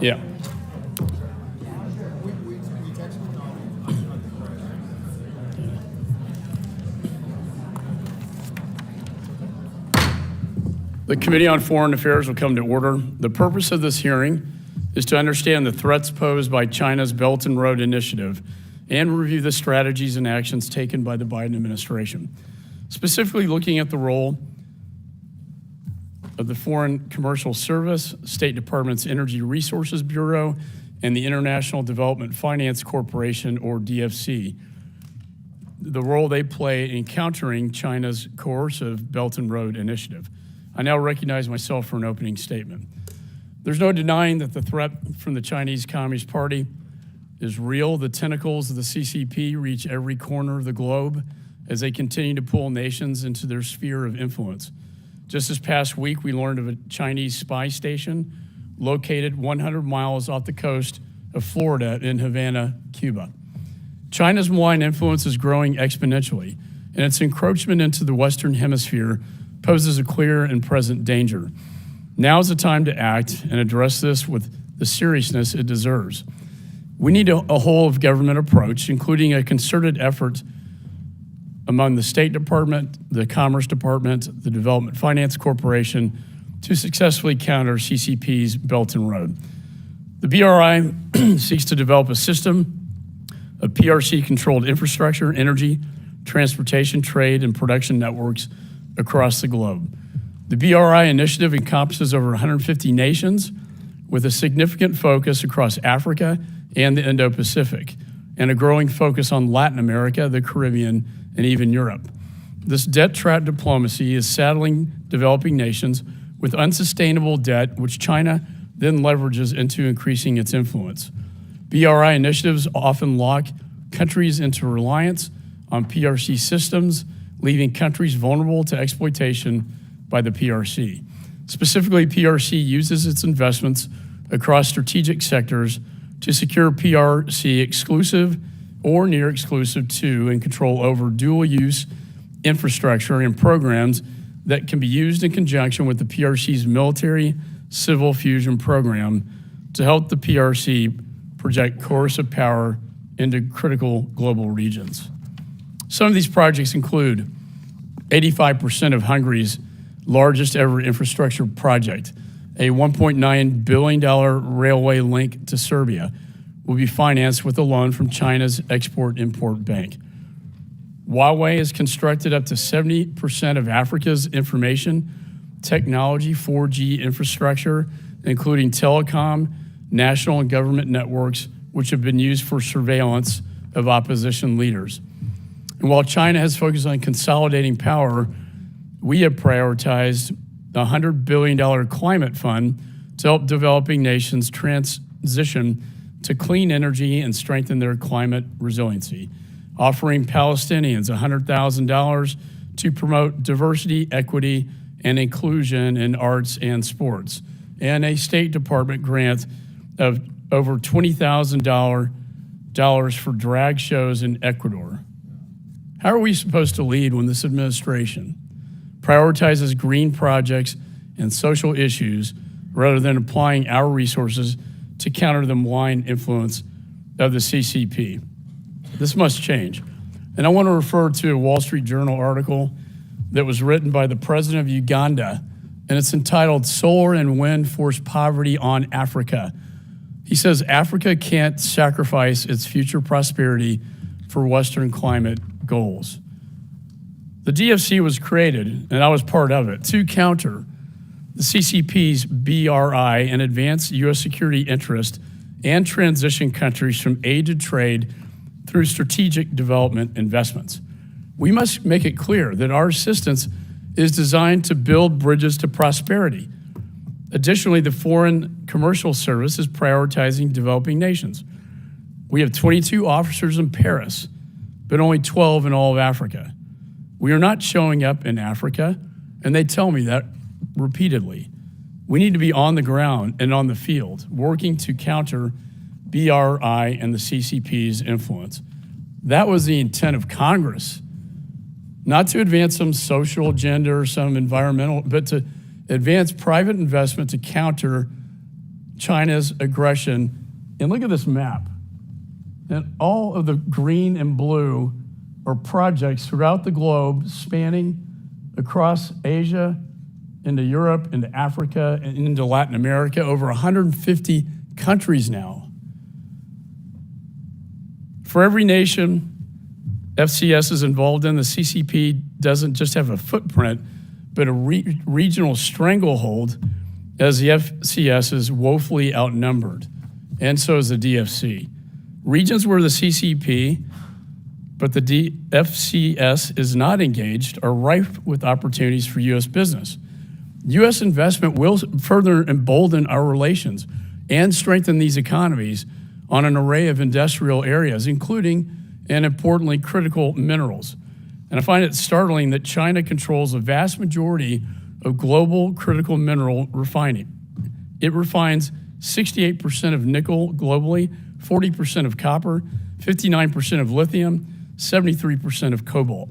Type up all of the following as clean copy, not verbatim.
Yeah. The Committee on Foreign Affairs will come to order. The purpose of this hearing is to understand the threats posed by China's Belt and Road Initiative and review the strategies and actions taken by the Biden administration, specifically looking at the role of the Foreign Commercial Service, State Department's Energy Resources Bureau, and the International Development Finance Corporation, or DFC, the role they play in countering China's coercive Belt and Road Initiative. I now recognize myself for an opening statement. There's no denying that the threat from the Chinese Communist Party is real. The tentacles of the CCP reach every corner of the globe as they continue to pull nations into their sphere of influence. Just this past week, we learned of a Chinese spy station located 100 miles off the coast of Florida in Havana, Cuba. China's malign influence is growing exponentially, and its encroachment into the Western Hemisphere poses a clear and present danger. Now is the time to act and address this with the seriousness it deserves. We need a whole-of-government approach, including a concerted effort among the State Department, the Commerce Department, the Development Finance Corporation, to successfully counter CCP's Belt and Road. The BRI seeks to develop a system of PRC-controlled infrastructure, energy, transportation, trade, and production networks across the globe. The BRI initiative encompasses over 150 nations with a significant focus across Africa and the Indo-Pacific, and a growing focus on Latin America, the Caribbean, and even Europe. This debt trap diplomacy is saddling developing nations with unsustainable debt, which China then leverages into increasing its influence. BRI initiatives often lock countries into reliance on PRC systems, leaving countries vulnerable to exploitation by the PRC. Specifically, PRC uses its investments across strategic sectors to secure PRC exclusive or near exclusive to and control over dual-use infrastructure and programs that can be used in conjunction with the PRC's military civil fusion program to help the PRC project coercive power into critical global regions. Some of these projects include 85% of Hungary's largest ever infrastructure project, a $1.9 billion railway link to Serbia, will be financed with a loan from China's Export-Import Bank. Huawei has constructed up to 70% of Africa's information technology 4G infrastructure, including telecom, national and government networks, which have been used for surveillance of opposition leaders. And while China has focused on consolidating power, we have prioritized the $100 billion climate fund to help developing nations transition to clean energy and strengthen their climate resiliency, offering Palestinians $100,000 to promote diversity, equity, and inclusion in arts and sports, and a State Department grant of over $20,000 for drag shows in Ecuador. How are we supposed to lead when this administration prioritizes green projects and social issues rather than applying our resources to counter the malign influence of the CCP? This must change. And I want to refer to a Wall Street Journal article that was written by the president of Uganda, and it's entitled "Solar and Wind Force Poverty on Africa." He says Africa can't sacrifice its future prosperity for Western climate goals. The DFC was created, and I was part of it, to counter the CCP's BRI and advance U.S. security interest and transition countries from aid to trade through strategic development investments. We must make it clear that our assistance is designed to build bridges to prosperity. Additionally, the Foreign Commercial Service is prioritizing developing nations. We have 22 officers in Paris, but only 12 in all of Africa. We are not showing up in Africa, and they tell me that repeatedly. We need to be on the ground and on the field, working to counter BRI and the CCP's influence. That was the intent of Congress, not to advance some social agenda or some environmental, but to advance private investment to counter China's aggression. And look at this map. And all of the green and blue are projects throughout the globe spanning across Asia, into Europe, into Africa, and into Latin America, over 150 countries now. For every nation FCS is involved in, the CCP doesn't just have a footprint, but a regional stranglehold, as the FCS is woefully outnumbered, and so is the DFC. Regions where the CCP, but the FCS is not engaged, are rife with opportunities for U.S. business. U.S. investment will further embolden our relations and strengthen these economies on an array of industrial areas, including, and importantly, critical minerals. And I find it startling that China controls a vast majority of global critical mineral refining. It refines 68% of nickel globally, 40% of copper, 59% of lithium, 73% of cobalt.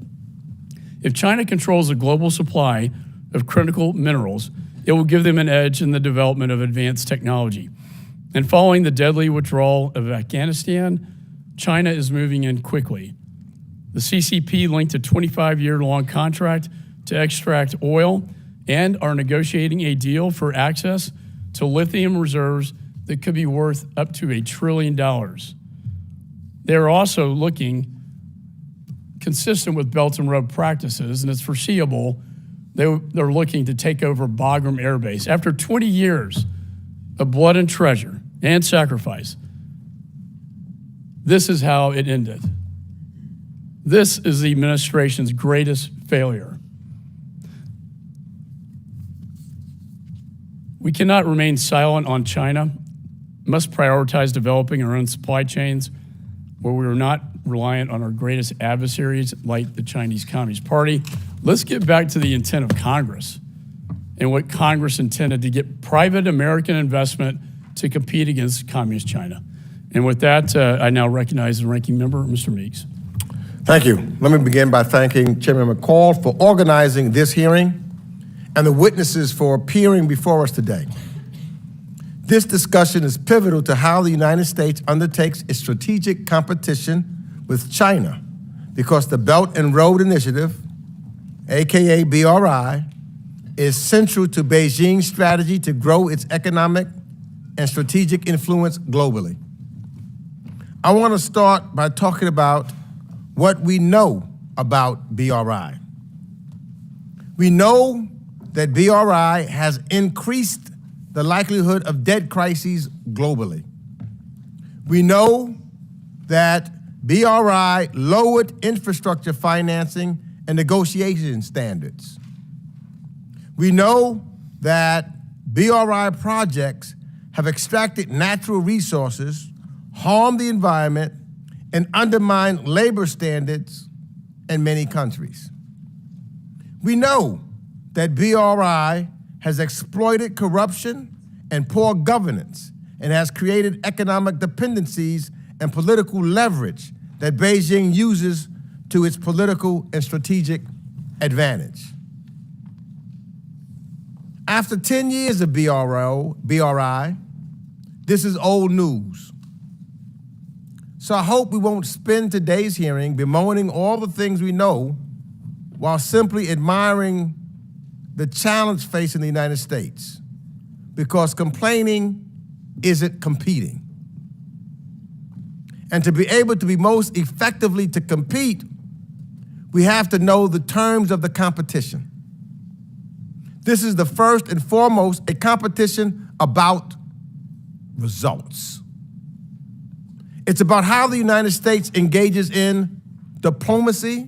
If China controls the global supply of critical minerals, it will give them an edge in the development of advanced technology. And following the deadly withdrawal of Afghanistan, China is moving in quickly. The CCP linked a 25-year-long contract to extract oil and are negotiating a deal for access to lithium reserves that could be worth up to $1 trillion. They're also looking consistent with Belt and Road practices, and it's foreseeable they're looking to take over Bagram Air Base. After 20 years of blood and treasure and sacrifice, this is how it ended. This is the administration's greatest failure. We cannot remain silent on China, must prioritize developing our own supply chains where we are not reliant on our greatest adversaries like the Chinese Communist Party. Let's get back to the intent of Congress and what Congress intended to get private American investment to compete against Communist China. And with that, I now recognize the ranking member, Mr. Meeks. Thank you. Let me begin by thanking Chairman McCall for organizing this hearing and the witnesses for appearing before us today. This discussion is pivotal to how the United States undertakes its strategic competition with China, because the Belt and Road Initiative, AKA BRI, is central to Beijing's strategy to grow its economic and strategic influence globally. I want to start by talking about what we know about BRI. We know that BRI has increased the likelihood of debt crises globally. We know that BRI lowered infrastructure financing and negotiation standards. We know that BRI projects have extracted natural resources, harmed the environment, and undermined labor standards in many countries. We know that BRI has exploited corruption and poor governance and has created economic dependencies and political leverage that Beijing uses to its political and strategic advantage. After 10 years of BRI, this is old news. So I hope we won't spend today's hearing bemoaning all the things we know while simply admiring the challenge facing the United States, because complaining isn't competing. And to be able to be most effectively to compete, we have to know the terms of the competition. This is the first and foremost a competition about results. It's about how the United States engages in diplomacy,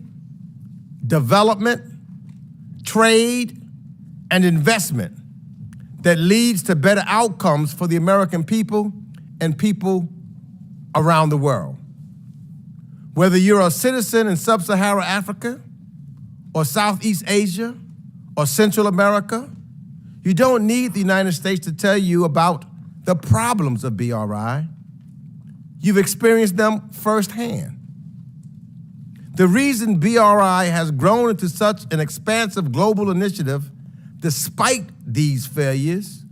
development, trade, and investment that leads to better outcomes for the American people and people around the world. Whether you're a citizen in sub-Saharan Africa or Southeast Asia or Central America, you don't need the United States to tell you about the problems of BRI. You've experienced them firsthand. The reason BRI has grown into such an expansive global initiative, despite these failures,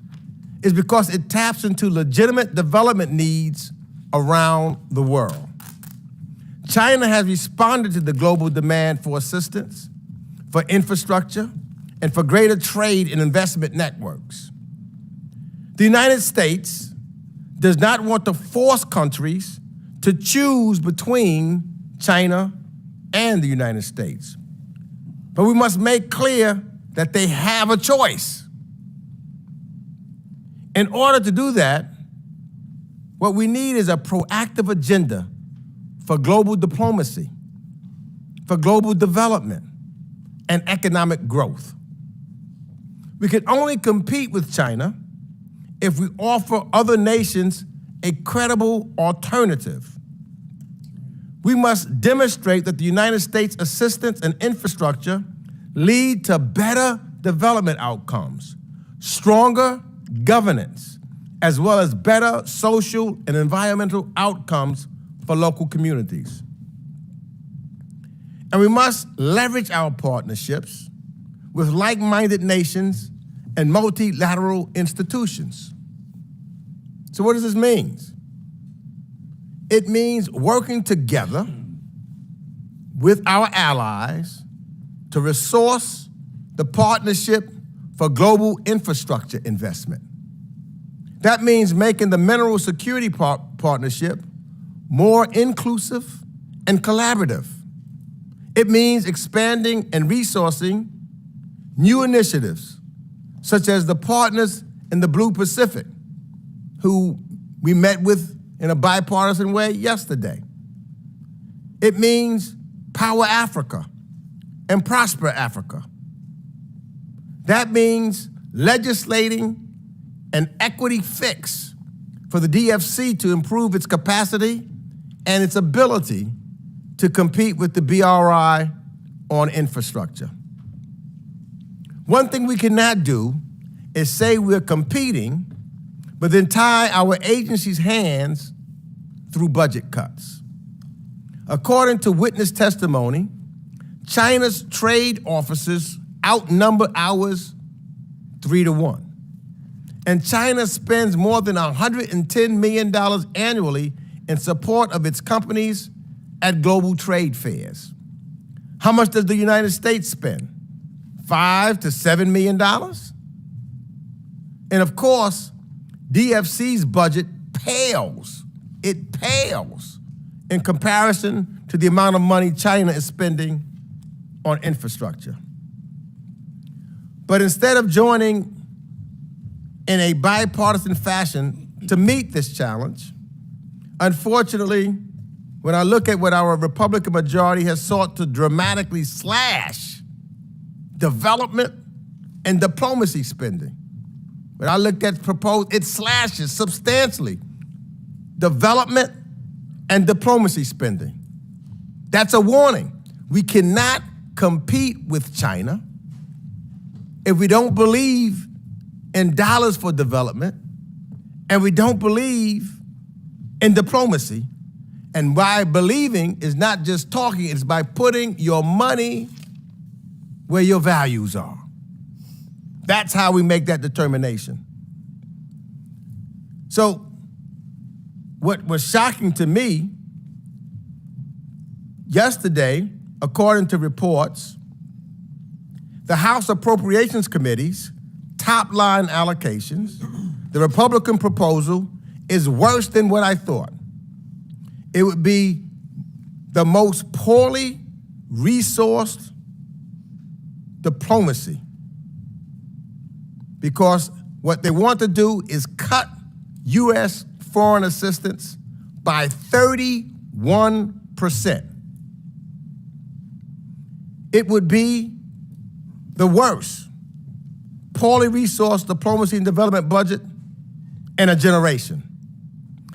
is because it taps into legitimate development needs around the world. China has responded to the global demand for assistance, for infrastructure, and for greater trade and investment networks. The United States does not want to force countries to choose between China and the United States. But we must make clear that they have a choice. In order to do that, what we need is a proactive agenda for global diplomacy, for global development, and economic growth. We can only compete with China if we offer other nations a credible alternative. We must demonstrate that the United States assistance and infrastructure lead to better development outcomes, stronger governance, as well as better social and environmental outcomes for local communities. And we must leverage our partnerships with like-minded nations and multilateral institutions. So what does this mean? It means working together with our allies to resource the Partnership for Global Infrastructure Investment. That means making the Mineral Security Partnership more inclusive and collaborative. It means expanding and resourcing new initiatives, such as the partners in the Blue Pacific, who we met with in a bipartisan way yesterday. It means Power Africa and Prosper Africa. That means legislating an equity fix for the DFC to improve its capacity and its ability to compete with the BRI on infrastructure. One thing we cannot do is say we're competing, but then tie our agency's hands through budget cuts. According to witness testimony, China's trade officers outnumber ours 3-1. And China spends more than $110 million annually in support of its companies at global trade fairs. How much does the United States spend? $5 to $7 million? And of course, DFC's budget pales. It pales in comparison to the amount of money China is spending on infrastructure. But instead of joining in a bipartisan fashion to meet this challenge, unfortunately, when I look at what our Republican majority has sought to dramatically slash development and diplomacy spending, when I looked at proposed, it slashes substantially development and diplomacy spending. That's a warning. We cannot compete with China if we don't believe in dollars for development and we don't believe in diplomacy. And by believing is not just talking, it's by putting your money where your values are. That's how we make that determination. So what was shocking to me yesterday, according to reports, the House Appropriations Committee's top-line allocations, the Republican proposal is worse than what I thought. It would be the most poorly resourced diplomacy, because what they want to do is cut U.S. foreign assistance by 31%. It would be the worst poorly resourced diplomacy and development budget in a generation.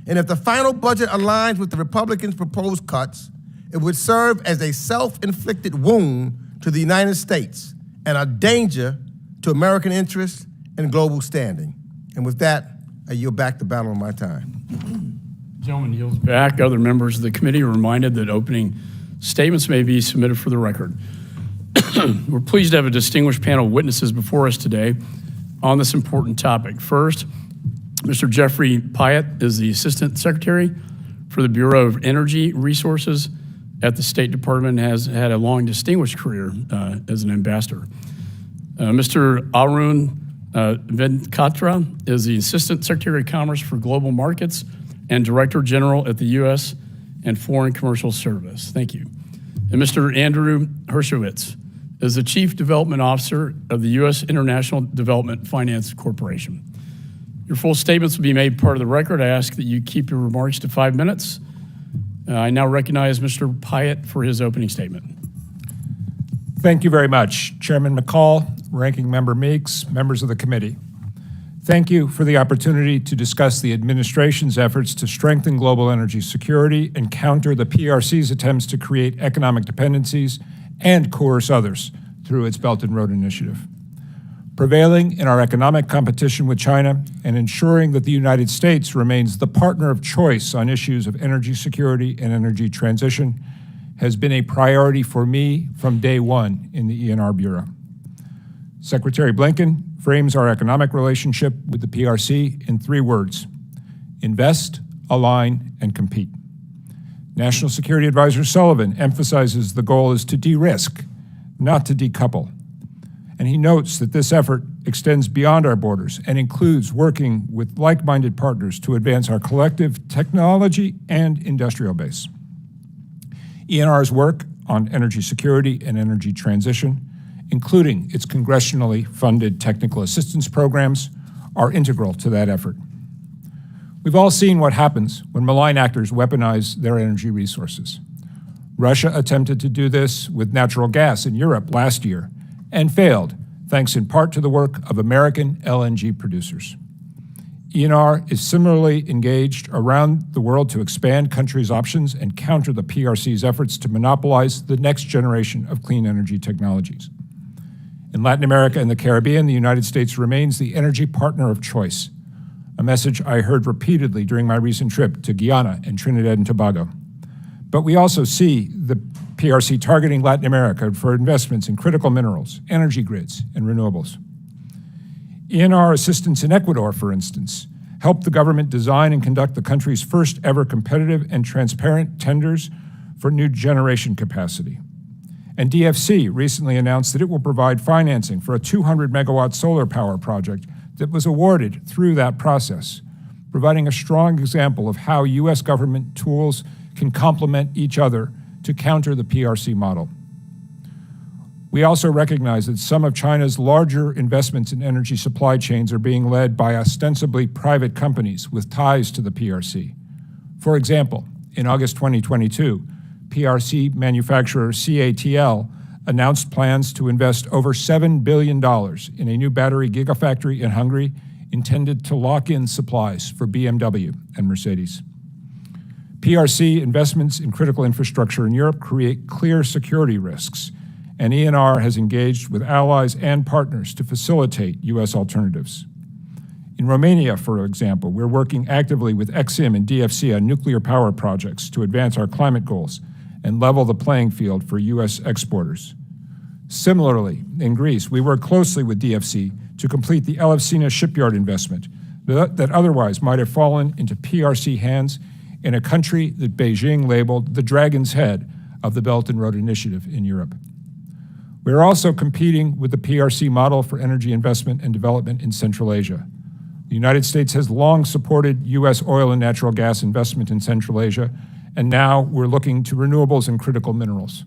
And if the final budget aligns with the Republicans' proposed cuts, it would serve as a self-inflicted wound to the United States and a danger to American interests and global standing. And with that, I yield back the battle of my time. Gentleman yields back. Other members of the committee are reminded that opening statements may be submitted for the record. We're pleased to have a distinguished panel of witnesses before us today on this important topic. First, Mr. Jeffrey Pyatt is the Assistant Secretary for the Bureau of Energy Resources at the State Department and has had a long distinguished career as an ambassador. Mr. Arun Venkatra is the Assistant Secretary of Commerce for Global Markets and Director General at the U.S. and Foreign Commercial Service. Thank you. And Mr. Andrew Hershowitz is the Chief Development Officer of the U.S. International Development Finance Corporation. Your full statements will be made part of the record. I ask that you keep your remarks to 5 minutes. I now recognize Mr. Pyatt for his opening statement. Thank you very much, Chairman McCall, Ranking Member Meeks, members of the committee. Thank you for the opportunity to discuss the administration's efforts to strengthen global energy security and counter the PRC's attempts to create economic dependencies and coerce others through its Belt and Road Initiative. Prevailing in our economic competition with China and ensuring that the United States remains the partner of choice on issues of energy security and energy transition has been a priority for me from day one in the ENR Bureau. Secretary Blinken frames our economic relationship with the PRC in 3 words: invest, align, and compete. National Security Advisor Sullivan emphasizes the goal is to de-risk, not to decouple. And he notes that this effort extends beyond our borders and includes working with like-minded partners to advance our collective technology and industrial base. ENR's work on energy security and energy transition, including its congressionally funded technical assistance programs, are integral to that effort. We've all seen what happens when malign actors weaponize their energy resources. Russia attempted to do this with natural gas in Europe last year and failed, thanks in part to the work of American LNG producers. ENR is similarly engaged around the world to expand countries' options and counter the PRC's efforts to monopolize the next generation of clean energy technologies. In Latin America and the Caribbean, the United States remains the energy partner of choice, a message I heard repeatedly during my recent trip to Guyana and Trinidad and Tobago. But we also see the PRC targeting Latin America for investments in critical minerals, energy grids, and renewables. ENR assistance in Ecuador, for instance, helped the government design and conduct the country's first ever competitive and transparent tenders for new generation capacity. And DFC recently announced that it will provide financing for a 200-megawatt solar power project that was awarded through that process, providing a strong example of how U.S. government tools can complement each other to counter the PRC model. We also recognize that some of China's larger investments in energy supply chains are being led by ostensibly private companies with ties to the PRC. For example, in August 2022, PRC manufacturer CATL announced plans to invest over $7 billion in a new battery gigafactory in Hungary intended to lock in supplies for BMW and Mercedes. PRC investments in critical infrastructure in Europe create clear security risks, and ENR has engaged with allies and partners to facilitate U.S. alternatives. In Romania, for example, we're working actively with Exim and DFC on nuclear power projects to advance our climate goals and level the playing field for U.S. exporters. Similarly, in Greece, we work closely with DFC to complete the Elefsina shipyard investment that otherwise might have fallen into PRC hands in a country that Beijing labeled the dragon's head of the Belt and Road Initiative in Europe. We are also competing with the PRC model for energy investment and development in Central Asia. The United States has long supported U.S. oil and natural gas investment in Central Asia, and now we're looking to renewables and critical minerals.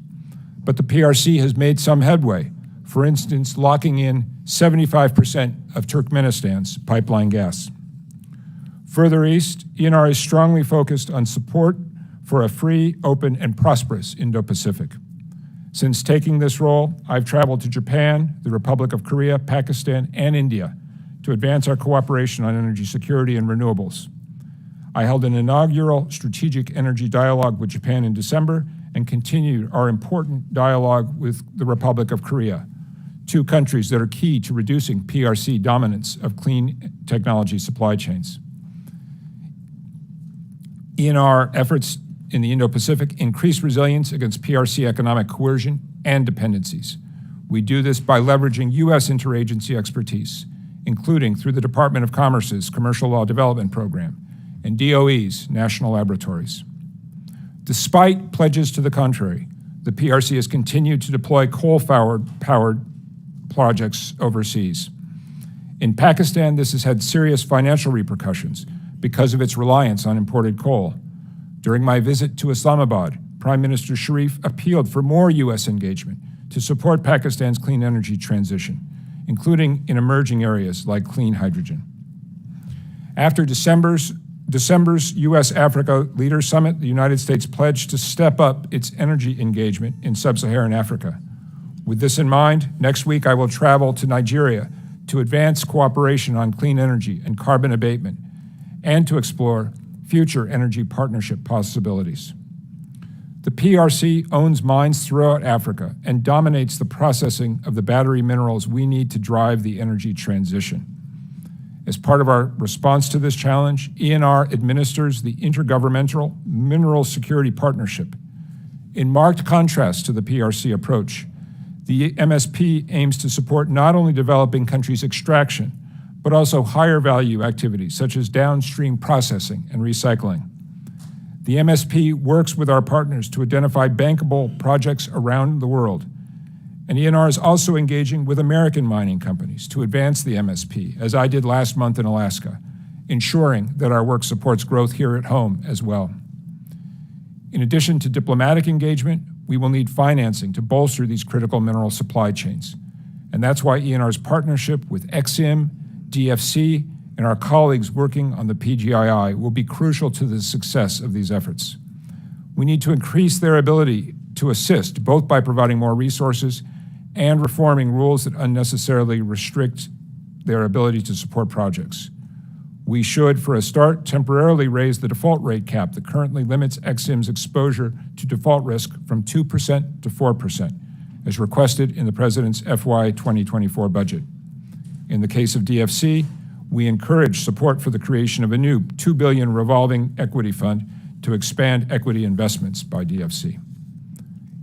But the PRC has made some headway, for instance, locking in 75% of Turkmenistan's pipeline gas. Further east, ENR is strongly focused on support for a free, open, and prosperous Indo-Pacific. Since taking this role, I've traveled to Japan, the Republic of Korea, Pakistan, and India to advance our cooperation on energy security and renewables. I held an inaugural strategic energy dialogue with Japan in December and continued our important dialogue with the Republic of Korea, 2 countries that are key to reducing PRC dominance of clean technology supply chains. ENR efforts in the Indo-Pacific increase resilience against PRC economic coercion and dependencies. We do this by leveraging U.S. interagency expertise, including through the Department of Commerce's Commercial Law Development Program and DOE's national laboratories. Despite pledges to the contrary, the PRC has continued to deploy coal-powered projects overseas. In Pakistan, this has had serious financial repercussions because of its reliance on imported coal. During my visit to Islamabad, Prime Minister Sharif appealed for more U.S. engagement to support Pakistan's clean energy transition, including in emerging areas like clean hydrogen. After December's U.S.-Africa Leaders Summit, the United States pledged to step up its energy engagement in sub-Saharan Africa. With this in mind, next week I will travel to Nigeria to advance cooperation on clean energy and carbon abatement, and to explore future energy partnership possibilities. The PRC owns mines throughout Africa and dominates the processing of the battery minerals we need to drive the energy transition. As part of our response to this challenge, ENR administers the Intergovernmental Mineral Security Partnership. In marked contrast to the PRC approach, the MSP aims to support not only developing countries' extraction, but also higher value activities such as downstream processing and recycling. The MSP works with our partners to identify bankable projects around the world. And ENR is also engaging with American mining companies to advance the MSP, as I did last month in Alaska, ensuring that our work supports growth here at home as well. In addition to diplomatic engagement, we will need financing to bolster these critical mineral supply chains. And that's why ENR's partnership with EXIM, DFC, and our colleagues working on the PGII will be crucial to the success of these efforts. We need to increase their ability to assist, both by providing more resources and reforming rules that unnecessarily restrict their ability to support projects. We should, for a start, temporarily raise the default rate cap that currently limits EXIM's exposure to default risk from 2% to 4%, as requested in the President's FY 2024 budget. In the case of DFC, we encourage support for the creation of a new $2 billion revolving equity fund to expand equity investments by DFC.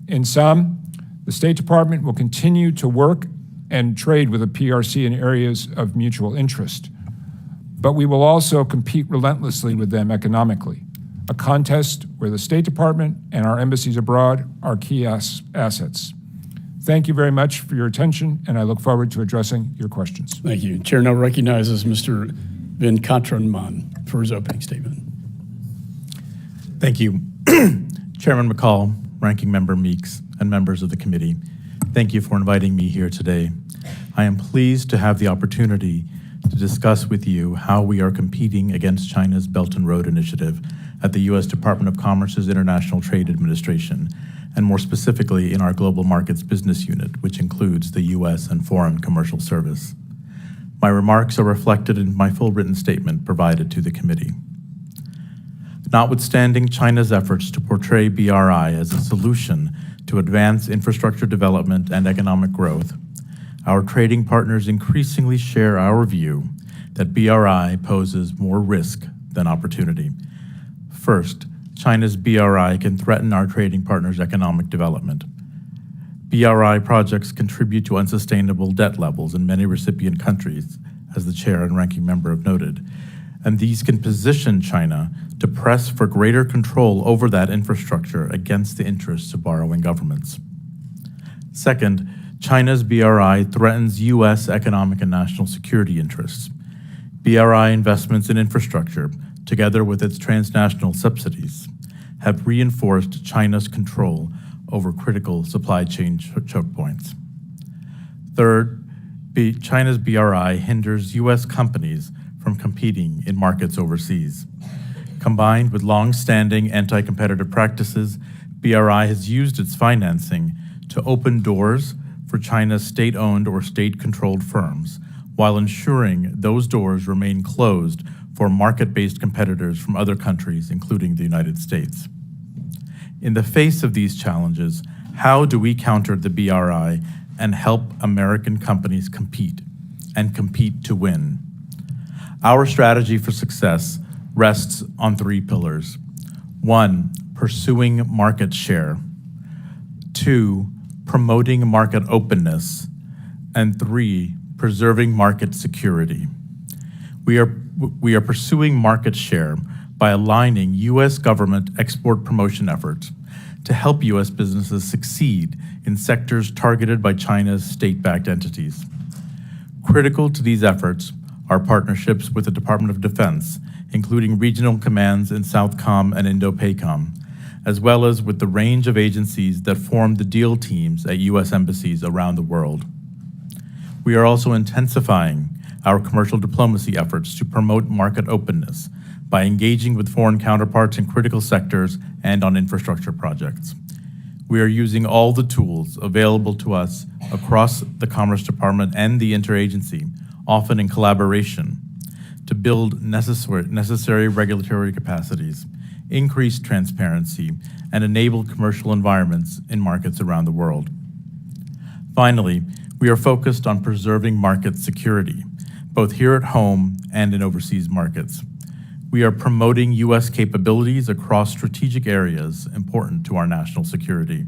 In sum, the State Department will continue to work and trade with the PRC in areas of mutual interest, but we will also compete relentlessly with them economically, a contest where the State Department and our embassies abroad are key assets. Thank you very much for your attention, and I look forward to addressing your questions. Thank you. Chair now recognizes Mr. Venkataraman for his opening statement. Thank you. Chairman McCall, Ranking Member Meeks, and members of the committee, thank you for inviting me here today. I am pleased to have the opportunity to discuss with you how we are competing against China's Belt and Road Initiative at the U.S. Department of Commerce's International Trade Administration, and more specifically in our Global Markets Business Unit, which includes the U.S. and Foreign Commercial Service. My remarks are reflected in my full written statement provided to the committee. Notwithstanding China's efforts to portray BRI as a solution to advance infrastructure development and economic growth, our trading partners increasingly share our view that BRI poses more risk than opportunity. First, China's BRI can threaten our trading partners' economic development. BRI projects contribute to unsustainable debt levels in many recipient countries, as the chair and ranking member have noted, and these can position China to press for greater control over that infrastructure against the interests of borrowing governments. Second, China's BRI threatens U.S. economic and national security interests. BRI investments in infrastructure, together with its transnational subsidies, have reinforced China's control over critical supply chain choke points. Third, China's BRI hinders U.S. companies from competing in markets overseas. Combined with long-standing anti-competitive practices, BRI has used its financing to open doors for China's state-owned or state-controlled firms, while ensuring those doors remain closed for market-based competitors from other countries, including the United States. In the face of these challenges, how do we counter the BRI and help American companies compete, and compete to win? Our strategy for success rests on 3 pillars. 1, pursuing market share. 2, promoting market openness. And 3, preserving market security. We are pursuing market share by aligning U.S. government export promotion efforts to help U.S. businesses succeed in sectors targeted by China's state-backed entities. Critical to these efforts are partnerships with the Department of Defense, including regional commands in Southcom and Indo-PACOM, as well as with the range of agencies that form the deal teams at U.S. embassies around the world. We are also intensifying our commercial diplomacy efforts to promote market openness by engaging with foreign counterparts in critical sectors and on infrastructure projects. We are using all the tools available to us across the Commerce Department and the interagency, often in collaboration, to build necessary regulatory capacities, increase transparency, and enable commercial environments in markets around the world. Finally, we are focused on preserving market security, both here at home and in overseas markets. We are promoting U.S. capabilities across strategic areas important to our national security.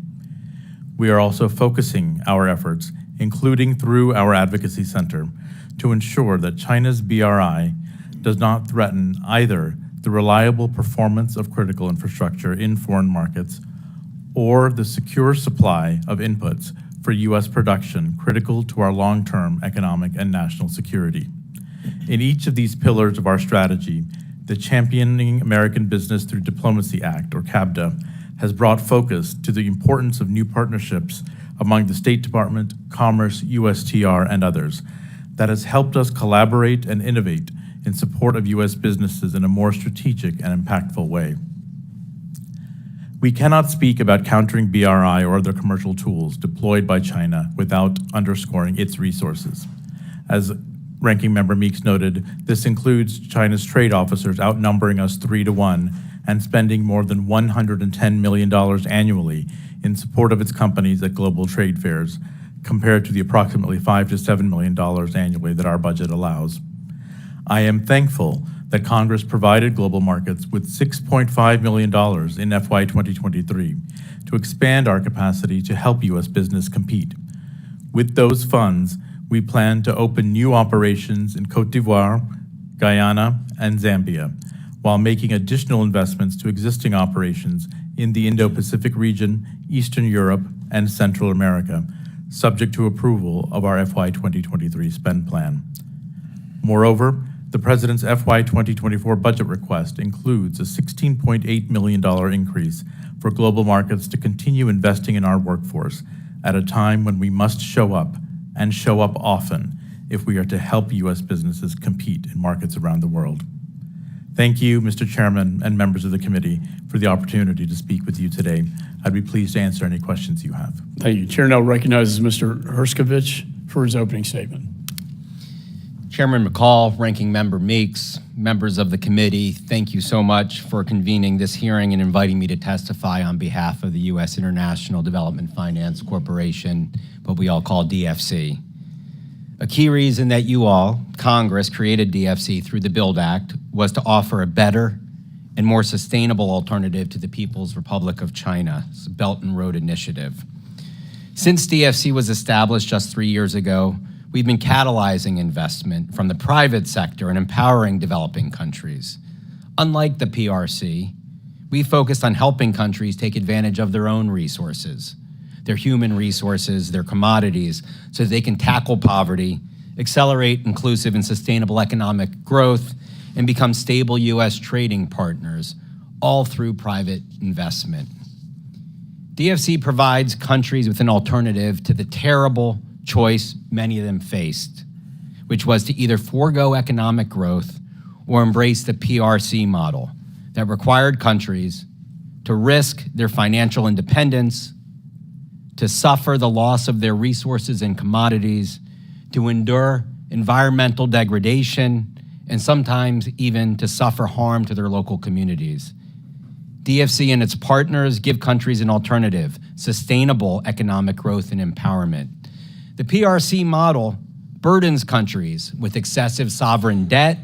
We are also focusing our efforts, including through our Advocacy Center, to ensure that China's BRI does not threaten either the reliable performance of critical infrastructure in foreign markets or the secure supply of inputs for U.S. production critical to our long-term economic and national security. In each of these pillars of our strategy, the Championing American Business Through Diplomacy Act, or CABDA, has brought focus to the importance of new partnerships among the State Department, Commerce, USTR, and others that has helped us collaborate and innovate in support of U.S. businesses in a more strategic and impactful way. We cannot speak about countering BRI or other commercial tools deployed by China without underscoring its resources. As Ranking Member Meeks noted, this includes China's trade officers outnumbering us 3-1 and spending more than $110 million annually in support of its companies at global trade fairs, compared to the approximately $5 to $7 million annually that our budget allows. I am thankful that Congress provided global markets with $6.5 million in FY 2023 to expand our capacity to help U.S. business compete. With those funds, we plan to open new operations in Côte d'Ivoire, Guyana, and Zambia, while making additional investments to existing operations in the Indo-Pacific region, Eastern Europe, and Central America, subject to approval of our FY 2023 spend plan. Moreover, the President's FY 2024 budget request includes a $16.8 million increase for global markets to continue investing in our workforce at a time when we must show up, and show up often, if we are to help U.S. businesses compete in markets around the world. Thank you, Mr. Chairman and members of the committee, for the opportunity to speak with you today. I'd be pleased to answer any questions you have. Thank you. Chair now recognizes Mr. Herskovich for his opening statement. Chairman McCall, Ranking Member Meeks, members of the committee, thank you so much for convening this hearing and inviting me to testify on behalf of the U.S. International Development Finance Corporation, what we all call DFC. A key reason that you all, Congress, created DFC through the BUILD Act was to offer a better and more sustainable alternative to the People's Republic of China's Belt and Road Initiative. Since DFC was established just 3 years ago, we've been catalyzing investment from the private sector and empowering developing countries. Unlike the PRC, we focused on helping countries take advantage of their own resources, their human resources, their commodities, so that they can tackle poverty, accelerate inclusive and sustainable economic growth, and become stable U.S. trading partners, all through private investment. DFC provides countries with an alternative to the terrible choice many of them faced, which was to either forego economic growth or embrace the PRC model that required countries to risk their financial independence, to suffer the loss of their resources and commodities, to endure environmental degradation, and sometimes even to suffer harm to their local communities. DFC and its partners give countries an alternative, sustainable economic growth and empowerment. The PRC model burdens countries with excessive sovereign debt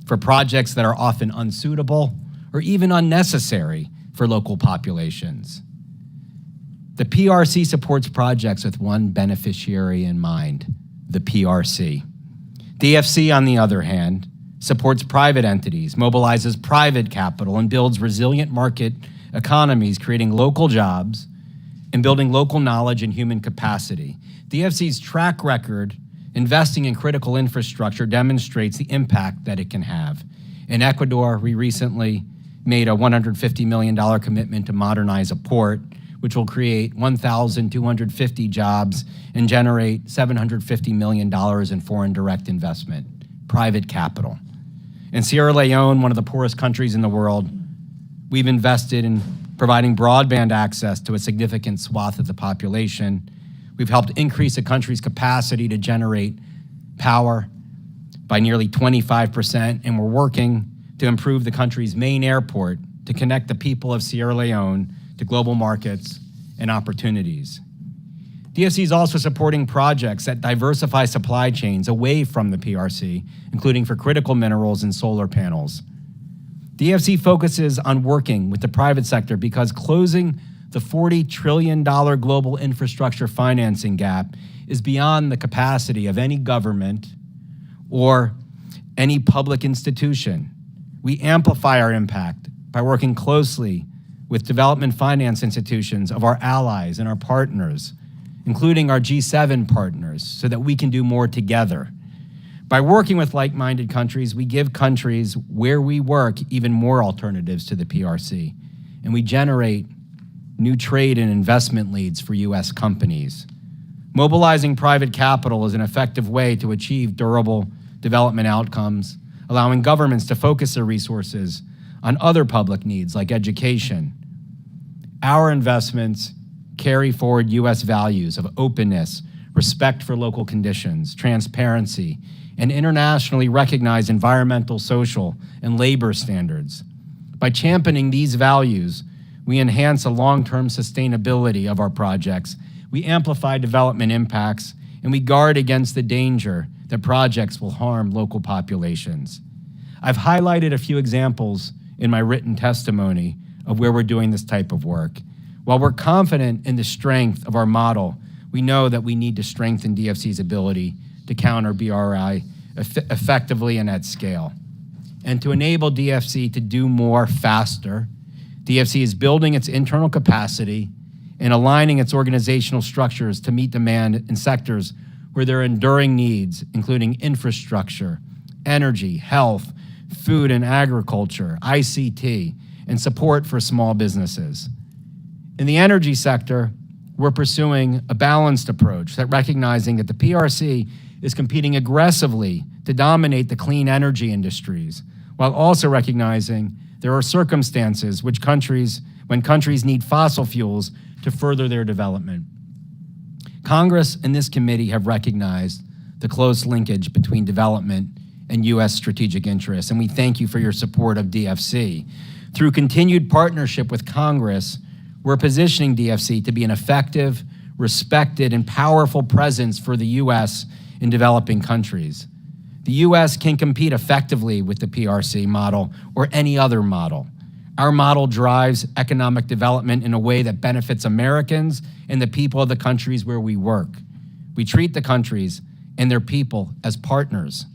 for projects that are often unsuitable or even unnecessary for local populations. The PRC supports projects with one beneficiary in mind, the PRC. DFC, on the other hand, supports private entities, mobilizes private capital, and builds resilient market economies, creating local jobs and building local knowledge and human capacity. DFC's track record investing in critical infrastructure demonstrates the impact that it can have. In Ecuador, we recently made a $150 million commitment to modernize a port, which will create 1,250 jobs and generate $750 million in foreign direct investment, private capital. In Sierra Leone, one of the poorest countries in the world, we've invested in providing broadband access to a significant swath of the population. We've helped increase the country's capacity to generate power by nearly 25%, and we're working to improve the country's main airport to connect the people of Sierra Leone to global markets and opportunities. DFC is also supporting projects that diversify supply chains away from the PRC, including for critical minerals and solar panels. DFC focuses on working with the private sector because closing the $40 trillion global infrastructure financing gap is beyond the capacity of any government or any public institution. We amplify our impact by working closely with development finance institutions of our allies and our partners, including our G7 partners, so that we can do more together. By working with like-minded countries, we give countries where we work even more alternatives to the PRC, and we generate new trade and investment leads for U.S. companies. Mobilizing private capital is an effective way to achieve durable development outcomes, allowing governments to focus their resources on other public needs like education. Our investments carry forward U.S. values of openness, respect for local conditions, transparency, and internationally recognized environmental, social, and labor standards. By championing these values, we enhance the long-term sustainability of our projects, we amplify development impacts, and we guard against the danger that projects will harm local populations. I've highlighted a few examples in my written testimony of where we're doing this type of work. While we're confident in the strength of our model, we know that we need to strengthen DFC's ability to counter BRI effectively and at scale. And to enable DFC to do more faster, DFC is building its internal capacity and aligning its organizational structures to meet demand in sectors where there are enduring needs, including infrastructure, energy, health, food and agriculture, ICT, and support for small businesses. In the energy sector, we're pursuing a balanced approach that recognizing that the PRC is competing aggressively to dominate the clean energy industries, while also recognizing there are circumstances when countries need fossil fuels to further their development. Congress and this committee have recognized the close linkage between development and U.S. strategic interests, and we thank you for your support of DFC. Through continued partnership with Congress, we're positioning DFC to be an effective, respected, and powerful presence for the U.S. in developing countries. The U.S. can compete effectively with the PRC model or any other model. Our model drives economic development in a way that benefits Americans and the people of the countries where we work. We treat the countries and their people as partners,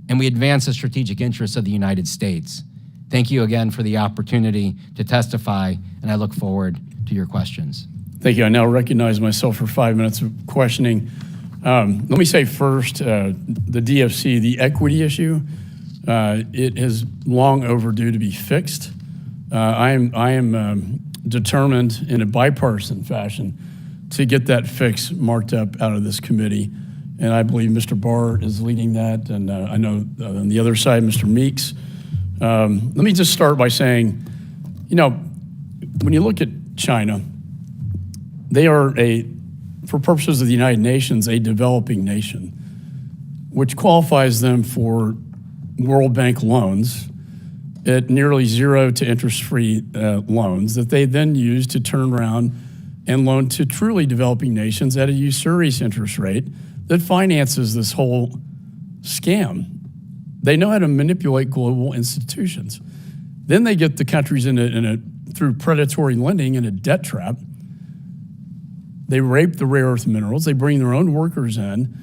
and we advance the strategic interests of the United States. Thank you again for the opportunity to testify, and I look forward to your questions. Thank you. I now recognize myself for 5 minutes of questioning. Let me say first, the DFC, the equity issue, it is long overdue to be fixed. I am determined in a bipartisan fashion to get that fix marked up out of this committee, and I believe Mr. Barr is leading that, and I know on the other side, Mr. Meeks. Let me just start by saying, you know, when you look at China, they are for purposes of the United Nations, a developing nation, which qualifies them for World Bank loans at nearly zero to interest-free loans that they then use to turn around and loan to truly developing nations at a usurious interest rate that finances this whole scam. They know how to manipulate global institutions. Then they get the countries through predatory lending in a debt trap. They rape the rare earth minerals. They bring their own workers in.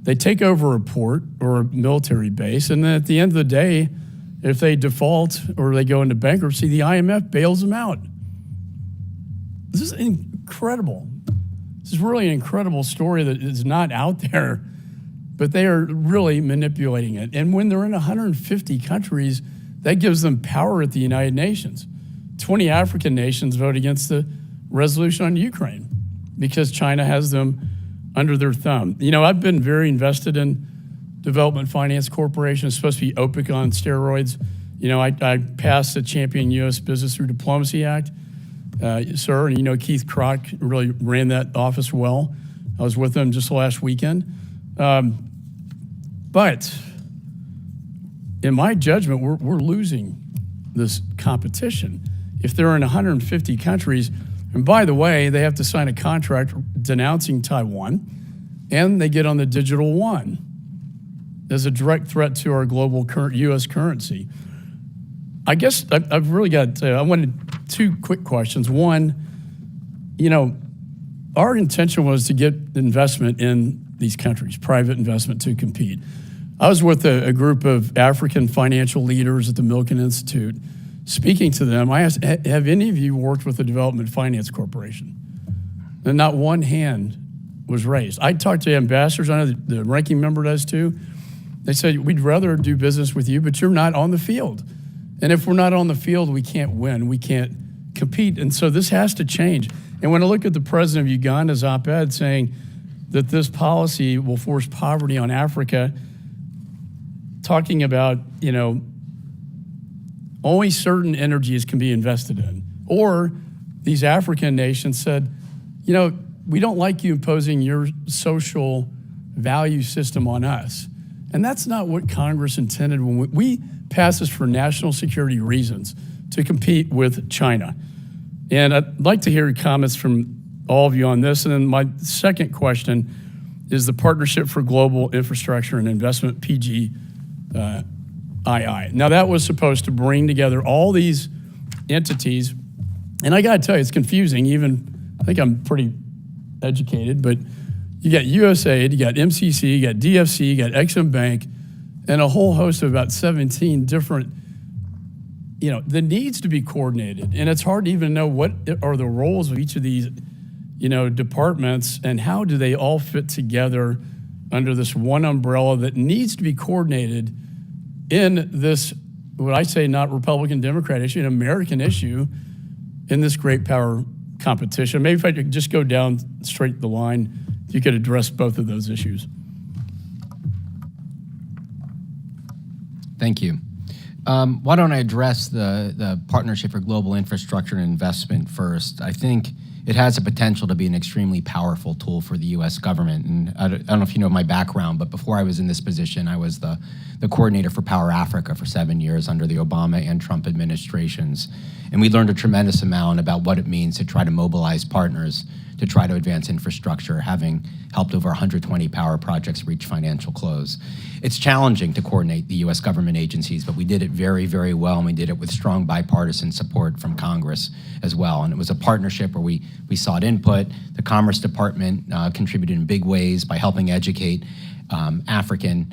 They take over a port or a military base, and then at the end of the day, if they default or they go into bankruptcy, the IMF bails them out. This is incredible. This is really an incredible story that is not out there, but they are really manipulating it. And when they're in 150 countries, that gives them power at the United Nations. 20 African nations vote against the resolution on Ukraine because China has them under their thumb. You know, I've been very invested in Development Finance Corporation. It's supposed to be Epoch on steroids. You know, I passed the Champion U.S. Business Through Diplomacy Act, sir, and you know Keith Kroc really ran that office well. I was with him just last weekend. But in my judgment, we're losing this competition. If they're in 150 countries, and by the way, they have to sign a contract denouncing Taiwan, and they get on the digital yuan as a direct threat to our global U.S. currency. I guess I've really got I wanted two quick questions. One, you know, our intention was to get investment in these countries, private investment to compete. I was with a group of African financial leaders at the Milken Institute. Speaking to them, I asked, have any of you worked with the Development Finance Corporation? And not one hand was raised. I talked to ambassadors, I know the ranking member does too. They said, we'd rather do business with you, but you're not on the field. And if we're not on the field, we can't win, we can't compete. And so this has to change. And when I look at the president of Uganda's op-ed saying that this policy will force poverty on Africa, talking about, you know, only certain energies can be invested in. Or these African nations said, you know, we don't like you imposing your social value system on us. And that's not what Congress intended when we passed this for national security reasons to compete with China. And I'd like to hear comments from all of you on this. And then my second question is the Partnership for Global Infrastructure and Investment, PGII. Now that was supposed to bring together all these entities, and I gotta tell you, it's confusing. Even, I think I'm pretty educated, but you got USAID, you got MCC, you got DFC, you got Exim Bank, and a whole host of about 17 different, you know, that needs to be coordinated. And it's hard to even know what are the roles of each of these, you know, departments and how do they all fit together under this one umbrella that needs to be coordinated in this, what I say, not Republican Democrat issue, an American issue in this great power competition. Maybe if I could just go down straight the line, you could address both of those issues. Thank you. Why don't I address the Partnership for Global Infrastructure and Investment first? I think it has the potential to be an extremely powerful tool for the U.S. government. And I don't know if you know my background, but before I was in this position, I was the coordinator for Power Africa for 7 years under the Obama and Trump administrations. And we learned a tremendous amount about what it means to try to mobilize partners to try to advance infrastructure, having helped over 120 power projects reach financial close. It's challenging to coordinate the U.S. government agencies, but we did it very, very well, and we did it with strong bipartisan support from Congress as well. And it was a partnership where we sought input. The Commerce Department contributed in big ways by helping educate African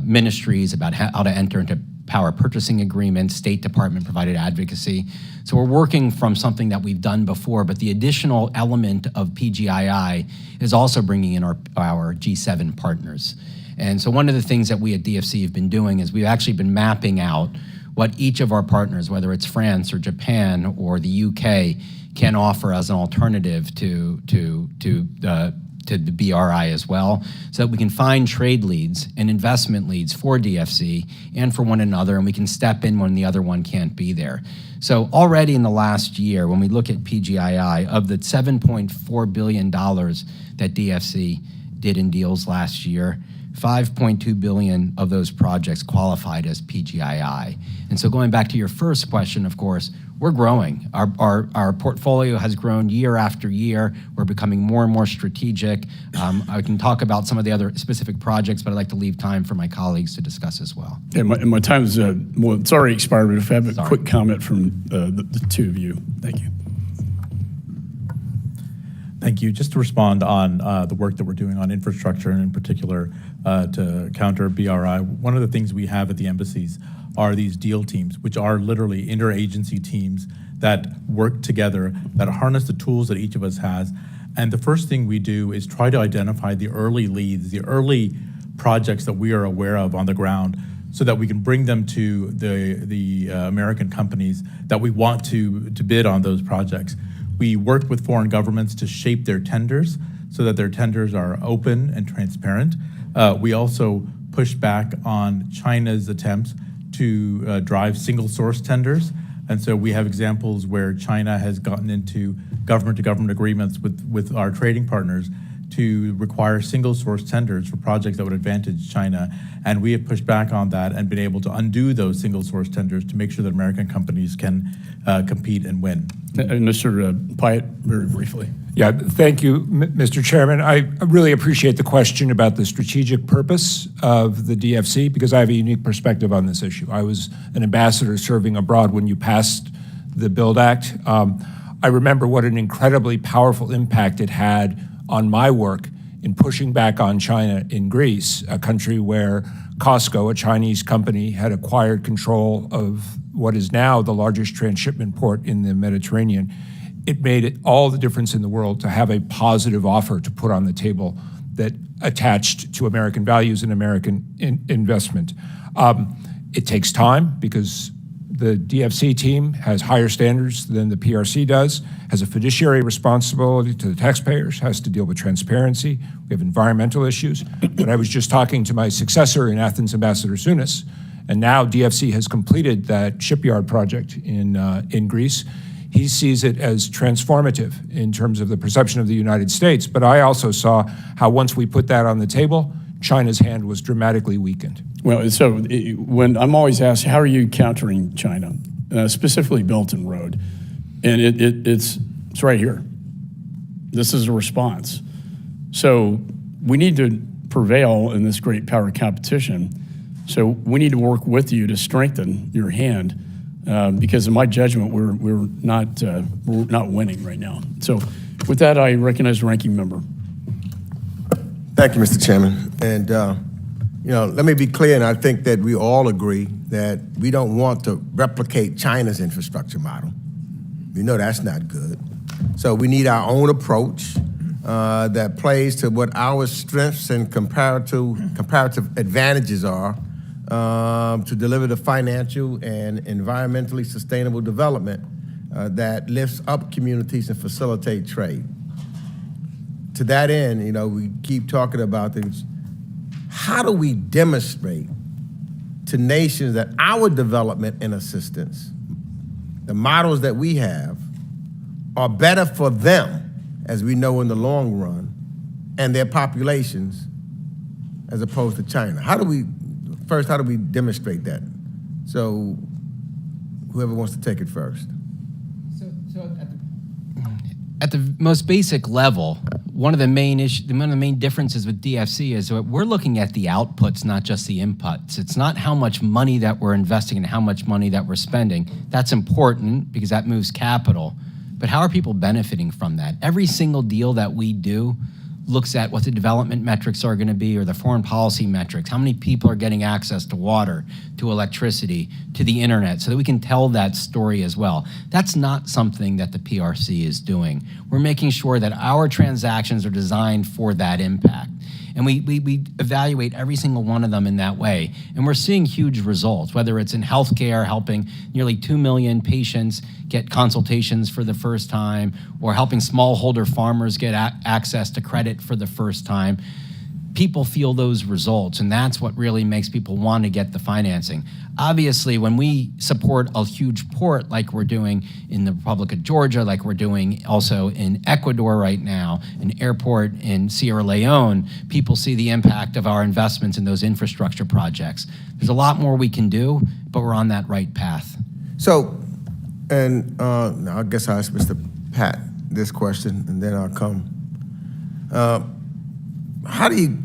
ministries about how to enter into power purchasing agreements. State Department provided advocacy. So we're working from something that we've done before, but the additional element of PGII is also bringing in our G7 partners. And so one of the things that we at DFC have been doing is we've actually been mapping out what each of our partners, whether it's France or Japan or the UK, can offer as an alternative to the BRI as well, so that we can find trade leads and investment leads for DFC and for one another, and we can step in when the other one can't be there. So already in the last year, when we look at PGII, of the $7.4 billion that DFC did in deals last year, $5.2 billion of those projects qualified as PGII. And so going back to your first question, of course, we're growing. Our portfolio has grown year after year. We're becoming more and more strategic. I can talk about some of the other specific projects, but I'd like to leave time for my colleagues to discuss as well. Yeah, my time is, well, it's already expired, but if I have a quick comment from the two of you. Thank you. Thank you. Just to respond on the work that we're doing on infrastructure and in particular to counter BRI, one of the things we have at the embassies are these deal teams, which are literally interagency teams that work together, that harness the tools that each of us has. And the first thing we do is try to identify the early leads, the early projects that we are aware of on the ground, so that we can bring them to the American companies that we want to bid on those projects. We work with foreign governments to shape their tenders so that their tenders are open and transparent. We also push back on China's attempts to drive single source tenders. And so we have examples where China has gotten into government-to-government agreements with our trading partners to require single source tenders for projects that would advantage China. And we have pushed back on that and been able to undo those single source tenders to make sure that American companies can compete and win. Mr. Pyatt, very briefly. Yeah, thank you, Mr. Chairman. I really appreciate the question about the strategic purpose of the DFC because I have a unique perspective on this issue. I was an ambassador serving abroad when you passed the BUILD Act. I remember what an incredibly powerful impact it had on my work in pushing back on China in Greece, a country where COSCO, a Chinese company, had acquired control of what is now the largest transshipment port in the Mediterranean. It made it all the difference in the world to have a positive offer to put on the table that attached to American values and American investment. It takes time because the DFC team has higher standards than the PRC does, has a fiduciary responsibility to the taxpayers, has to deal with transparency. We have environmental issues. But I was just talking to my successor in Athens, Ambassador Sounis, and now DFC has completed that shipyard project in Greece. He sees it as transformative in terms of the perception of the United States. But I also saw how once we put that on the table, China's hand was dramatically weakened. Well, so when I'm always asked, how are you countering China, specifically Belt and Road? And it's right here. This is a response. So we need to prevail in this great power competition. So we need to work with you to strengthen your hand, because in my judgment, we're not winning right now. So with that, I recognize the ranking member. Thank you, Mr. Chairman. And, let me be clear, and I think that we all agree that we don't want to replicate China's infrastructure model. We know that's not good. So we need our own approach that plays to what our strengths and comparative advantages are to deliver the financial and environmentally sustainable development that lifts up communities and facilitate trade. To that end, we keep talking about things. How do we demonstrate to nations that our development and assistance, the models that we have, are better for them, as we know in the long run, and their populations, as opposed to China? How do we demonstrate that? So whoever wants to take it first. So at the most basic level, one of the main differences with DFC is that we're looking at the outputs, not just the inputs. It's not how much money that we're investing and how much money that we're spending. That's important because that moves capital. But how are people benefiting from that? Every single deal that we do looks at what the development metrics are going to be or the foreign policy metrics. How many people are getting access to water, to electricity, to the internet, so that we can tell that story as well. That's not something that the PRC is doing. We're making sure that our transactions are designed for that impact. And we evaluate every single one of them in that way. And we're seeing huge results, whether it's in healthcare, helping nearly 2 million patients get consultations for the first time, or helping smallholder farmers get access to credit for the first time. People feel those results, and that's what really makes people want to get the financing. Obviously, when we support a huge port like we're doing in the Republic of Georgia, like we're doing also in Ecuador right now, an airport in Sierra Leone, people see the impact of our investments in those infrastructure projects. There's a lot more we can do, but we're on that right path. So, and now I guess I'll ask Mr. Pat this question, and then I'll come. How do you,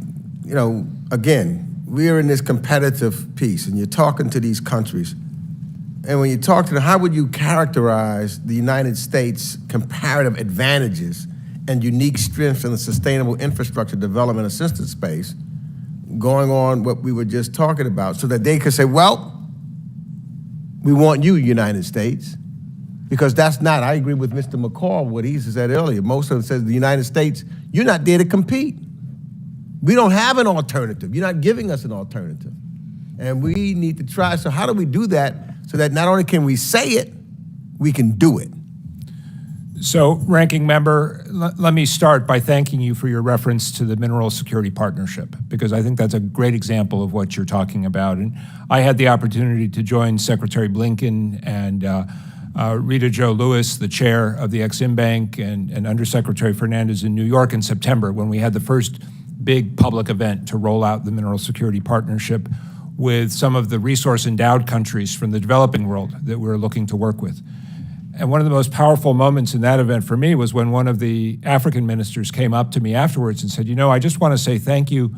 again, we're in this competitive piece, and you're talking to these countries. And when you talk to them, how would you characterize the United States' comparative advantages and unique strengths in the sustainable infrastructure development assistance space, going on what we were just talking about, so that they could say, well, we want you, United States, because that's not, I agree with Mr. McCall, what he said earlier. Most of them says the United States, you're not there to compete. We don't have an alternative. You're not giving us an alternative. And we need to try, so how do we do that so that not only can we say it, we can do it? So, Ranking Member, let me start by thanking you for your reference to the Mineral Security Partnership, because I think that's a great example of what you're talking about. And I had the opportunity to join Secretary Blinken and Rita Jo Lewis, the chair of the Exim Bank, and Undersecretary Fernandez in New York in September, when we had the first big public event to roll out the Mineral Security Partnership with some of the resource-endowed countries from the developing world that we're looking to work with. And one of the most powerful moments in that event for me was when one of the African ministers came up to me afterwards and said, you know, I just want to say thank you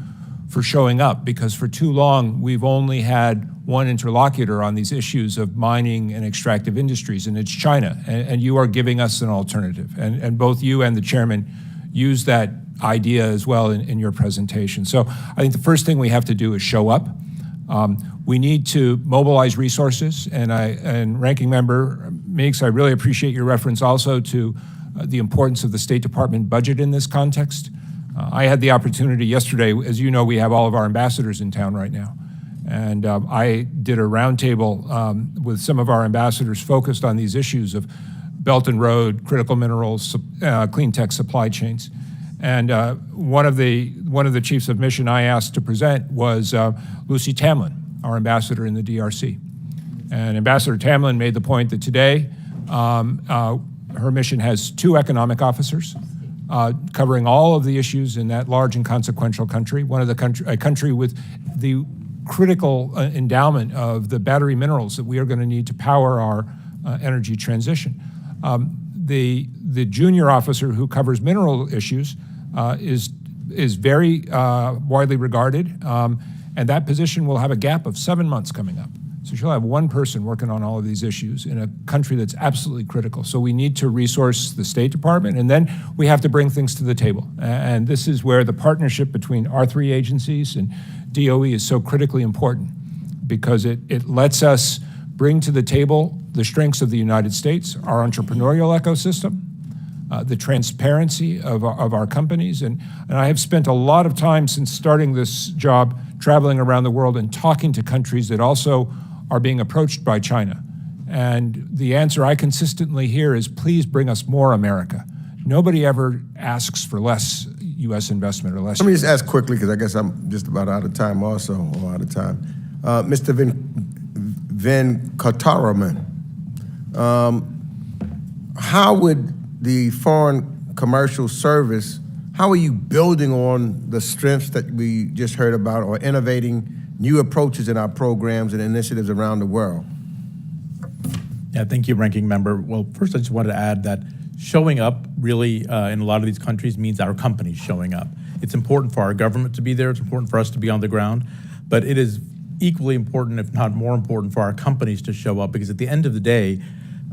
for showing up, because for too long we've only had one interlocutor on these issues of mining and extractive industries, and it's China. And you are giving us an alternative. And both you and the chairman used that idea as well in your presentation. So I think the first thing we have to do is show up. We need to mobilize resources, and Ranking Member Meeks, I really appreciate your reference also to the importance of the State Department budget in this context. I had the opportunity yesterday, as you know, we have all of our ambassadors in town right now, and I did a roundtable with some of our ambassadors focused on these issues of Belt and Road, critical minerals, clean tech supply chains. And one of the chiefs of mission I asked to present was Lucy Tamlin, our ambassador in the DRC. And Ambassador Tamlin made the point that today her mission has 2 economic officers covering all of the issues in that large and consequential country, a country with the critical endowment of the battery minerals that we are going to need to power our energy transition. The junior officer who covers mineral issues is very widely regarded, and that position will have a gap of 7 months coming up. So she'll have one person working on all of these issues in a country that's absolutely critical. So we need to resource the State Department, and then we have to bring things to the table. And this is where the partnership between our 3 agencies and DOE is so critically important, because it lets us bring to the table the strengths of the United States, our entrepreneurial ecosystem, the transparency of our companies. And I have spent a lot of time since starting this job traveling around the world and talking to countries that also are being approached by China. And the answer I consistently hear is, please bring us more America. Nobody ever asks for less U.S. investment or less. Let me just ask quickly, because I guess I'm just about out of time also, or out of time. Mr. Venkataraman, how would the Foreign Commercial Service, how are you building on the strengths that we just heard about, or innovating new approaches in our programs and initiatives around the world? Yeah, thank you, Ranking Member. Well, first I just wanted to add that showing up really in a lot of these countries means our companies showing up. It's important for our government to be there. It's important for us to be on the ground. But it is equally important, if not more important, for our companies to show up, because at the end of the day,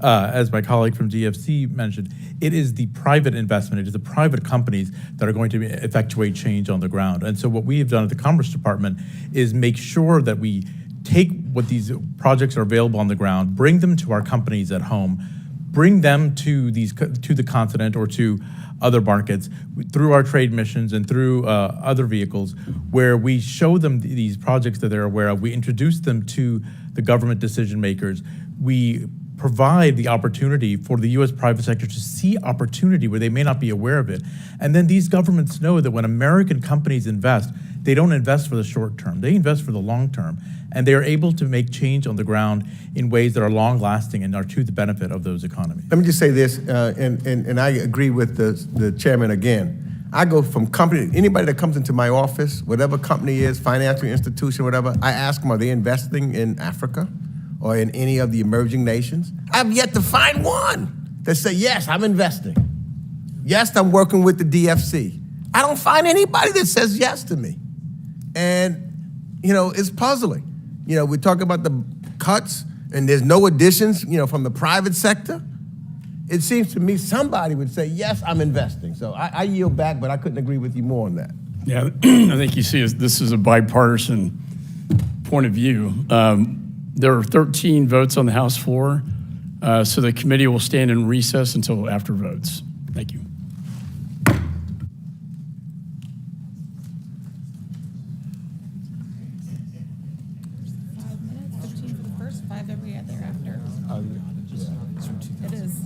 as my colleague from DFC mentioned, it is the private investment, it is the private companies that are going to effectuate change on the ground. And so what we have done at the Commerce Department is make sure that we take what these projects are available on the ground, bring them to our companies at home, bring them to the continent or to other markets through our trade missions and through other vehicles, where we show them these projects that they're aware of. We introduce them to the government decision makers. We provide the opportunity for the U.S. private sector to see opportunity where they may not be aware of it. And then these governments know that when American companies invest, they don't invest for the short term, they invest for the long term. And they are able to make change on the ground in ways that are long lasting and are to the benefit of those economies. Let me just say this, and I agree with the chairman again. I go from company, anybody that comes into my office, whatever company is, financial institution, whatever, I ask them, are they investing in Africa or in any of the emerging nations? I've yet to find one that say, yes, I'm investing. Yes, I'm working with the DFC. I don't find anybody that says yes to me. And, it's puzzling. We talk about the cuts and there's no additions, from the private sector. it seems to me somebody would say, yes, I'm investing. So I yield back, but I couldn't agree with you more on that. Yeah, I think you see this is a bipartisan point of view. There are 13 votes on the House floor, so the committee will stand in recess until after votes. Thank you. 15 for the first, 5 every other after. It is.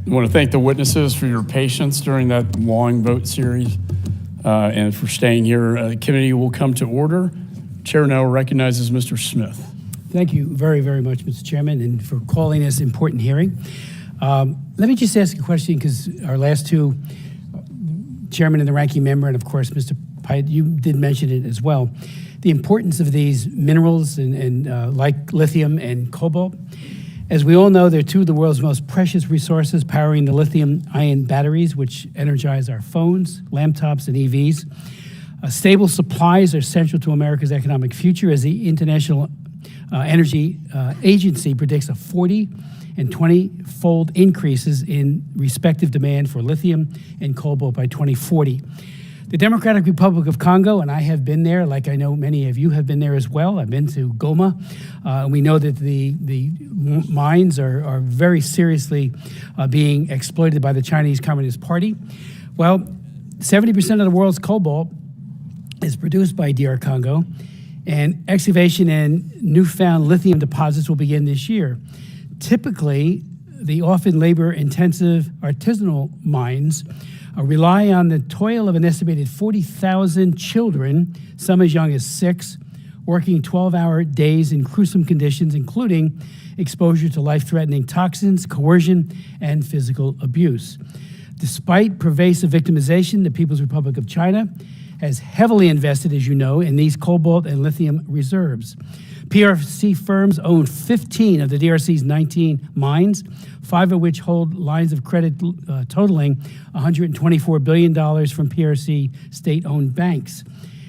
I want to thank the witnesses for your patience during that long vote series and for staying here. The committee will come to order. Chair now recognizes Mr. Smith. Thank you very, very much, Mr. Chairman, and for calling this important hearing. Let me just ask a question, because our last two, Chairman and the Ranking Member, and of course, Mr. Pyatt, you did mention it as well, the importance of these minerals and like lithium and cobalt. As we all know, they're two of the world's most precious resources, powering the lithium-ion batteries, which energize our phones, laptops, and EVs. Stable supplies are central to America's economic future, as the International Energy Agency predicts a 40 and 20-fold increases in respective demand for lithium and cobalt by 2040. The Democratic Republic of Congo, and I have been there, like I know many of you have been there as well. I've been to Goma. We know that the mines are very seriously being exploited by the Chinese Communist Party. Well, 70% of the world's cobalt is produced by DR Congo, and excavation in newfound lithium deposits will begin this year. Typically, the often labor-intensive artisanal mines rely on the toil of an estimated 40,000 children, some as young as 6, working 12-hour days in gruesome conditions, including exposure to life-threatening toxins, coercion, and physical abuse. Despite pervasive victimization, the People's Republic of China has heavily invested, as you know, in these cobalt and lithium reserves. PRC firms own 15 of the DRC's 19 mines, 5 of which hold lines of credit totaling $124 billion from PRC state-owned banks.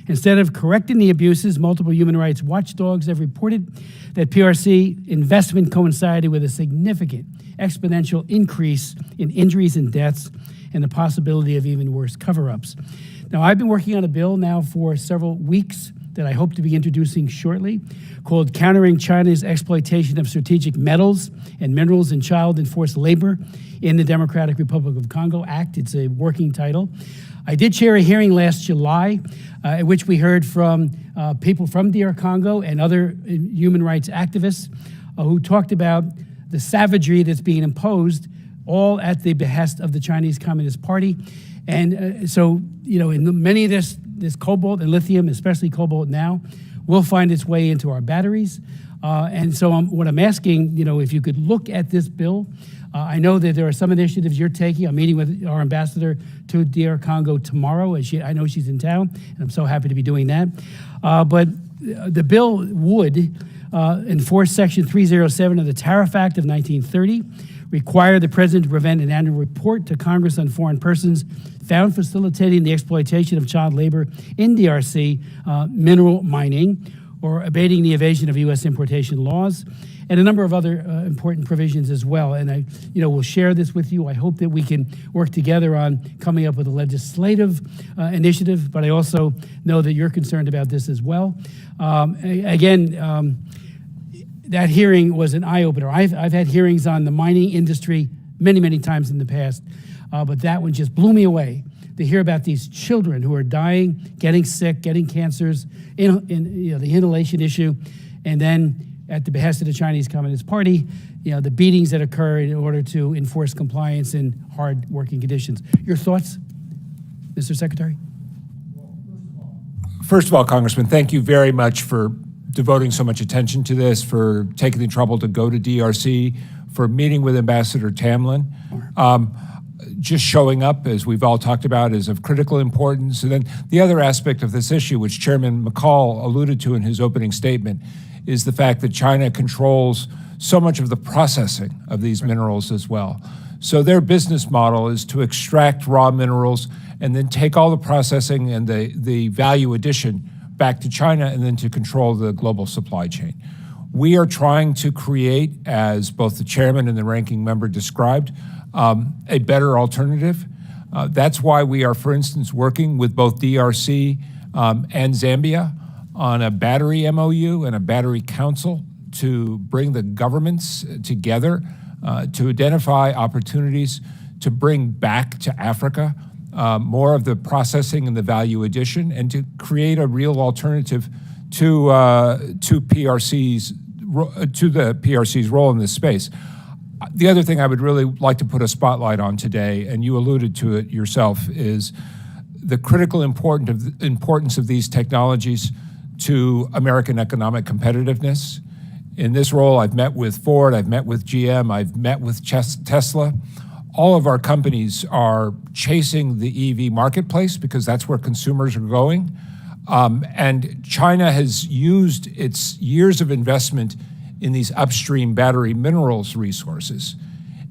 Instead of correcting the abuses, multiple human rights watchdogs have reported that PRC investment coincided with a significant exponential increase in injuries and deaths and the possibility of even worse cover-ups. Now, I've been working on a bill now for several weeks that I hope to be introducing shortly, called Countering China's Exploitation of Strategic Metals and Minerals and Child Enforced Labor in the Democratic Republic of Congo Act. It's a working title. I did chair a hearing last July at which we heard from people from DR Congo and other human rights activists who talked about the savagery that's being imposed, all at the behest of the Chinese Communist Party. And so, you know, in many of this cobalt and lithium, especially cobalt now, will find its way into our batteries. And so what I'm asking, you know, if you could look at this bill. I know that there are some initiatives you're taking. I'm meeting with our ambassador to DR Congo tomorrow. I know she's in town, and I'm so happy to be doing that. But the bill would enforce Section 307 of the Tariff Act of 1930, require the president to present an annual report to Congress on foreign persons found facilitating the exploitation of child labor in DRC, mineral mining, or abating the evasion of U.S. importation laws, and a number of other important provisions as well. And I, will share this with you. I hope that we can work together on coming up with a legislative initiative, but I also know that you're concerned about this as well. That hearing was an eye-opener. I've had hearings on the mining industry many, many times in the past, but that one just blew me away to hear about these children who are dying, getting sick, getting cancers, the inhalation issue, and then at the behest of the Chinese Communist Party, the beatings that occur in order to enforce compliance in hard working conditions. Your thoughts, Mr. Secretary? First of all, Congressman, thank you very much for devoting so much attention to this, for taking the trouble to go to DRC, for meeting with Ambassador Tamlin. Just showing up, as we've all talked about, is of critical importance. And then the other aspect of this issue, which Chairman McCall alluded to in his opening statement, is the fact that China controls so much of the processing of these minerals as well. So their business model is to extract raw minerals and then take all the processing and the value addition back to China and then to control the global supply chain. We are trying to create, as both the chairman and the ranking member described, a better alternative. That's why we are, for instance, working with both DRC and Zambia on a battery MOU and a battery council to bring the governments together to identify opportunities to bring back to Africa more of the processing and the value addition, and to create a real alternative to the PRC's role in this space. The other thing I would really like to put a spotlight on today, and you alluded to it yourself, is the critical importance of these technologies to American economic competitiveness. In this role, I've met with Ford, I've met with GM, I've met with Tesla. All of our companies are chasing the EV marketplace because that's where consumers are going. And China has used its years of investment in these upstream battery minerals resources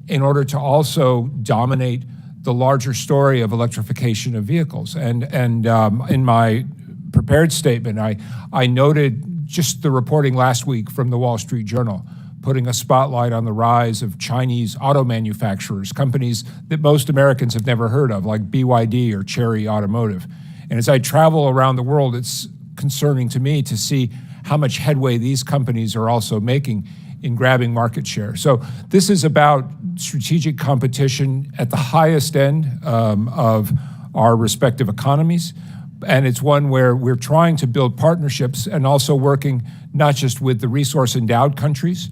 in order to also dominate the larger story of electrification of vehicles. And in my prepared statement, I noted just the reporting last week from the Wall Street Journal, putting a spotlight on the rise of Chinese auto manufacturers, companies that most Americans have never heard of, like BYD or Chery Automotive. And as I travel around the world, it's concerning to me to see how much headway these companies are also making in grabbing market share. So this is about strategic competition at the highest end of our respective economies. And it's one where we're trying to build partnerships and also working not just with the resource-endowed countries,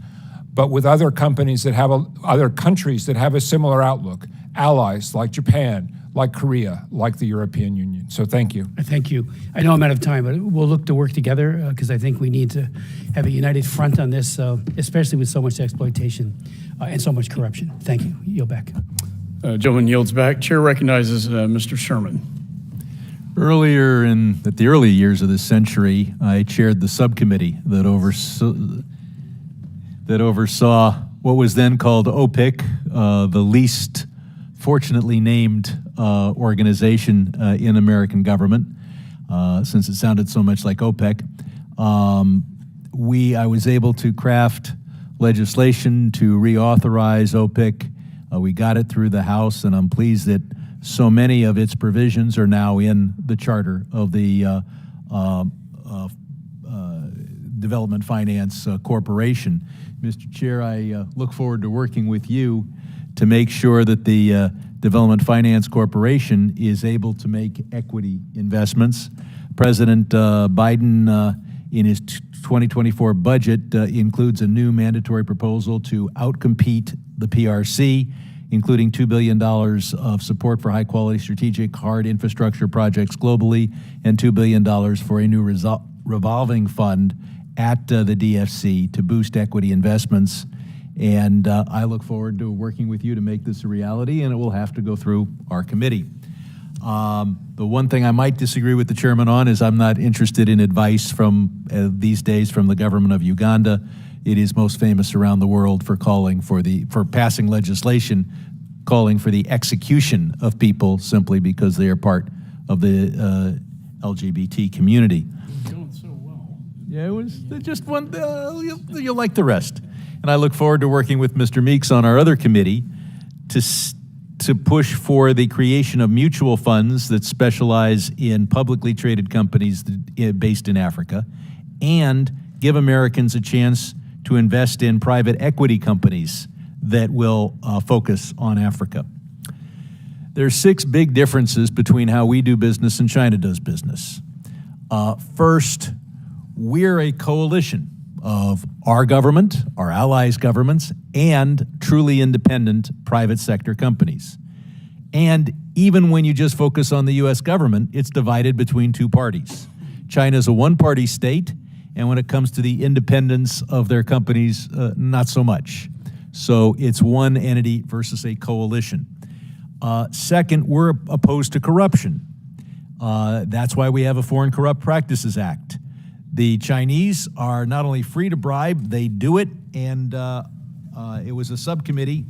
but with other companies that have other countries that have a similar outlook, allies like Japan, like Korea, like the European Union. So thank you. Thank you. I know I'm out of time, but we'll look to work together because I think we need to have a united front on this, especially with so much exploitation and so much corruption. Thank you. Yield back. Gentleman yields back. Chair recognizes Mr. Sherman. Earlier at the early years of this century, I chaired the subcommittee that oversaw what was then called OPIC, the least fortunately named organization in American government, since it sounded so much like OPEC. I was able to craft legislation to reauthorize OPIC. We got it through the House, and I'm pleased that so many of its provisions are now in the charter of the Development Finance Corporation. Mr. Chair, I look forward to working with you to make sure that the Development Finance Corporation is able to make equity investments. President Biden, in his 2024 budget, includes a new mandatory proposal to outcompete the PRC, including $2 billion of support for high-quality strategic hard infrastructure projects globally and $2 billion for a new revolving fund at the DFC to boost equity investments. And I look forward to working with you to make this a reality, and it will have to go through our committee. The one thing I might disagree with the chairman on is I'm not interested in advice from these days from the government of Uganda. It is most famous around the world for passing legislation calling for the execution of people simply because they are part of the LGBT community. Doing so well. Yeah, it was just one. You'll like the rest. And I look forward to working with Mr. Meeks on our other committee to push for the creation of mutual funds that specialize in publicly traded companies based in Africa and give Americans a chance to invest in private equity companies that will focus on Africa. There are 6 big differences between how we do business and China does business. First, we're a coalition of our government, our allies' governments, and truly independent private sector companies. And even when you just focus on the U.S. government, it's divided between 2 parties. China's a one-party state, and when it comes to the independence of their companies, not so much. So it's one entity versus a coalition. Second, we're opposed to corruption. That's why we have a Foreign Corrupt Practices Act. The Chinese are not only free to bribe, they do it, and it was a subcommittee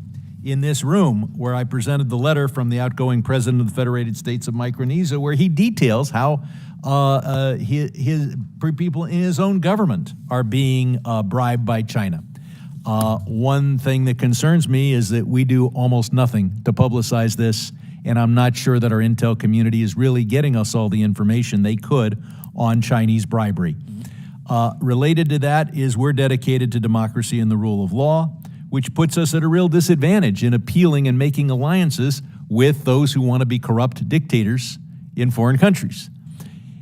in this room where I presented the letter from the outgoing president of the Federated States of Micronesia, where he details how his people in his own government are being bribed by China. One thing that concerns me is that we do almost nothing to publicize this, and I'm not sure that our intel community is really getting us all the information they could on Chinese bribery. Related to that is we're dedicated to democracy and the rule of law, which puts us at a real disadvantage in appealing and making alliances with those who want to be corrupt dictators in foreign countries.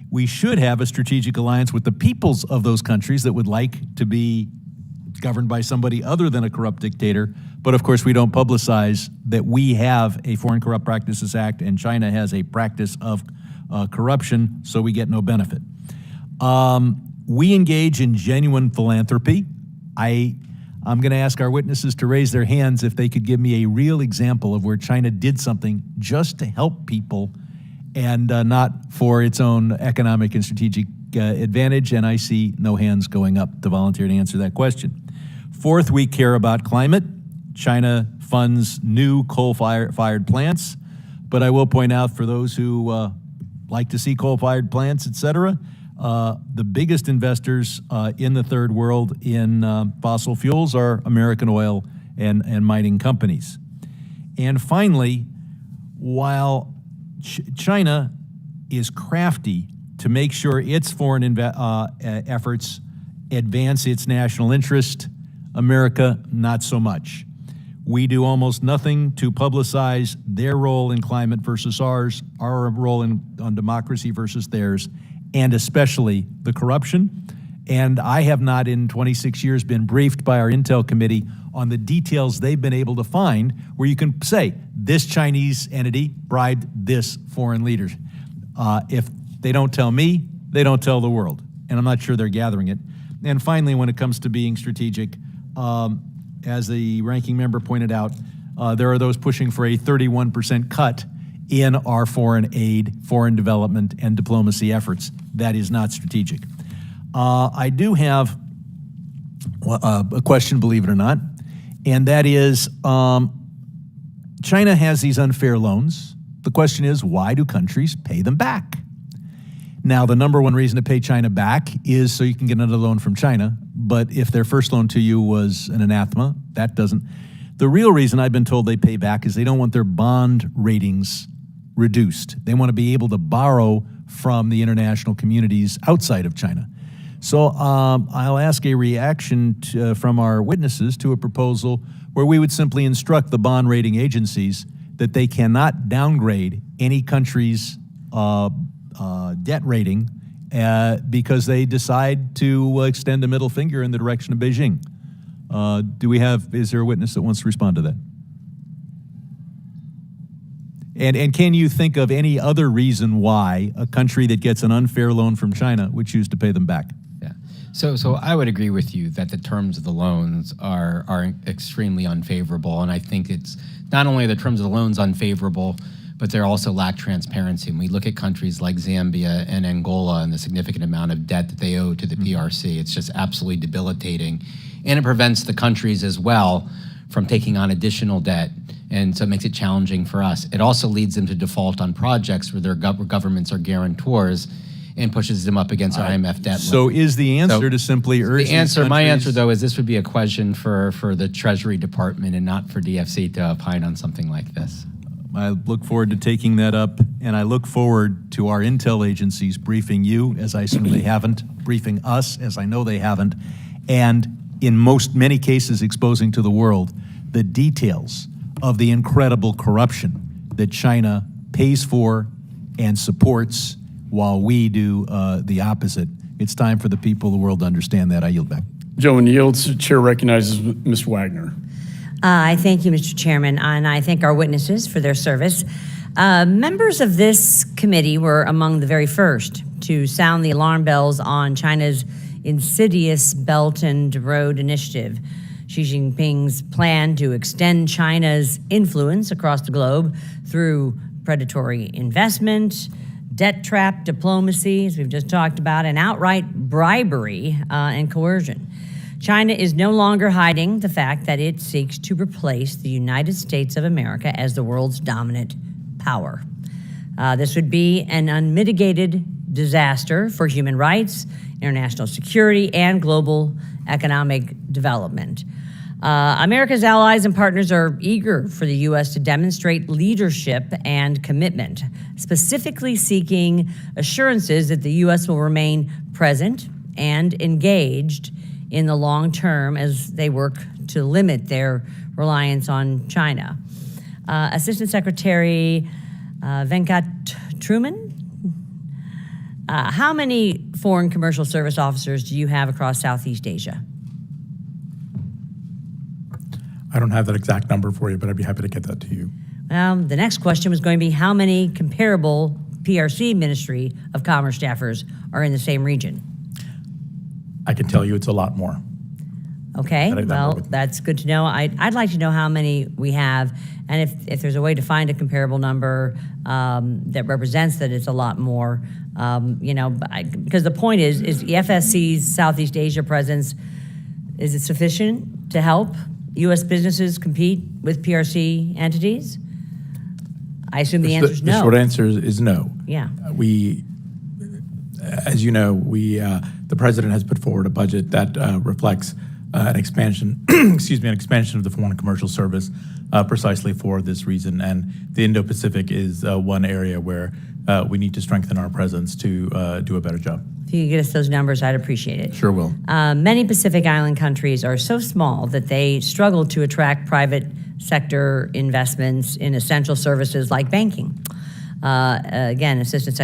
we should have a strategic alliance with the peoples of those countries that would like to be governed by somebody other than a corrupt dictator. But of course, we don't publicize that we have a Foreign Corrupt Practices Act and China has a practice of corruption, so we get no benefit. We engage in genuine philanthropy. I'm going to ask our witnesses to raise their hands if they could give me a real example of where China did something just to help people and not for its own economic and strategic advantage, and I see no hands going up to volunteer to answer that question. Fourth, we care about climate. China funds new coal-fired plants, but I will point out for those who like to see coal-fired plants, et cetera, the biggest investors in the third world in fossil fuels are American oil and mining companies. And finally, while China is crafty to make sure its foreign efforts advance its national interest, America, not so much. We do almost nothing to publicize their role in climate versus ours, our role on democracy versus theirs, and especially the corruption. And I have not in 26 years been briefed by our Intel committee on the details they've been able to find where you can say, this Chinese entity bribed this foreign leader. If they don't tell me, they don't tell the world. And I'm not sure they're gathering it. And finally, when it comes to being strategic, as the ranking member pointed out, there are those pushing for a 31% cut in our foreign aid, foreign development, and diplomacy efforts. That is not strategic. I do have a question, believe it or not, and that is China has these unfair loans. The question is, why do countries pay them back? Now, the number one reason to pay China back is so you can get another loan from China, but if their first loan to you was an anathema, that doesn't. The real reason I've been told they pay back is they don't want their bond ratings reduced. They want to be able to borrow from the international communities outside of China. So I'll ask a reaction from our witnesses to a proposal where we would simply instruct the bond rating agencies that they cannot downgrade any country's debt rating because they decide to extend a middle finger in the direction of Beijing. Is there a witness that wants to respond to that? And can you think of any other reason why a country that gets an unfair loan from China would choose to pay them back? Yeah. So I would agree with you that the terms of the loans are extremely unfavorable, and I think it's not only the terms of the loans unfavorable, but they also lack transparency. When we look at countries like Zambia and Angola and the significant amount of debt that they owe to the PRC, it's just absolutely debilitating. And it prevents the countries as well from taking on additional debt, and so it makes it challenging for us. It also leads them to default on projects where their governments are guarantors and pushes them up against our IMF debt limit. So is the answer to simply urge my answer, though, is this would be a question for the Treasury Department and not for DFC to opine on something like this. I look forward to taking that up, and I look forward to our intel agencies briefing you, as I assume they haven't, briefing us, as I know they haven't, and in many cases exposing to the world the details of the incredible corruption that China pays for and supports while we do the opposite. It's time for the people of the world to understand that. I yield back. Gentleman yields. Chair recognizes Ms. Wagner. I thank you, Mr. Chairman, and I thank our witnesses for their service. Members of this committee were among the very first to sound the alarm bells on China's insidious Belt and Road Initiative, Xi Jinping's plan to extend China's influence across the globe through predatory investment, debt trap diplomacy, as we've just talked about, and outright bribery and coercion. China is no longer hiding the fact that it seeks to replace the United States of America as the world's dominant power. This would be an unmitigated disaster for human rights, international security, and global economic development. America's allies and partners are eager for the U.S. to demonstrate leadership and commitment, specifically seeking assurances that the U.S. will remain present and engaged in the long term as they work to limit their reliance on China. Assistant Secretary Venkat Truman How many foreign commercial service officers do you have across Southeast Asia? I don't have that exact number for you, but I'd be happy to get that to you. The next question was going to be how many comparable PRC Ministry of Commerce staffers are in the same region? I can tell you it's a lot more. Okay, That well, would- that's good to know. I'd like to know how many we have, and if there's a way to find a comparable number that represents that it's a lot more, because the point is the FSC's Southeast Asia presence, is it sufficient to help U.S. businesses compete with PRC entities? I assume the answer is no. The short answer is no. Yeah. As you know, the president has put forward a budget that reflects an expansion, an expansion of the Foreign Commercial Service precisely for this reason. And the Indo-Pacific is one area where we need to strengthen our presence to do a better job. If you could get us those numbers, I'd appreciate it. Sure will. Many Pacific Island countries are so small that they struggle to attract private sector investments in essential services like banking. Again, Assistant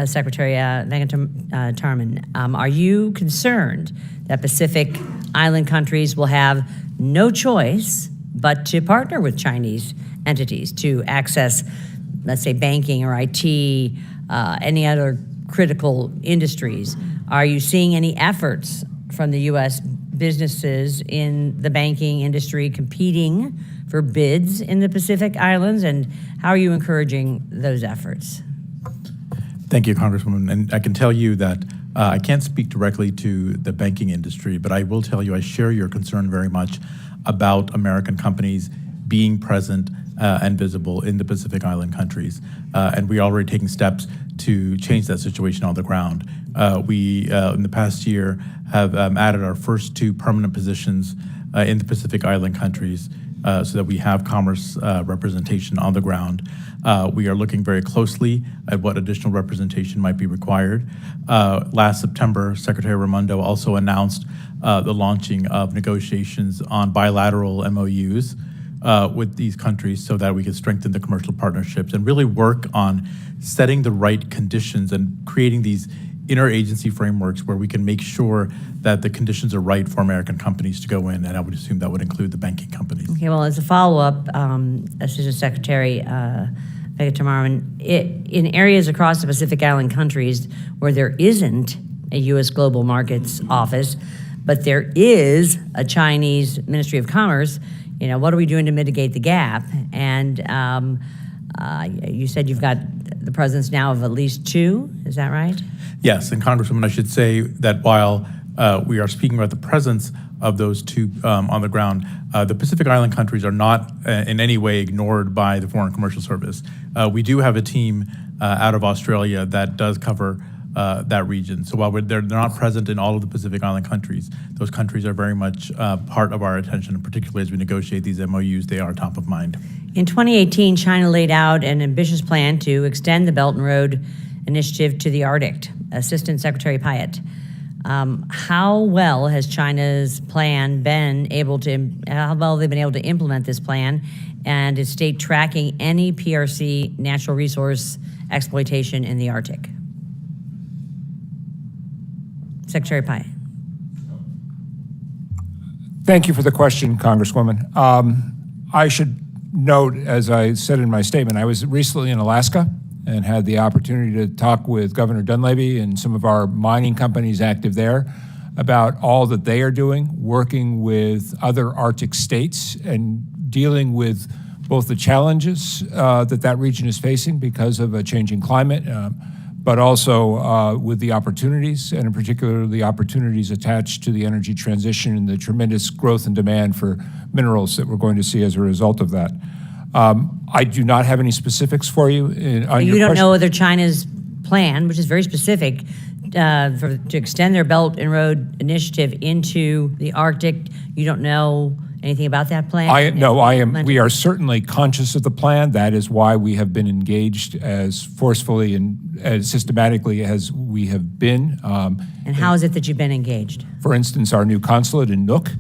Secretary Venkataraman, are you concerned that Pacific Island countries will have no choice but to partner with Chinese entities to access, let's say, banking or IT, any other critical industries? Are you seeing any efforts from the U.S. businesses in the banking industry competing for bids in the Pacific Islands, and how are you encouraging those efforts? Thank you, Congresswoman. And I can tell you that I can't speak directly to the banking industry, but I will tell you I share your concern very much about American companies being present and visible in the Pacific Island countries. And we're already taking steps to change that situation on the ground. We, in the past year, have added our first 2 permanent positions in the Pacific Island countries so that we have commerce representation on the ground. We are looking very closely at what additional representation might be required. Last September, Secretary Raimondo also announced the launching of negotiations on bilateral MOUs with these countries so that we can strengthen the commercial partnerships and really work on setting the right conditions and creating these interagency frameworks where we can make sure that the conditions are right for American companies to go in, and I would assume that would include the banking companies. Okay, well, as a follow-up, Assistant Secretary Venkataraman, in areas across the Pacific Island countries where there isn't a U.S. Global Markets office, but there is a Chinese Ministry of Commerce, what are we doing to mitigate the gap? And you said you've got the presence now of at least 2, is that right? Yes, and Congresswoman, I should say that while we are speaking about the presence of those 2 on the ground, the Pacific Island countries are not in any way ignored by the Foreign Commercial Service. We do have a team out of Australia that does cover that region. So while they're not present in all of the Pacific Island countries, those countries are very much part of our attention, and particularly as we negotiate these MOUs, they are top of mind. In 2018, China laid out an ambitious plan to extend the Belt and Road Initiative to the Arctic. Assistant Secretary Pyatt, how well has China's plan been able to, how well they've been able to implement this plan, and is state tracking any PRC natural resource exploitation in the Arctic? Secretary Pyatt. Thank you for the question, Congresswoman. I should note, as I said in my statement, I was recently in Alaska and had the opportunity to talk with Governor Dunleavy and some of our mining companies active there about all that they are doing, working with other Arctic states and dealing with both the challenges that region is facing because of a changing climate, but also with the opportunities, and in particular the opportunities attached to the energy transition and the tremendous growth and demand for minerals that we're going to see as a result of that. I do not have any specifics for you. You don't know whether China's plan, which is very specific, to extend their Belt and Road Initiative into the Arctic, you don't know anything about that plan? We are certainly conscious of the plan. That is why we have been engaged as forcefully and as systematically as we have been. And how is it that you've been engaged? For instance, our new consulate in Nuuk,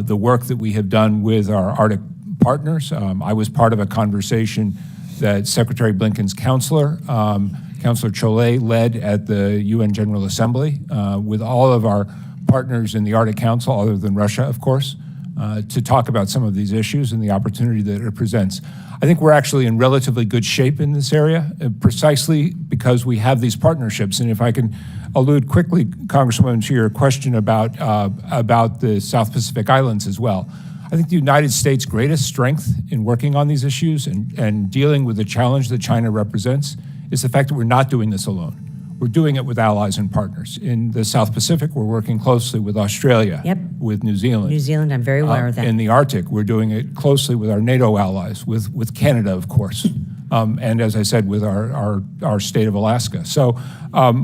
the work that we have done with our Arctic partners. I was part of a conversation that Secretary Blinken's counselor Councilor Cholet led at the UN General Assembly with all of our partners in the Arctic Council, other than Russia, of course, to talk about some of these issues and the opportunity that it presents. I think we're actually in relatively good shape in this area, precisely because we have these partnerships. And if I can allude quickly, Congresswoman, to your question about the South Pacific Islands as well. I think the United States' greatest strength in working on these issues and dealing with the challenge that China represents is the fact that we're not doing this alone. We're doing it with allies and partners. In the South Pacific, we're working closely with Australia, Yep. with New Zealand. New Zealand, I'm very aware of that. In the Arctic, we're doing it closely with our NATO allies, with Canada, of course, and as I said, with our state of Alaska. So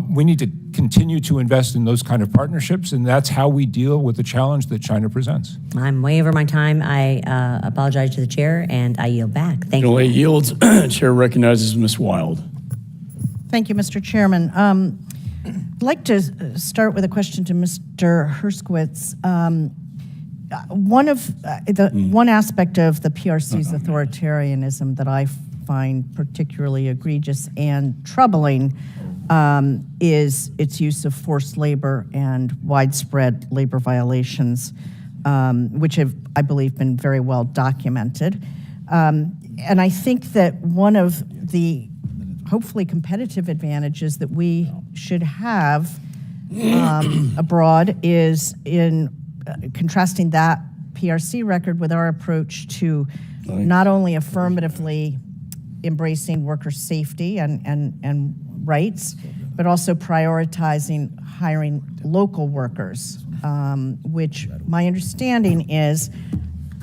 we need to continue to invest in those kind of partnerships, and that's how we deal with the challenge that China presents. I'm way over my time. I apologize to the chair, and I yield back. Thank you. Delay yields. Chair recognizes Ms. Wild. Thank you, Mr. Chairman. I'd like to start with a question to Mr. Herskowitz. One aspect of the PRC's authoritarianism that I find particularly egregious and troubling is its use of forced labor and widespread labor violations, which have, I believe, been very well documented. And I think that one of the hopefully competitive advantages that we should have abroad is in contrasting that PRC record with our approach to not only affirmatively embracing worker safety and rights, but also prioritizing hiring local workers, which my understanding is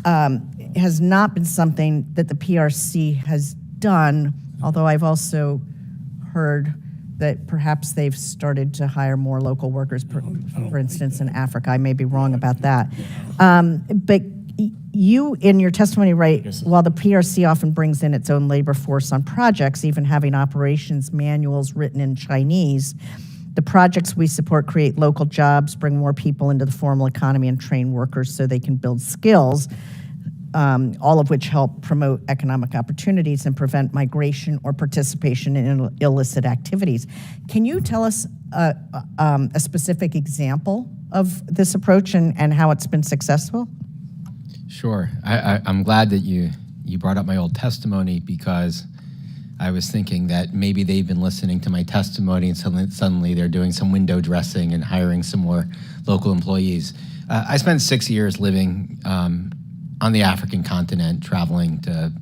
has not been something that the PRC has done, although I've also heard that perhaps they've started to hire more local workers, for instance, in Africa. I may be wrong about that. But you, in your testimony, while the PRC often brings in its own labor force on projects, even having operations manuals written in Chinese, the projects we support create local jobs, bring more people into the formal economy, and train workers so they can build skills, all of which help promote economic opportunities and prevent migration or participation in illicit activities. Can you tell us a specific example of this approach and how it's been successful? Sure. I'm glad that you brought up my old testimony, because I was thinking that maybe they've been listening to my testimony and suddenly they're doing some window dressing and hiring some more local employees. I spent 6 years living on the African continent, traveling to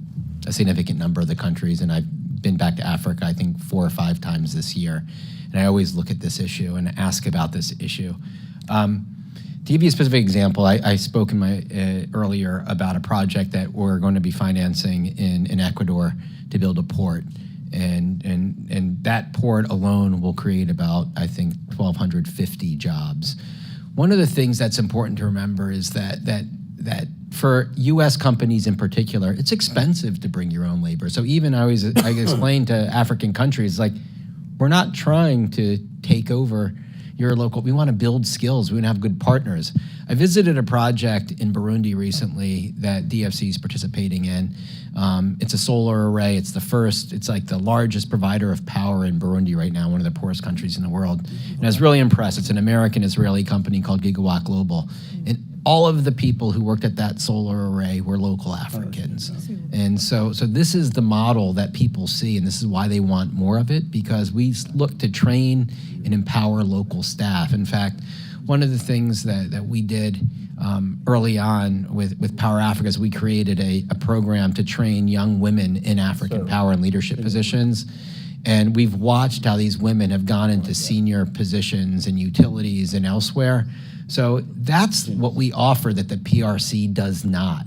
a significant number of the countries, and I've been back to Africa, I think 4 or 5 times this year. And I always look at this issue and ask about this issue. To give you a specific example, I spoke in my earlier about a project that we're going to be financing in Ecuador to build a port. And that port alone will create about, I think, 1,250 jobs. One of the things that's important to remember is that for U.S. companies in particular, it's expensive to bring your own labor. So even I explain to African countries, like, we're not trying to take over your local, we want to build skills, we want to have good partners. I visited a project in Burundi recently that DFC is participating in. It's a solar array, it's like the largest provider of power in Burundi right now, one of the poorest countries in the world. And I was really impressed. It's an American-Israeli company called Gigawatt Global. And all of the people who worked at that solar array were local Africans. And so this is the model that people see, and this is why they want more of it, because we look to train and empower local staff. In fact, one of the things that we did early on with Power Africa is we created a program to train young women in African power and leadership positions. And we've watched how these women have gone into senior positions in utilities and elsewhere. So that's what we offer that the PRC does not.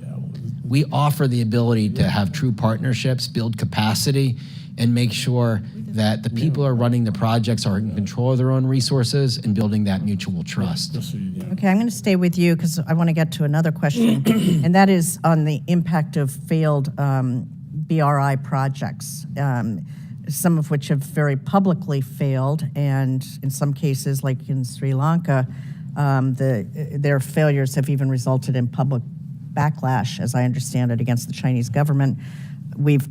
We offer the ability to have true partnerships, build capacity, and make sure that the people who are running the projects are in control of their own resources and building that mutual trust. Okay, I'm going to stay with you because I want to get to another question, and that is on the impact of failed BRI projects, some of which have very publicly failed, and in some cases, like in Sri Lanka, their failures have even resulted in public backlash, as I understand it, against the Chinese government. We've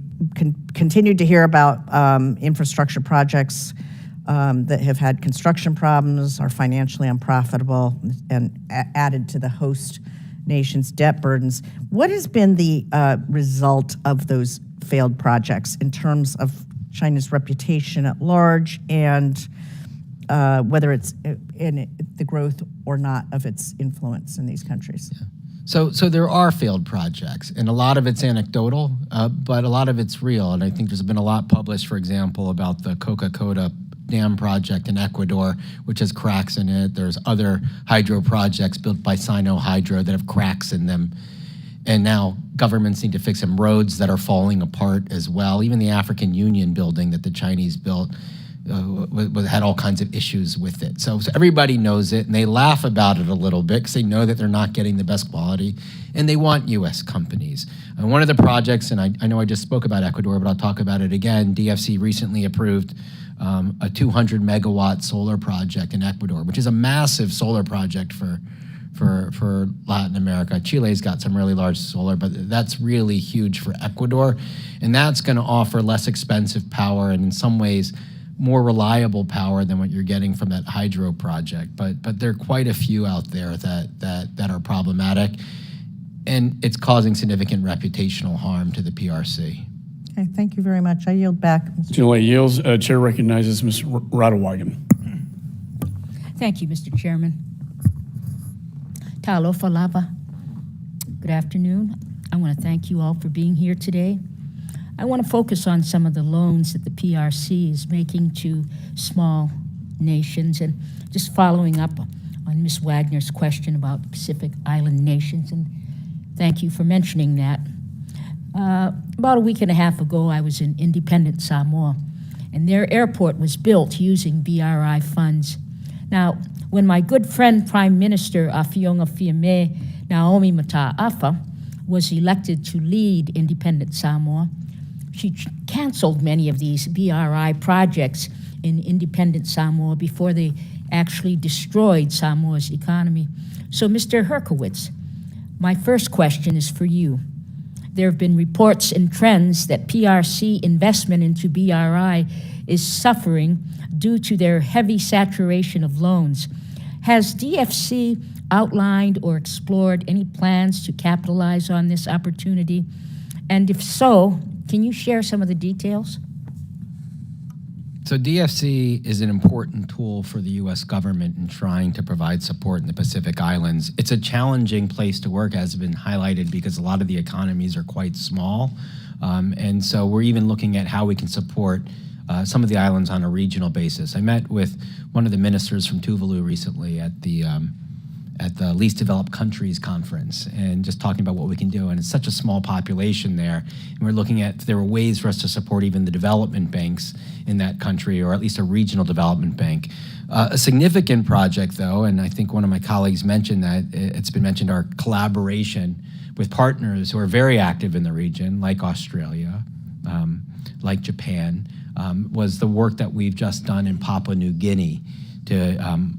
continued to hear about infrastructure projects that have had construction problems, are financially unprofitable, and added to the host nation's debt burdens. What has been the result of those failed projects in terms of China's reputation at large, and whether it's in the growth or not of its influence in these countries? Yeah. So there are failed projects, and a lot of it's anecdotal, but a lot of it's real. And I think there's been a lot published, for example, about the Coca-Cola dam project in Ecuador, which has cracks in it. There's other hydro projects built by Sino Hydro that have cracks in them. And now governments need to fix some roads that are falling apart as well. Even the African Union building that the Chinese built had all kinds of issues with it. So everybody knows it, and they laugh about it a little bit because they know that they're not getting the best quality, and they want U.S. companies. And one of the projects, and I know I just spoke about Ecuador, but I'll talk about it again, DFC recently approved a 200 megawatt solar project in Ecuador, which is a massive solar project for Latin America. Chile's got some really large solar, but that's really huge for Ecuador, and that's going to offer less expensive power and in some ways more reliable power than what you're getting from that hydro project. But there are quite a few out there that are problematic, and it's causing significant reputational harm to the PRC. Okay, thank you very much. I yield back. Gentlelady yields. Chair recognizes Ms. Radewagen. Thank you, Mr. Chairman. Talofa lava. Good afternoon. I want to thank you all for being here today. I want to focus on some of the loans that the PRC is making to small nations, and just following up on Ms. Wagner's question about Pacific Island nations, and thank you for mentioning that. About a week and a half ago, I was in independent Samoa, and their airport was built using BRI funds. Now, when my good friend Prime Minister Afionga Fiame Naomi Mata'afa was elected to lead independent Samoa, she canceled many of these BRI projects in independent Samoa before they actually destroyed Samoa's economy. So, Mr. Herkowitz, my first question is for you. There have been reports and trends that PRC investment into BRI is suffering due to their heavy saturation of loans. Has DFC outlined or explored any plans to capitalize on this opportunity? And if so, can you share some of the details? So DFC is an important tool for the U.S. government in trying to provide support in the Pacific Islands. It's a challenging place to work, as has been highlighted, because a lot of the economies are quite small. And so we're even looking at how we can support some of the islands on a regional basis. I met with one of the ministers from Tuvalu recently at the Least Developed Countries Conference, and just talking about what we can do. And it's such a small population there. And we're looking at, there are ways for us to support even the development banks in that country, or at least a regional development bank. A significant project, though, and I think one of my colleagues mentioned that, it's been mentioned, our collaboration with partners who are very active in the region, like Australia, like Japan, was the work that we've just done in Papua New Guinea to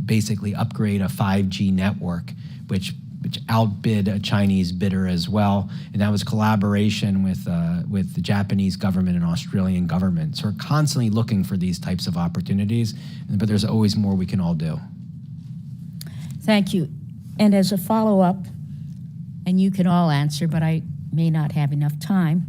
basically upgrade a 5G network, which outbid a Chinese bidder as well. And that was collaboration with the Japanese government and Australian government. So we're constantly looking for these types of opportunities, but there's always more we can all do. Thank you. And as a follow-up, and you can all answer, but I may not have enough time,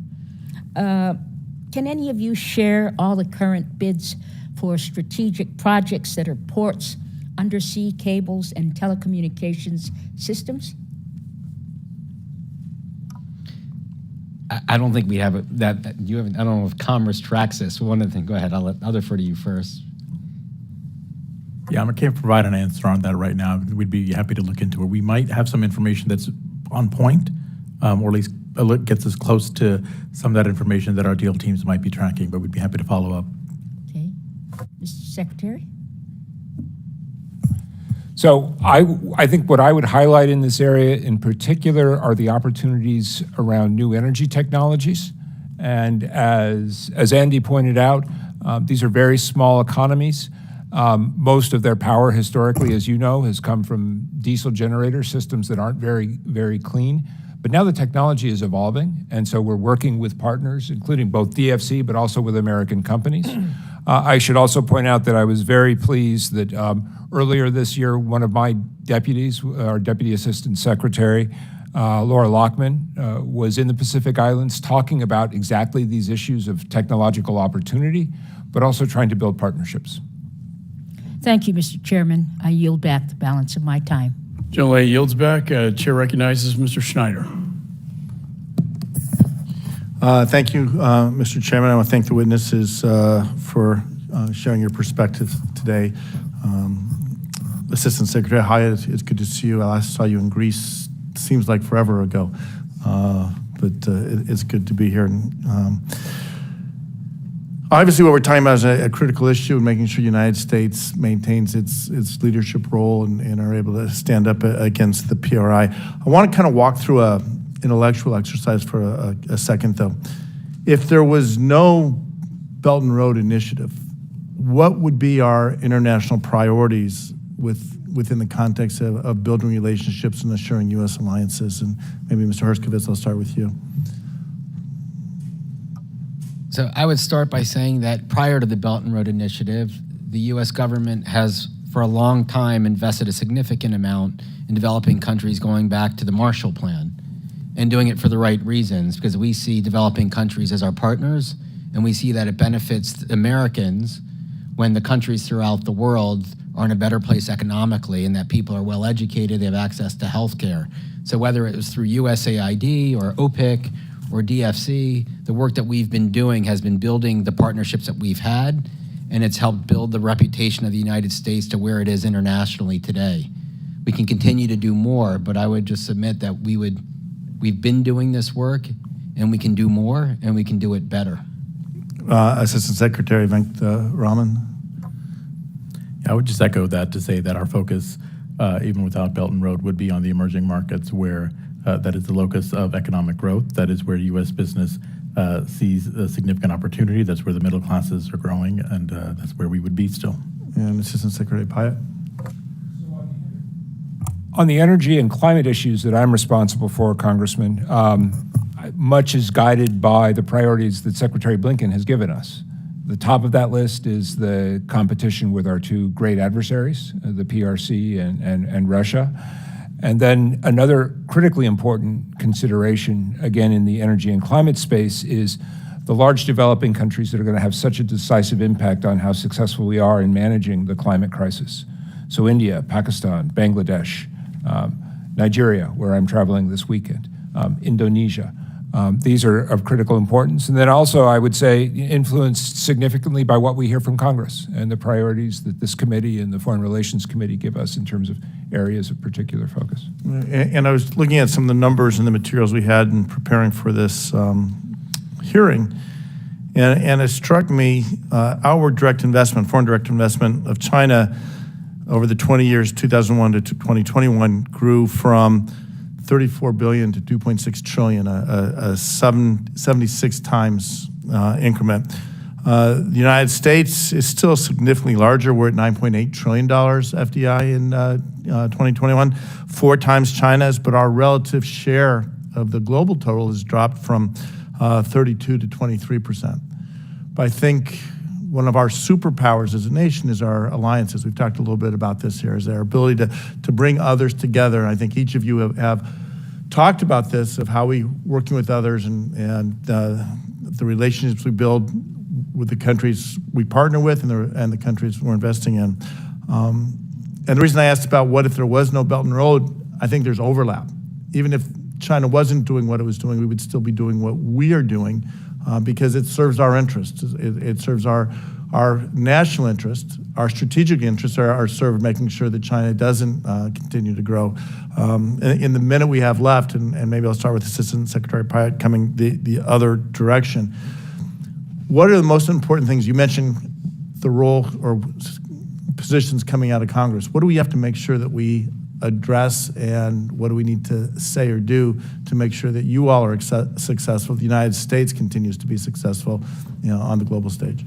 can any of you share all the current bids for strategic projects that are ports, undersea cables, and telecommunications systems? I don't think we have that. You haven't. I don't know if Commerce tracks this. One of the things. Go ahead. I'll defer to you first. Yeah, I can't provide an answer on that right now. We'd be happy to look into it. We might have some information that's on point, or at least gets us close to some of that information that our deal teams might be tracking, but we'd be happy to follow up. Okay. Mr. Secretary? So I think what I would highlight in this area in particular are the opportunities around new energy technologies. And as Andy pointed out, these are very small economies. Most of their power historically, as you know, has come from diesel generator systems that aren't very, very clean. But now the technology is evolving, and so we're working with partners, including both DFC, but also with American companies. I should also point out that I was very pleased that earlier this year, one of my deputies, our Deputy Assistant Secretary, Laura Lockman, was in the Pacific Islands talking about exactly these issues of technological opportunity, but also trying to build partnerships. Thank you, Mr. Chairman. I yield back the balance of my time. General A yields back. Chair recognizes Mr. Schneider. Thank you, Mr. Chairman. I want to thank the witnesses for sharing your perspectives today. Assistant Secretary Hyatt, it's good to see you. I last saw you in Greece, seems like forever ago, but it's good to be here. Obviously, what we're talking about is a critical issue, and making sure the United States maintains its leadership role and are able to stand up against the PRI. I want to kind of walk through an intellectual exercise for a second, though. If there was no Belt and Road Initiative, what would be our international priorities within the context of building relationships and assuring U.S. alliances? And maybe Mr. Herskovitz, I'll start with you. So I would start by saying that prior to the Belt and Road Initiative, the U.S. government has for a long time invested a significant amount in developing countries going back to the Marshall Plan, and doing it for the right reasons, because we see developing countries as our partners, and we see that it benefits Americans when the countries throughout the world are in a better place economically, and that people are well educated, they have access to health care. So whether it was through USAID or OPIC or DFC, the work that we've been doing has been building the partnerships that we've had, and it's helped build the reputation of the United States to where it is internationally today. We can continue to do more, but I would just submit that we've been doing this work, and we can do more, and we can do it better. Assistant Secretary Raman. I would just echo that to say that our focus, even without Belt and Road, would be on the emerging markets where that is the locus of economic growth. That is where U.S. business sees a significant opportunity. That's where the middle classes are growing, and that's where we would be still. And Assistant Secretary Pyatt. On the energy and climate issues that I'm responsible for, Congressman, much is guided by the priorities that Secretary Blinken has given us. The top of that list is the competition with our two great adversaries, the PRC and Russia. And then another critically important consideration, again, in the energy and climate space, is the large developing countries that are going to have such a decisive impact on how successful we are in managing the climate crisis. So India, Pakistan, Bangladesh, Nigeria, where I'm traveling this weekend, Indonesia. These are of critical importance. And then also, I would say, influenced significantly by what we hear from Congress and the priorities that this committee and the Foreign Relations Committee give us in terms of areas of particular focus. And I was looking at some of the numbers and the materials we had in preparing for this hearing, and it struck me our direct investment, foreign direct investment of China over the 20 years, 2001 to 2021, grew from 34 billion to 2.6 trillion, a 76 times increment. The United States is still significantly larger. We're at $9.8 trillion FDI in 2021, 4 times China's, but our relative share of the global total has dropped from 32 to 23%. But I think one of our superpowers as a nation is our alliances. We've talked a little bit about this here, is our ability to bring others together. And I think each of you have talked about this, of how we working with others and the relationships we build with the countries we partner with and the countries we're investing in. And the reason I asked about what if there was no Belt and Road, I think there's overlap. Even if China wasn't doing what it was doing, we would still be doing what we are doing, because it serves our interests. It serves our national interests, our strategic interests are served making sure that China doesn't continue to grow. In the minute we have left, and maybe I'll start with Assistant Secretary Pyatt coming the other direction, what are the most important things? You mentioned the role or positions coming out of Congress. What do we have to make sure that we address, and what do we need to say or do to make sure that you all are successful, the United States continues to be successful, on the global stage?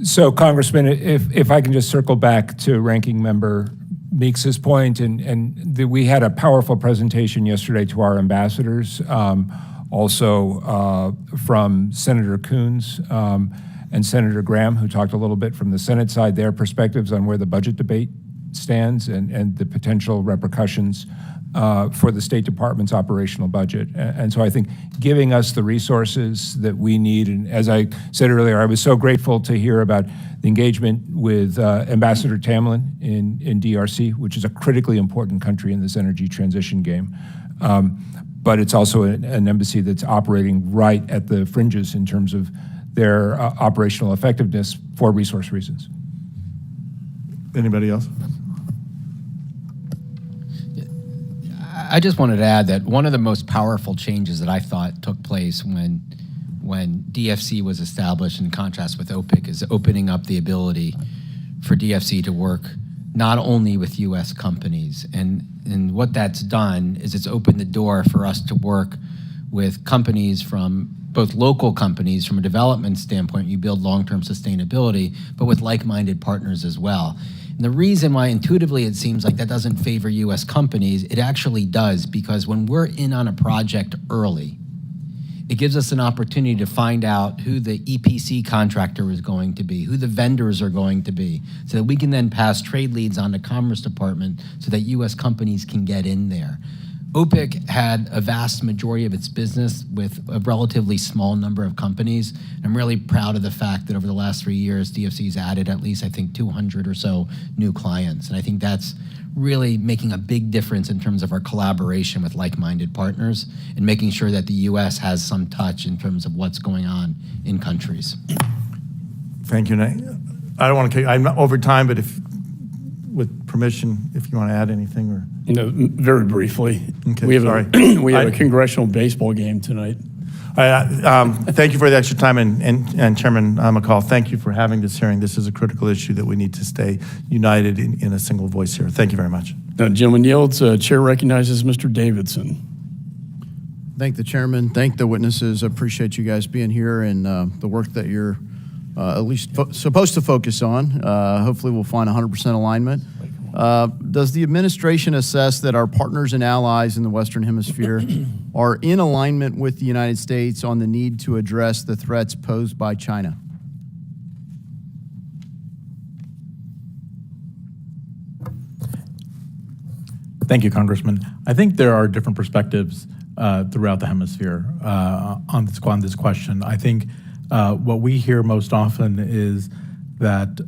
So, Congressman, if I can just circle back to Ranking Member Meeks's point, we had a powerful presentation yesterday to our ambassadors, also from Senator Coons and Senator Graham, who talked a little bit from the Senate side, their perspectives on where the budget debate stands and the potential repercussions for the State Department's operational budget. And so I think giving us the resources that we need, and as I said earlier, I was so grateful to hear about the engagement with Ambassador Tamlin in DRC, which is a critically important country in this energy transition game. But it's also an embassy that's operating right at the fringes in terms of their operational effectiveness for resource reasons. Anybody else? I just wanted to add that one of the most powerful changes that I thought took place when DFC was established, in contrast with OPIC, is opening up the ability for DFC to work not only with U.S. companies. And what that's done is it's opened the door for us to work with companies from both local companies from a development standpoint, you build long-term sustainability, but with like-minded partners as well. And the reason why intuitively it seems like that doesn't favor U.S. companies, it actually does, because when we're in on a project early, it gives us an opportunity to find out who the EPC contractor is going to be, who the vendors are going to be, so that we can then pass trade leads on to Commerce Department so that U.S. companies can get in there. OPIC had a vast majority of its business with a relatively small number of companies. And I'm really proud of the fact that over the last 3 years, DFC's added at least, I think, 200 or so new clients. And I think that's really making a big difference in terms of our collaboration with like-minded partners and making sure that the U.S. has some touch in terms of what's going on in countries. Thank you, Nate. I don't want to, I'm not over time, but if, with permission, if you want to add anything or. Very briefly. Okay, we have sorry. We have a congressional baseball game tonight. Thank you for the extra time, and Chairman McCall, thank you for having this hearing. This is a critical issue that we need to stay united in a single voice here. Thank you very much. Gentleman yields. Chair recognizes Mr. Davidson. Thank the chairman. Thank the witnesses. I appreciate you guys being here and the work that you're at least supposed to focus on. Hopefully we'll find 100% alignment. Does the administration assess that our partners and allies in the Western Hemisphere are in alignment with the United States on the need to address the threats posed by China? Thank you, Congressman. I think there are different perspectives throughout the hemisphere on this question. I think what we hear most often is that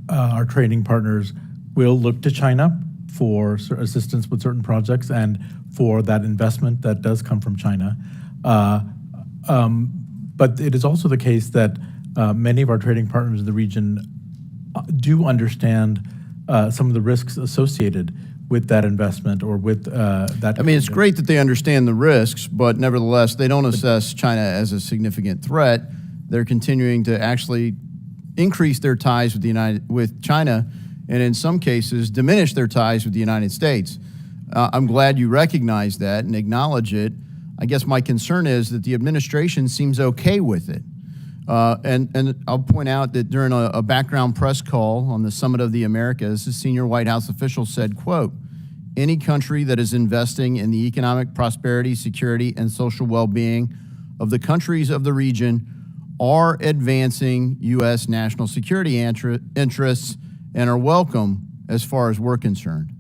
our trading partners will look to China for assistance with certain projects and for that investment that does come from China. But it is also the case that many of our trading partners in the region do understand some of the risks associated with that investment or with that. I mean, it's great that they understand the risks, but nevertheless, they don't assess China as a significant threat. They're continuing to actually increase their ties with China, and in some cases, diminish their ties with the United States. I'm glad you recognize that and acknowledge it. I guess my concern is that the administration seems okay with it. And I'll point out that during a background press call on the Summit of the Americas, a senior White House official said, quote, "Any country that is investing in the economic prosperity, security, and social well-being of the countries of the region are advancing U.S. national security interests and are welcome as far as we're concerned."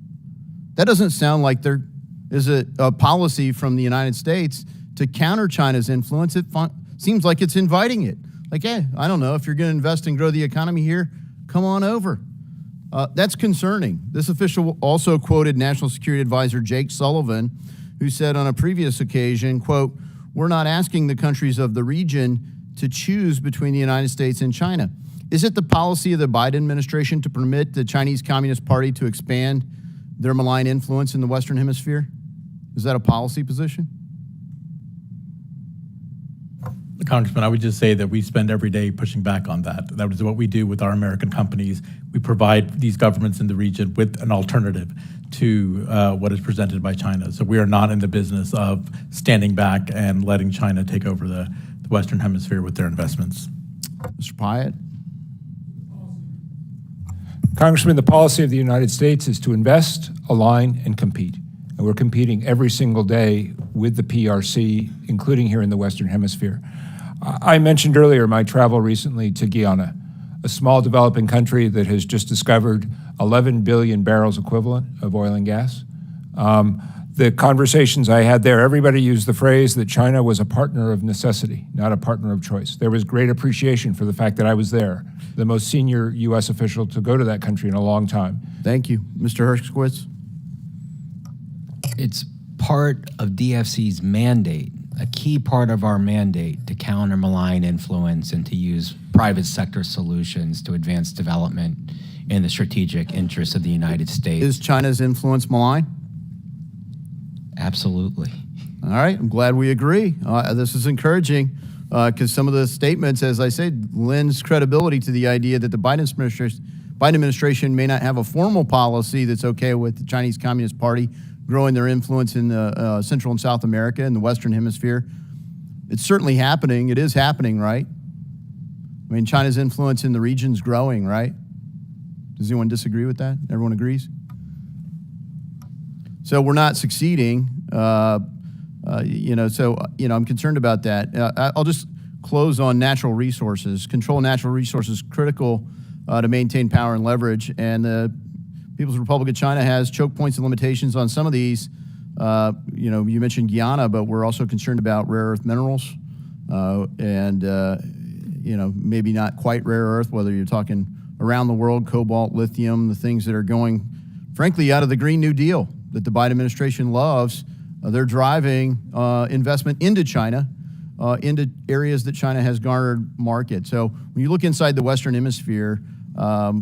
That doesn't sound like there is a policy from the United States to counter China's influence. It seems like it's inviting it. Like, hey, I don't know, if you're going to invest and grow the economy here, come on over. That's concerning. This official also quoted National Security Advisor Jake Sullivan, who said on a previous occasion, quote, "We're not asking the countries of the region to choose between the United States and China." Is it the policy of the Biden administration to permit the Chinese Communist Party to expand their malign influence in the Western Hemisphere? Is that a policy position? Congressman, I would just say that we spend every day pushing back on that. That is what we do with our American companies. We provide these governments in the region with an alternative to what is presented by China. So we are not in the business of standing back and letting China take over the Western Hemisphere with their investments. Mr. Pyatt? Congressman, the policy of the United States is to invest, align, and compete. And we're competing every single day with the PRC, including here in the Western Hemisphere. I mentioned earlier my travel recently to Guyana, a small developing country that has just discovered 11 billion barrels equivalent of oil and gas. The conversations I had there, everybody used the phrase that China was a partner of necessity, not a partner of choice. There was great appreciation for the fact that I was there, the most senior U.S. official to go to that country in a long time. Thank you. Mr. Herskowitz? It's part of DFC's mandate, a key part of our mandate, to counter malign influence and to use private sector solutions to advance development in the strategic interests of the United States. Is China's influence malign? Absolutely. All right, I'm glad we agree. This is encouraging because some of the statements, as I said, lends credibility to the idea that the Biden administration may not have a formal policy that's okay with the Chinese Communist Party growing their influence in Central and South America and the Western Hemisphere. It's certainly happening. It is happening, right? I mean, China's influence in the region's growing, right? Does anyone disagree with that? Everyone agrees? So we're not succeeding, I'm concerned about that. I'll just close on natural resources. Control natural resources critical to maintain power and leverage, and the People's Republic of China has choke points and limitations on some of these. You mentioned Guyana, but we're also concerned about rare earth minerals, maybe not quite rare earth, whether you're talking around the world, cobalt, lithium, the things that are going, frankly, out of the Green New Deal that the Biden administration loves. They're driving investment into China, into areas that China has garnered market. So when you look inside the Western Hemisphere, are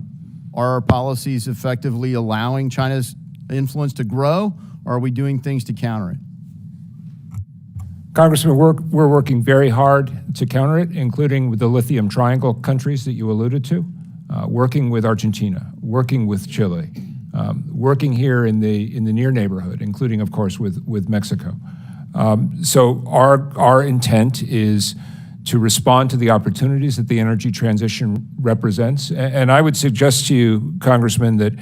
our policies effectively allowing China's influence to grow, or are we doing things to counter it? Congressman, we're working very hard to counter it, including with the lithium triangle countries that you alluded to, working with Argentina, working with Chile, working here in the near neighborhood, including, of course, with Mexico. So our intent is to respond to the opportunities that the energy transition represents. And I would suggest to you, Congressman, that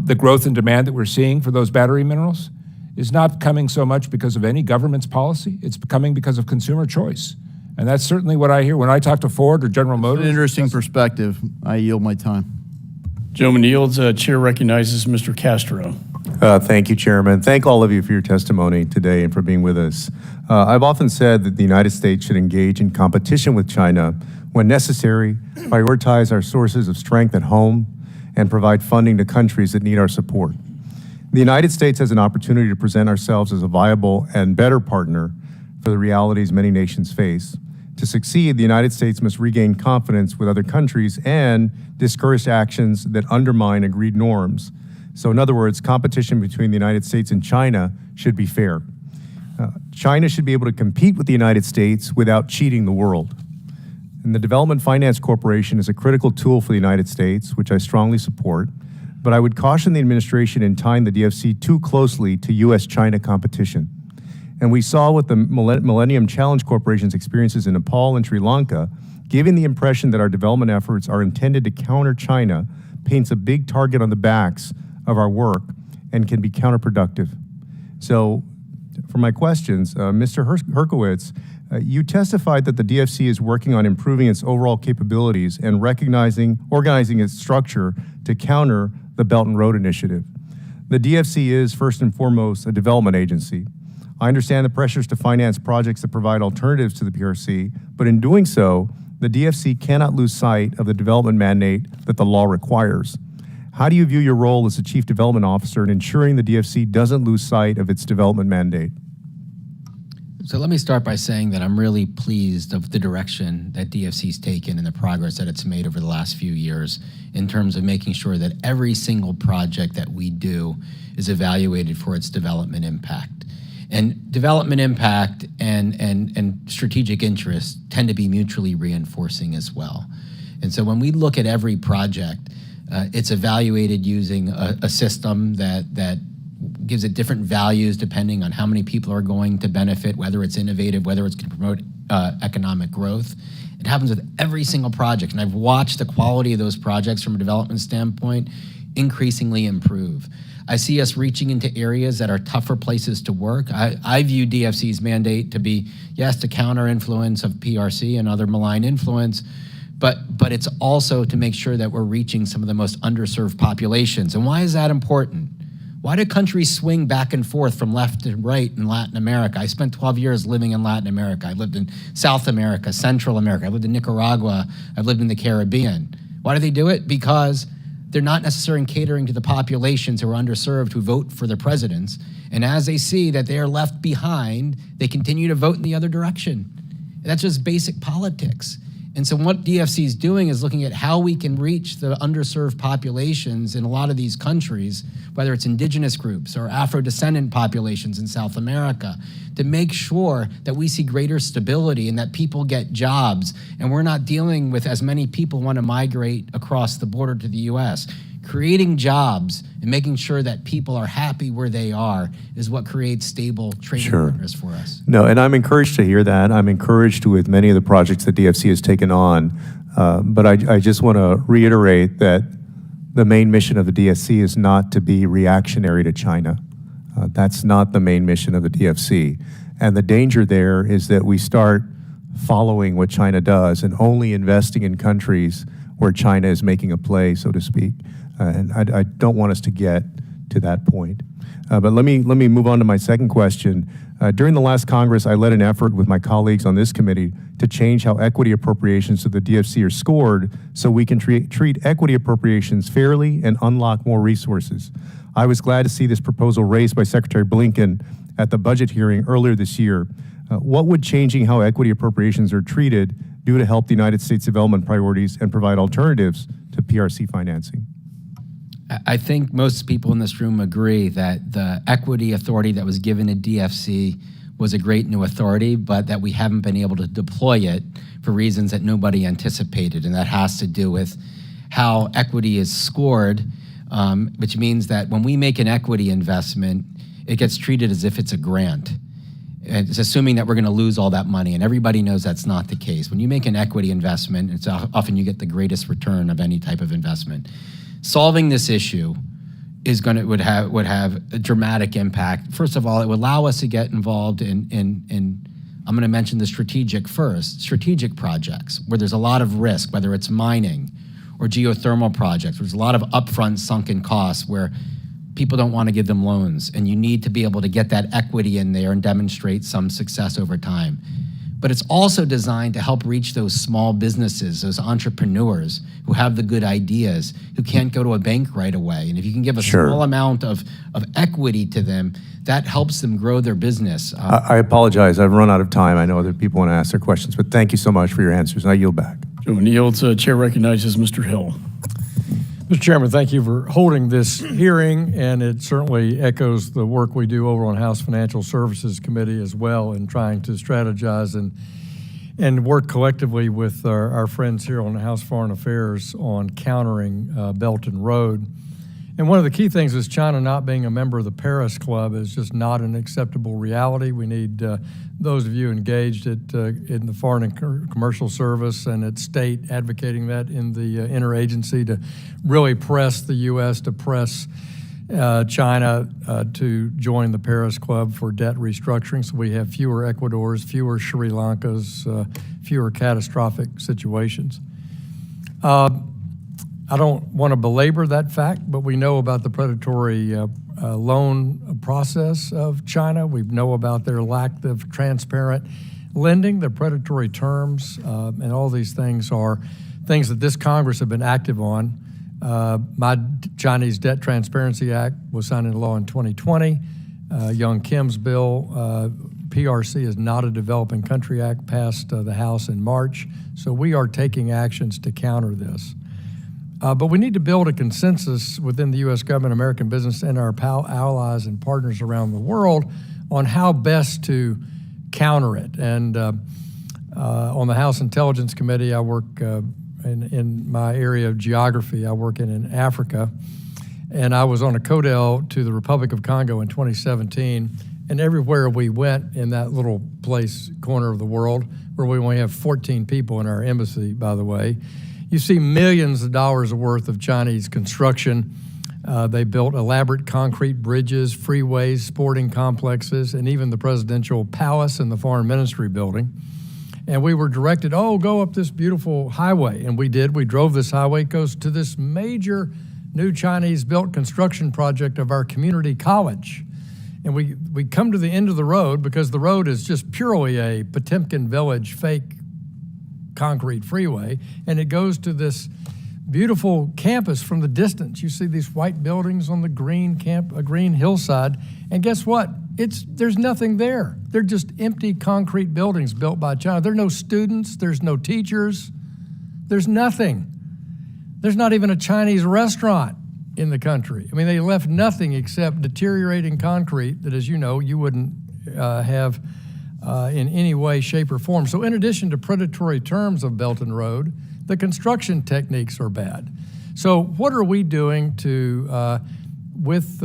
the growth and demand that we're seeing for those battery minerals is not coming so much because of any government's policy. It's coming because of consumer choice. And that's certainly what I hear when I talk to Ford or General Motors. An interesting perspective. I yield my time. Gentleman yields. Chair recognizes Mr. Castro. Thank you, Chairman. Thank all of you for your testimony today and for being with us. I've often said that the United States should engage in competition with China when necessary, prioritize our sources of strength at home, and provide funding to countries that need our support. The United States has an opportunity to present ourselves as a viable and better partner for the realities many nations face. To succeed, the United States must regain confidence with other countries and discourage actions that undermine agreed norms. So in other words, competition between the United States and China should be fair. China should be able to compete with the United States without cheating the world. And the Development Finance Corporation is a critical tool for the United States, which I strongly support, but I would caution the administration in tying the DFC too closely to U.S.-China competition. And we saw what the Millennium Challenge Corporation's experiences in Nepal and Sri Lanka, giving the impression that our development efforts are intended to counter China, paints a big target on the backs of our work and can be counterproductive. So for my questions, Mr. Herskowitz, you testified that the DFC is working on improving its overall capabilities and organizing its structure to counter the Belt and Road Initiative. The DFC is, first and foremost, a development agency. I understand the pressures to finance projects that provide alternatives to the PRC, but in doing so, the DFC cannot lose sight of the development mandate that the law requires. How do you view your role as the Chief Development Officer in ensuring the DFC doesn't lose sight of its development mandate? So let me start by saying that I'm really pleased of the direction that DFC's taken and the progress that it's made over the last few years in terms of making sure that every single project that we do is evaluated for its development impact. And development impact and strategic interests tend to be mutually reinforcing as well. And so when we look at every project, it's evaluated using a system that gives it different values depending on how many people are going to benefit, whether it's innovative, whether it's going to promote economic growth. It happens with every single project, and I've watched the quality of those projects from a development standpoint increasingly improve. I see us reaching into areas that are tougher places to work. I view DFC's mandate to be, yes, to counter influence of PRC and other malign influence, but it's also to make sure that we're reaching some of the most underserved populations. And why is that important? Why do countries swing back and forth from left to right in Latin America? I spent 12 years living in Latin America. I lived in South America, Central America. I lived in Nicaragua. I've lived in the Caribbean. Why do they do it? Because they're not necessarily catering to the populations who are underserved who vote for their presidents. And as they see that they are left behind, they continue to vote in the other direction. That's just basic politics. And so what DFC is doing is looking at how we can reach the underserved populations in a lot of these countries, whether it's indigenous groups or Afro-descendant populations in South America, to make sure that we see greater stability and that people get jobs, and we're not dealing with as many people want to migrate across the border to the US. Creating jobs and making sure that people are happy where they are is what creates stable trading partners for us. No, and I'm encouraged to hear that. I'm encouraged with many of the projects that DFC has taken on. But I just want to reiterate that the main mission of the DFC is not to be reactionary to China. That's not the main mission of the DFC. And the danger there is that we start following what China does and only investing in countries where China is making a play, so to speak. And I don't want us to get to that point. But let me move on to my second question. During the last Congress, I led an effort with my colleagues on this committee to change how equity appropriations to the DFC are scored so we can treat equity appropriations fairly and unlock more resources. I was glad to see this proposal raised by Secretary Blinken at the budget hearing earlier this year. What would changing how equity appropriations are treated do to help the United States development priorities and provide alternatives to PRC financing? I think most people in this room agree that the equity authority that was given to DFC was a great new authority, but that we haven't been able to deploy it for reasons that nobody anticipated, and that has to do with how equity is scored, which means that when we make an equity investment, it gets treated as if it's a grant. And it's assuming that we're going to lose all that money, and everybody knows that's not the case. When you make an equity investment, it's often you get the greatest return of any type of investment. Solving this issue would have a dramatic impact. First of all, it would allow us to get involved in I'm going to mention the strategic projects where there's a lot of risk, whether it's mining or geothermal projects. There's a lot of upfront sunken costs where people don't want to give them loans, and you need to be able to get that equity in there and demonstrate some success over time. But it's also designed to help reach those small businesses, those entrepreneurs who have the good ideas, who can't go to a bank right away. And if you can give a small amount of equity to them, that helps them grow their business. I apologize. I've run out of time. I know other people want to ask their questions, but thank you so much for your answers. I yield back. Joe yields. Chair recognizes Mr. Hill. Mr. Chairman, thank you for holding this hearing, and it certainly echoes the work we do over on House Financial Services Committee as well in trying to strategize and work collectively with our friends here on the House Foreign Affairs on countering Belt and Road. And one of the key things is China not being a member of the Paris Club is just not an acceptable reality. We need those of you engaged in the Foreign and Commercial Service and at state advocating that in the interagency to really press the U.S. to press China to join the Paris Club for debt restructuring so we have fewer Ecuadors, fewer Sri Lankas, fewer catastrophic situations. I don't want to belabor that fact, but we know about the predatory loan process of China. We know about their lack of transparent lending, their predatory terms, and all these things are things that this Congress have been active on. My Chinese Debt Transparency Act was signed into law in 2020. Young Kim's bill, PRC is not a developing country act, passed the House in March. So we are taking actions to counter this. But we need to build a consensus within the U.S. government, American business, and our allies and partners around the world on how best to counter it. And on the House Intelligence Committee, I work in my area of geography. I work in Africa. And I was on a CODEL to the Republic of Congo in 2017, and everywhere we went in that little corner of the world, where we only have 14 people in our embassy, by the way, you see millions of dollars worth of Chinese construction. They built elaborate concrete bridges, freeways, sporting complexes, and even the presidential palace and the foreign ministry building. And we were directed, go up this beautiful highway. And we did. We drove this highway. It goes to this major new Chinese-built construction project of our community college. And we come to the end of the road because the road is just purely a Potemkin Village fake concrete freeway. And it goes to this beautiful campus from the distance. You see these white buildings on the green hillside. And guess what? There's nothing there. They're just empty concrete buildings built by China. There are no students. There's no teachers. There's nothing. There's not even a Chinese restaurant in the country. I mean, they left nothing except deteriorating concrete that, as you know, you wouldn't have in any way, shape, or form. So in addition to predatory terms of Belt and Road, the construction techniques are bad. So what are we doing with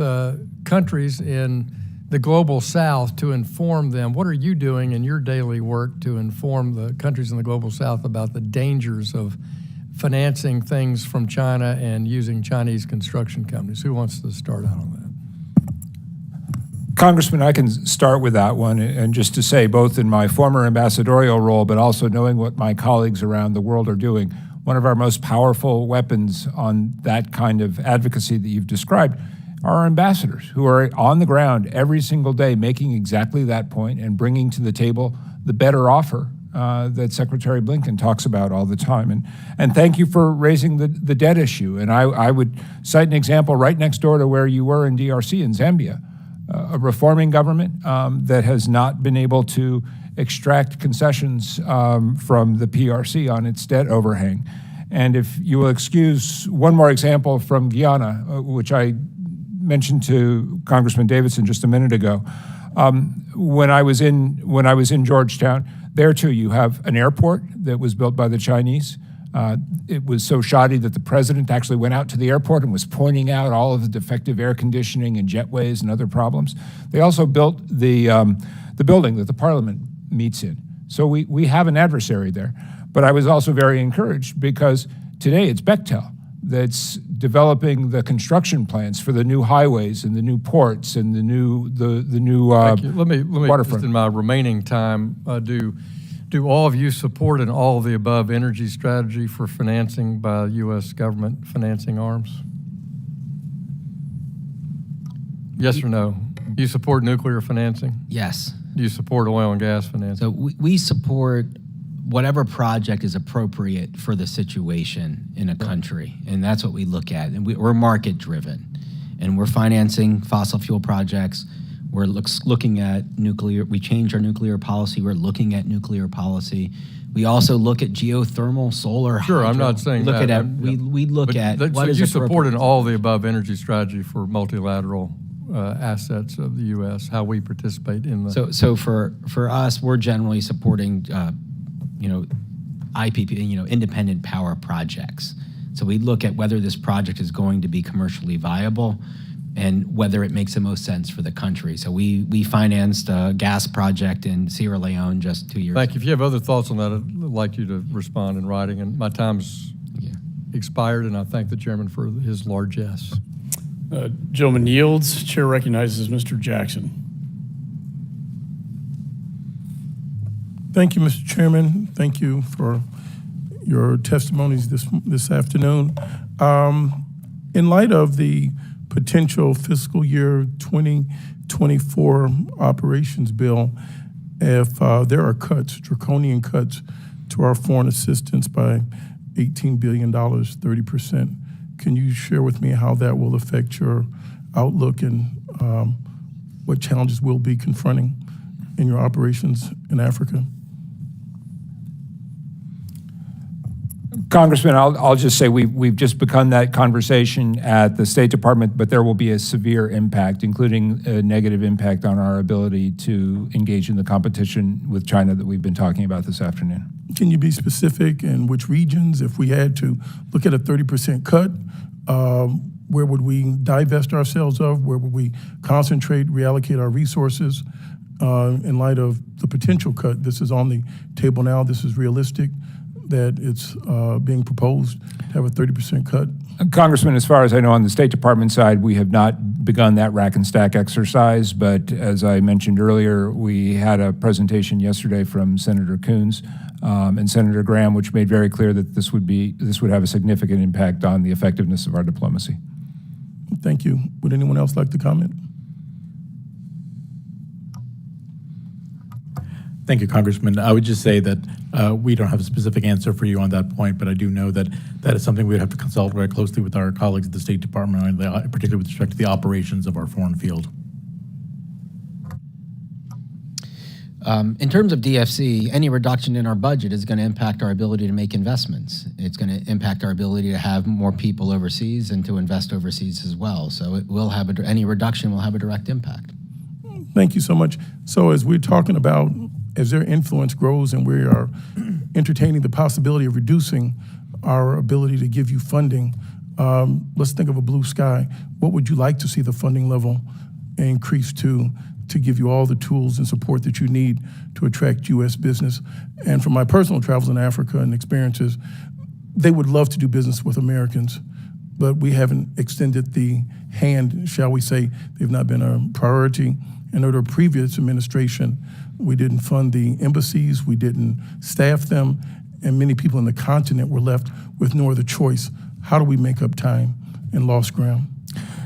countries in the global south to inform them? What are you doing in your daily work to inform the countries in the global south about the dangers of financing things from China and using Chinese construction companies? Who wants to start out on that? Congressman, I can start with that one, and just to say, both in my former ambassadorial role, but also knowing what my colleagues around the world are doing, one of our most powerful weapons on that kind of advocacy that you've described are our ambassadors, who are on the ground every single day making exactly that point and bringing to the table the better offer that Secretary Blinken talks about all the time. And thank you for raising the debt issue. And I would cite an example right next door to where you were in DRC, in Zambia, a reforming government that has not been able to extract concessions from the PRC on its debt overhang. And if you will excuse one more example from Guyana, which I mentioned to Congressman Davidson just a minute ago, when I was in Georgetown, there too you have an airport that was built by the Chinese. It was so shoddy that the president actually went out to the airport and was pointing out all of the defective air conditioning and jetways and other problems. They also built the building that the parliament meets in. So we have an adversary there. But I was also very encouraged because today it's Bechtel that's developing the construction plans for the new highways and the new ports and the new Let me waterfront. just in my remaining time, do all of you support an all of the above energy strategy for financing by U.S. government financing arms? Yes or no? Do you support nuclear financing? Yes. Do you support oil and gas financing? So we support whatever project is appropriate for the situation in a country, and that's what we look at. And we're market driven, and we're financing fossil fuel projects. We're looking at nuclear. We changed our nuclear policy. We're looking at nuclear policy. We also look at geothermal, solar, Sure, hydro. I'm not saying look that. We look at what so is you support appropriate. an all the above energy strategy for multilateral assets of the U.S., how we participate in the... So for us, we're generally supporting, IPP, independent power projects. So we look at whether this project is going to be commercially viable and whether it makes the most sense for the country. So we financed a gas project in Sierra Leone just 2 years ago. Thank you. If you have other thoughts on that, I'd like you to respond in writing. And my time's expired, and I thank the chairman for his largesse. Gentleman yields. Chair recognizes Mr. Jackson. Thank you, Mr. Chairman. Thank you for your testimonies this afternoon. In light of the potential fiscal year 2024 operations bill, if there are cuts, draconian cuts to our foreign assistance by $18 billion, 30%, can you share with me how that will affect your outlook and what challenges we'll be confronting in your operations in Africa? Congressman, I'll just say we've just begun that conversation at the State Department, but there will be a severe impact, including a negative impact on our ability to engage in the competition with China that we've been talking about this afternoon. Can you be specific in which regions? If we had to look at a 30% cut, Where would we divest ourselves of? Where would we concentrate, reallocate our resources in light of the potential cut? This is on the table now. This is realistic that it's being proposed to have a 30% cut. Congressman, as far as I know, on the State Department side, we have not begun that rack and stack exercise, but as I mentioned earlier, we had a presentation yesterday from Senator Coons and Senator Graham, which made very clear that this would have a significant impact on the effectiveness of our diplomacy. Thank you. Would anyone else like to comment? Thank you, Congressman. I would just say that we don't have a specific answer for you on that point, but I do know that that is something we would have to consult very closely with our colleagues at the State Department on, particularly with respect to the operations of our foreign field. In terms of DFC, any reduction in our budget is going to impact our ability to make investments. It's going to impact our ability to have more people overseas and to invest overseas as well. So it will have any reduction will have a direct impact. Thank you so much. So as we're talking about, as their influence grows and we are entertaining the possibility of reducing our ability to give you funding, let's think of a blue sky. What would you like to see the funding level increase to give you all the tools and support that you need to attract U.S. business? And from my personal travels in Africa and experiences, they would love to do business with Americans, but we haven't extended the hand, shall we say. They've not been a priority. And under a previous administration, we didn't fund the embassies, we didn't staff them, and many people in the continent were left with no other choice. How do we make up time and lost ground?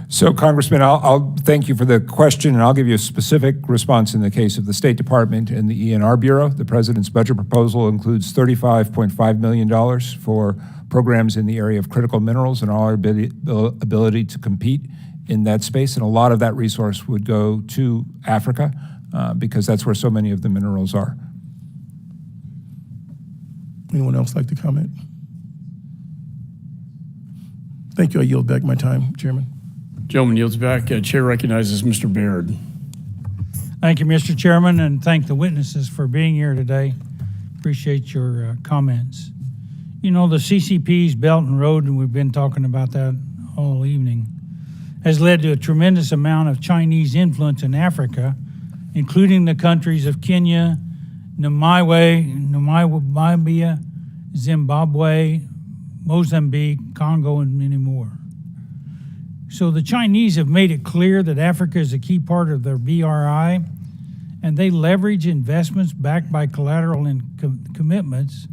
So, Congressman, I'll thank you for the question, and I'll give you a specific response in the case of the State Department and the ENR Bureau. The President's budget proposal includes $35.5 million for programs in the area of critical minerals and our ability to compete in that space, and a lot of that resource would go to Africa because that's where so many of the minerals are. Anyone else like to comment? Thank you. I yield back my time, Chairman. Gentleman yields back. Chair recognizes Mr. Baird. Thank you, Mr. Chairman, and thank the witnesses for being here today. Appreciate your comments. You know, the CCP's Belt and Road, and we've been talking about that all evening, has led to a tremendous amount of Chinese influence in Africa, including the countries of Kenya, Namibia, Zimbabwe, Mozambique, Congo, and many more. So the Chinese have made it clear that Africa is a key part of their BRI, and they leverage investments backed by collateral and commitments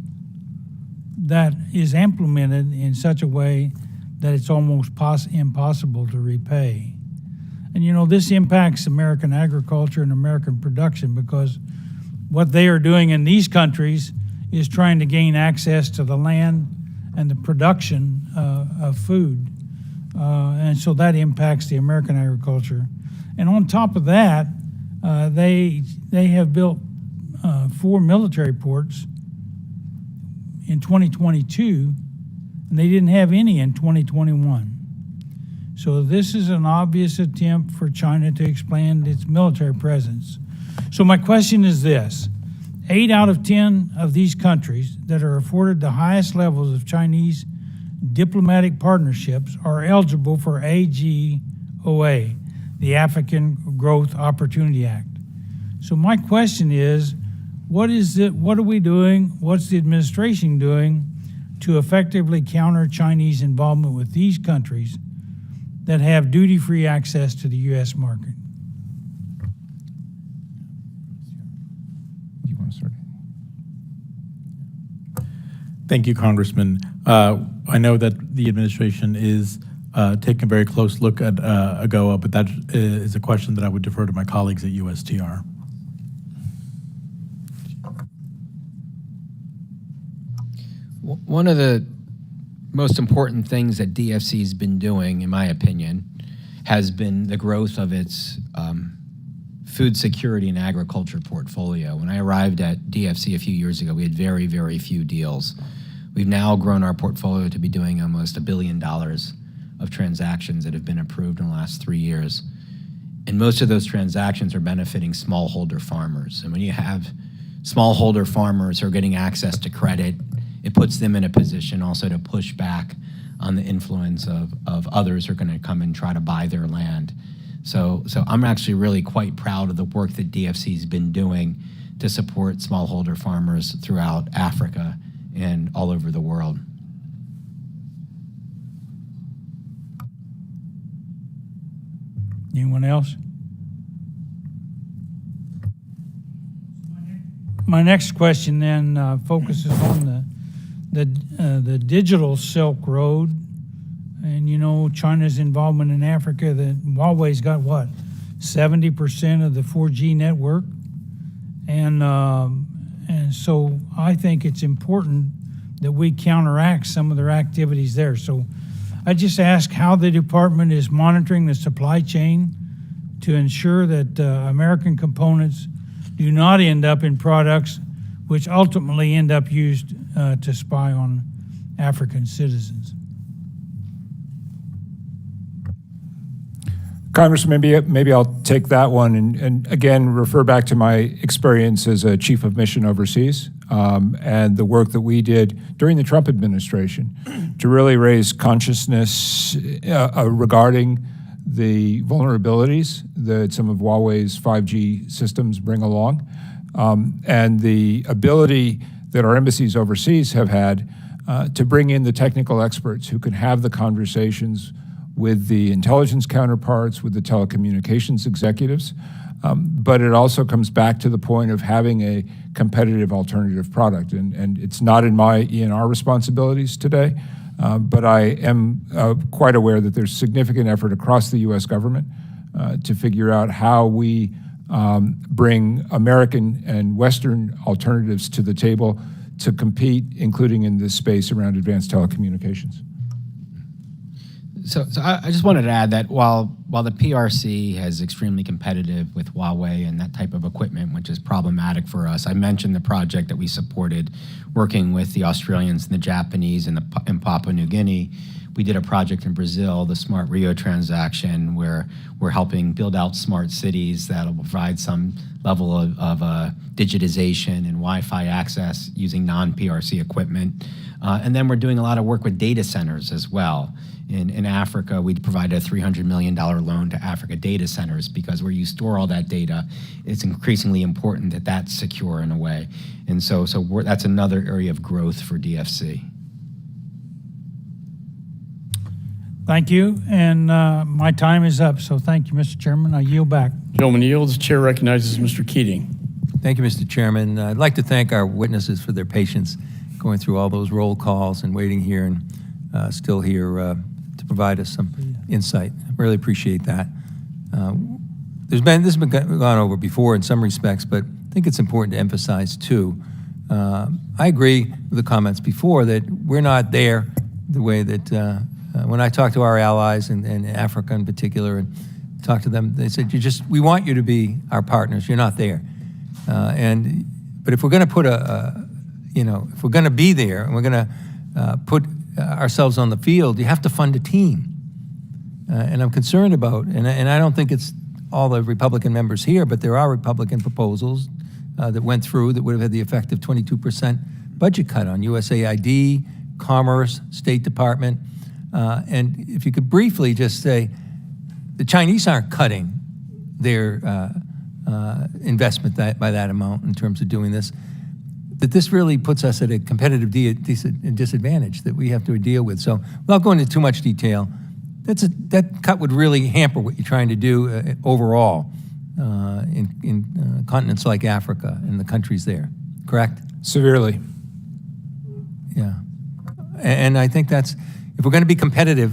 that is implemented in such a way that it's almost impossible to repay. And you know, this impacts American agriculture and American production because what they are doing in these countries is trying to gain access to the land and the production of food. And so that impacts the American agriculture. And on top of that, they have built 4 military ports in 2022, and they didn't have any in 2021. So this is an obvious attempt for China to expand its military presence. So my question is this: 8 out of 10 of these countries that are afforded the highest levels of Chinese diplomatic partnerships are eligible for AGOA, the African Growth Opportunity Act. So my question is, what are we doing, what's the administration doing to effectively counter Chinese involvement with these countries that have duty-free access to the U.S. market? Do you want to start? Thank you, Congressman. I know that the administration is taking a very close look at AGOA, but that is a question that I would defer to my colleagues at USTR. One of the most important things that DFC has been doing, in my opinion, has been the growth of its food security and agriculture portfolio. When I arrived at DFC a few years ago, we had very, very few deals. We've now grown our portfolio to be doing almost $1 billion of transactions that have been approved in the last 3 years. And most of those transactions are benefiting smallholder farmers. And when you have smallholder farmers who are getting access to credit, it puts them in a position also to push back on the influence of others who are going to come and try to buy their land. So I'm actually really quite proud of the work that DFC's been doing to support smallholder farmers throughout Africa and all over the world. Anyone else? My next question then focuses on the digital Silk Road, and you know China's involvement in Africa. That Huawei's got what, 70% of the 4G network, and so I think it's important that we counteract some of their activities there. So I just ask how the department is monitoring the supply chain to ensure that American components do not end up in products which ultimately end up used to spy on African citizens. Congressman, maybe I'll take that one and again refer back to my experience as a chief of mission overseas and the work that we did during the Trump administration to really raise consciousness regarding the vulnerabilities that some of Huawei's 5G systems bring along, and the ability that our embassies overseas have had to bring in the technical experts who can have the conversations with the intelligence counterparts, with the telecommunications executives. But it also comes back to the point of having a competitive alternative product. And it's not in my ENR responsibilities today, but I am quite aware that there's significant effort across the U.S. government to figure out how we bring American and Western alternatives to the table to compete, including in this space around advanced telecommunications. So I just wanted to add that while the PRC is extremely competitive with Huawei and that type of equipment, which is problematic for us, I mentioned the project that we supported working with the Australians and the Japanese in Papua New Guinea. We did a project in Brazil, the Smart Rio transaction, where we're helping build out smart cities that'll provide some level of digitization and Wi-Fi access using non-PRC equipment. And then we're doing a lot of work with data centers as well. In Africa, we provide a $300 million loan to Africa data centers because where you store all that data, it's increasingly important that that's secure in a way. And so that's another area of growth for DFC. Thank you, and my time is up, so thank you, Mr. Chairman. I yield back. Gentleman yields. Chair recognizes Mr. Keating. Thank you, Mr. Chairman. I'd like to thank our witnesses for their patience going through all those roll calls and waiting here and still here to provide us some insight. I really appreciate that. This has been gone over before in some respects, but I think it's important to emphasize too. I agree with the comments before that we're not there the way that when I talk to our allies in Africa in particular and talk to them, they said, we want you to be our partners. You're not there. But if we're going to put if we're going to be there and we're going to put ourselves on the field, you have to fund a team. And I'm concerned about, and I don't think it's all the Republican members here, but there are Republican proposals that went through that would have had the effect of 22% budget cut on USAID, Commerce, State Department. And if you could briefly just say, the Chinese aren't cutting their investment by that amount in terms of doing this, that this really puts us at a competitive disadvantage that we have to deal with. So without going into too much detail, that cut would really hamper what you're trying to do overall in continents like Africa and the countries there, correct? Severely. Yeah. And I think that's, if we're going to be competitive,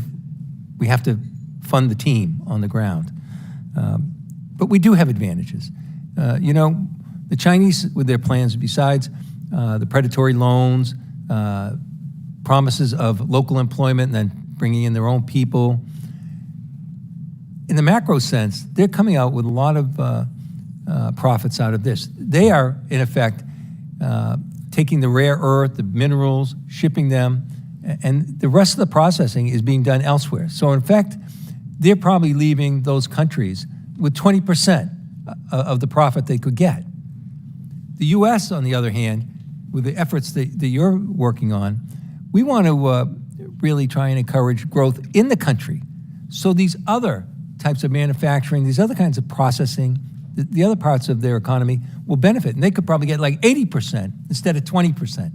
we have to fund the team on the ground. But we do have advantages. The Chinese, with their plans, besides the predatory loans, promises of local employment and then bringing in their own people, in the macro sense, they're coming out with a lot of profits out of this. They are, in effect, taking the rare earth, the minerals, shipping them, and the rest of the processing is being done elsewhere. So in fact, they're probably leaving those countries with 20% of the profit they could get. The U.S., on the other hand, with the efforts that you're working on, we want to really try and encourage growth in the country. So these other types of manufacturing, these other kinds of processing, the other parts of their economy will benefit. And they could probably get like 80% instead of 20%.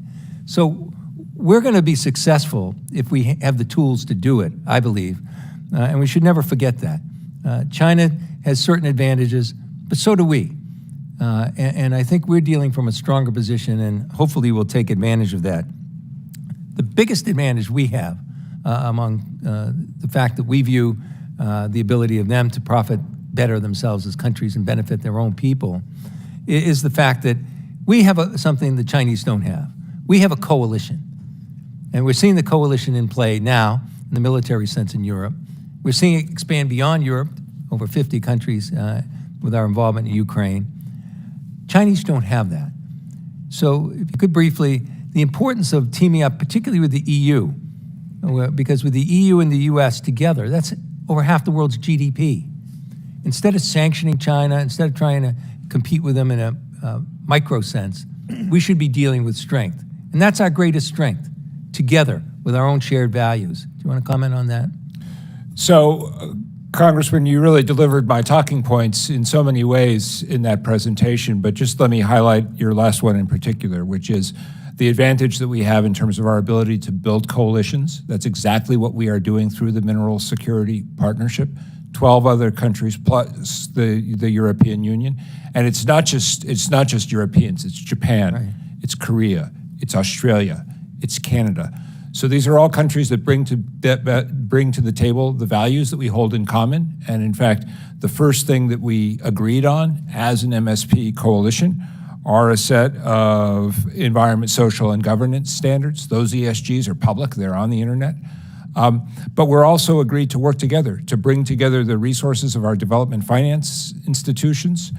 So we're going to be successful if we have the tools to do it, I believe. And we should never forget that. China has certain advantages, but so do we. And I think we're dealing from a stronger position, and hopefully we'll take advantage of that. The biggest advantage we have among the fact that we view the ability of them to profit better themselves as countries and benefit their own people is the fact that we have something the Chinese don't have. We have a coalition. And we're seeing the coalition in play now in the military sense in Europe. We're seeing it expand beyond Europe, over 50 countries with our involvement in Ukraine. Chinese don't have that. So if you could briefly, the importance of teaming up, particularly with the EU, because with the EU and the US together, that's over half the world's GDP. Instead of sanctioning China, instead of trying to compete with them in a micro sense, we should be dealing with strength. And that's our greatest strength, together with our own shared values. Do you want to comment on that? So, Congressman, you really delivered my talking points in so many ways in that presentation, but just let me highlight your last one in particular, which is the advantage that we have in terms of our ability to build coalitions. That's exactly what we are doing through the Mineral Security Partnership. 12 other countries plus the European Union. And it's not just Europeans, it's Japan, right. It's Korea, it's Australia, it's Canada. So these are all countries that bring to the table the values that we hold in common. And in fact, the first thing that we agreed on as an MSP coalition are a set of environment, social, and governance standards. Those ESGs are public, they're on the internet. But we're also agreed to work together, to bring together the resources of our development finance institutions,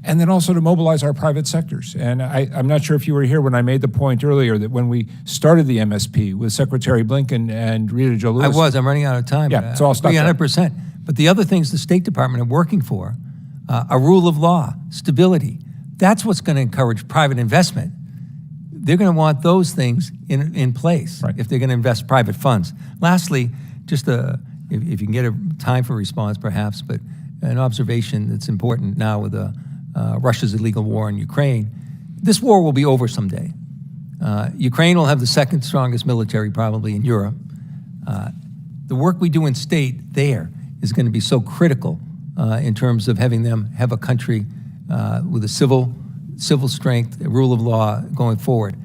and then also to mobilize our private sectors. And I'm not sure if you were here when I made the point earlier that when we started the MSP with Secretary Blinken and Rita Jo Lewis. I was, I'm running out of time. Yeah, so I'll stop 300%. But the other things the State Department are working for, a rule of law, stability, that's what's going to encourage private investment. They're going to want those things in place if they're going to invest private funds. Lastly, just if you can get a time for response perhaps, but an observation that's important now with Russia's illegal war in Ukraine. This war will be over someday. Ukraine will have the second strongest military probably in Europe. The work we do in state there is going to be so critical in terms of having them have a country with a civil strength, a rule of law going forward.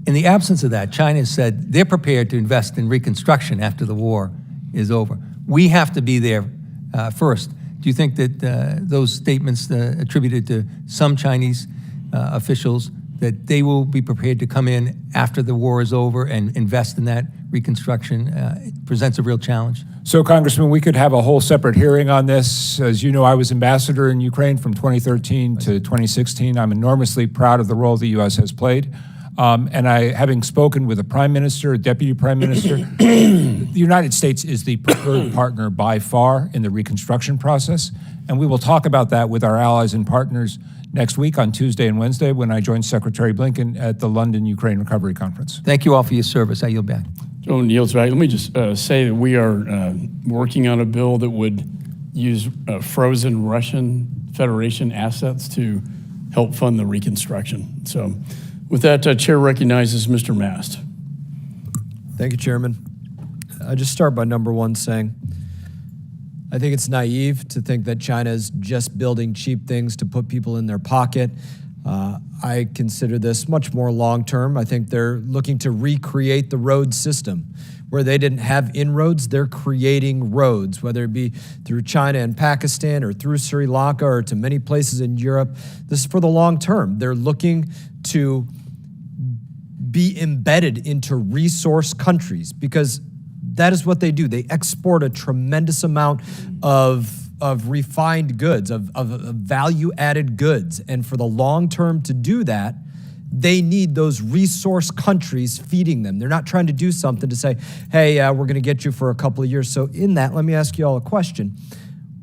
In the absence of that, China has said they're prepared to invest in reconstruction after the war is over. We have to be there first. Do you think that those statements attributed to some Chinese officials, that they will be prepared to come in after the war is over and invest in that reconstruction presents a real challenge? So, Congressman, we could have a whole separate hearing on this. As you know, I was ambassador in Ukraine from 2013 to 2016. I'm enormously proud of the role the U.S. has played. And having spoken with a prime minister, a deputy prime minister, the United States is the preferred partner by far in the reconstruction process. And we will talk about that with our allies and partners next week on Tuesday and Wednesday when I join Secretary Blinken at the London Ukraine Recovery Conference. Thank you all for your service. I yield back. Joe yields back. Let me just say that we are working on a bill that would use frozen Russian Federation assets to help fund the reconstruction. So with that, Chair recognizes Mr. Mast. Thank you, Chairman. I just start by number one saying, I think it's naive to think that China is just building cheap things to put people in their pocket. I consider this much more long-term. I think they're looking to recreate the road system. Where they didn't have inroads, they're creating roads, whether it be through China and Pakistan or through Sri Lanka or to many places in Europe. This is for the long term. They're looking to be embedded into resource countries because that is what they do. They export a tremendous amount of refined goods, of value-added goods. And for the long term to do that, they need those resource countries feeding them. They're not trying to do something to say, hey, we're going to get you for a couple of years. So in that, let me ask you all a question.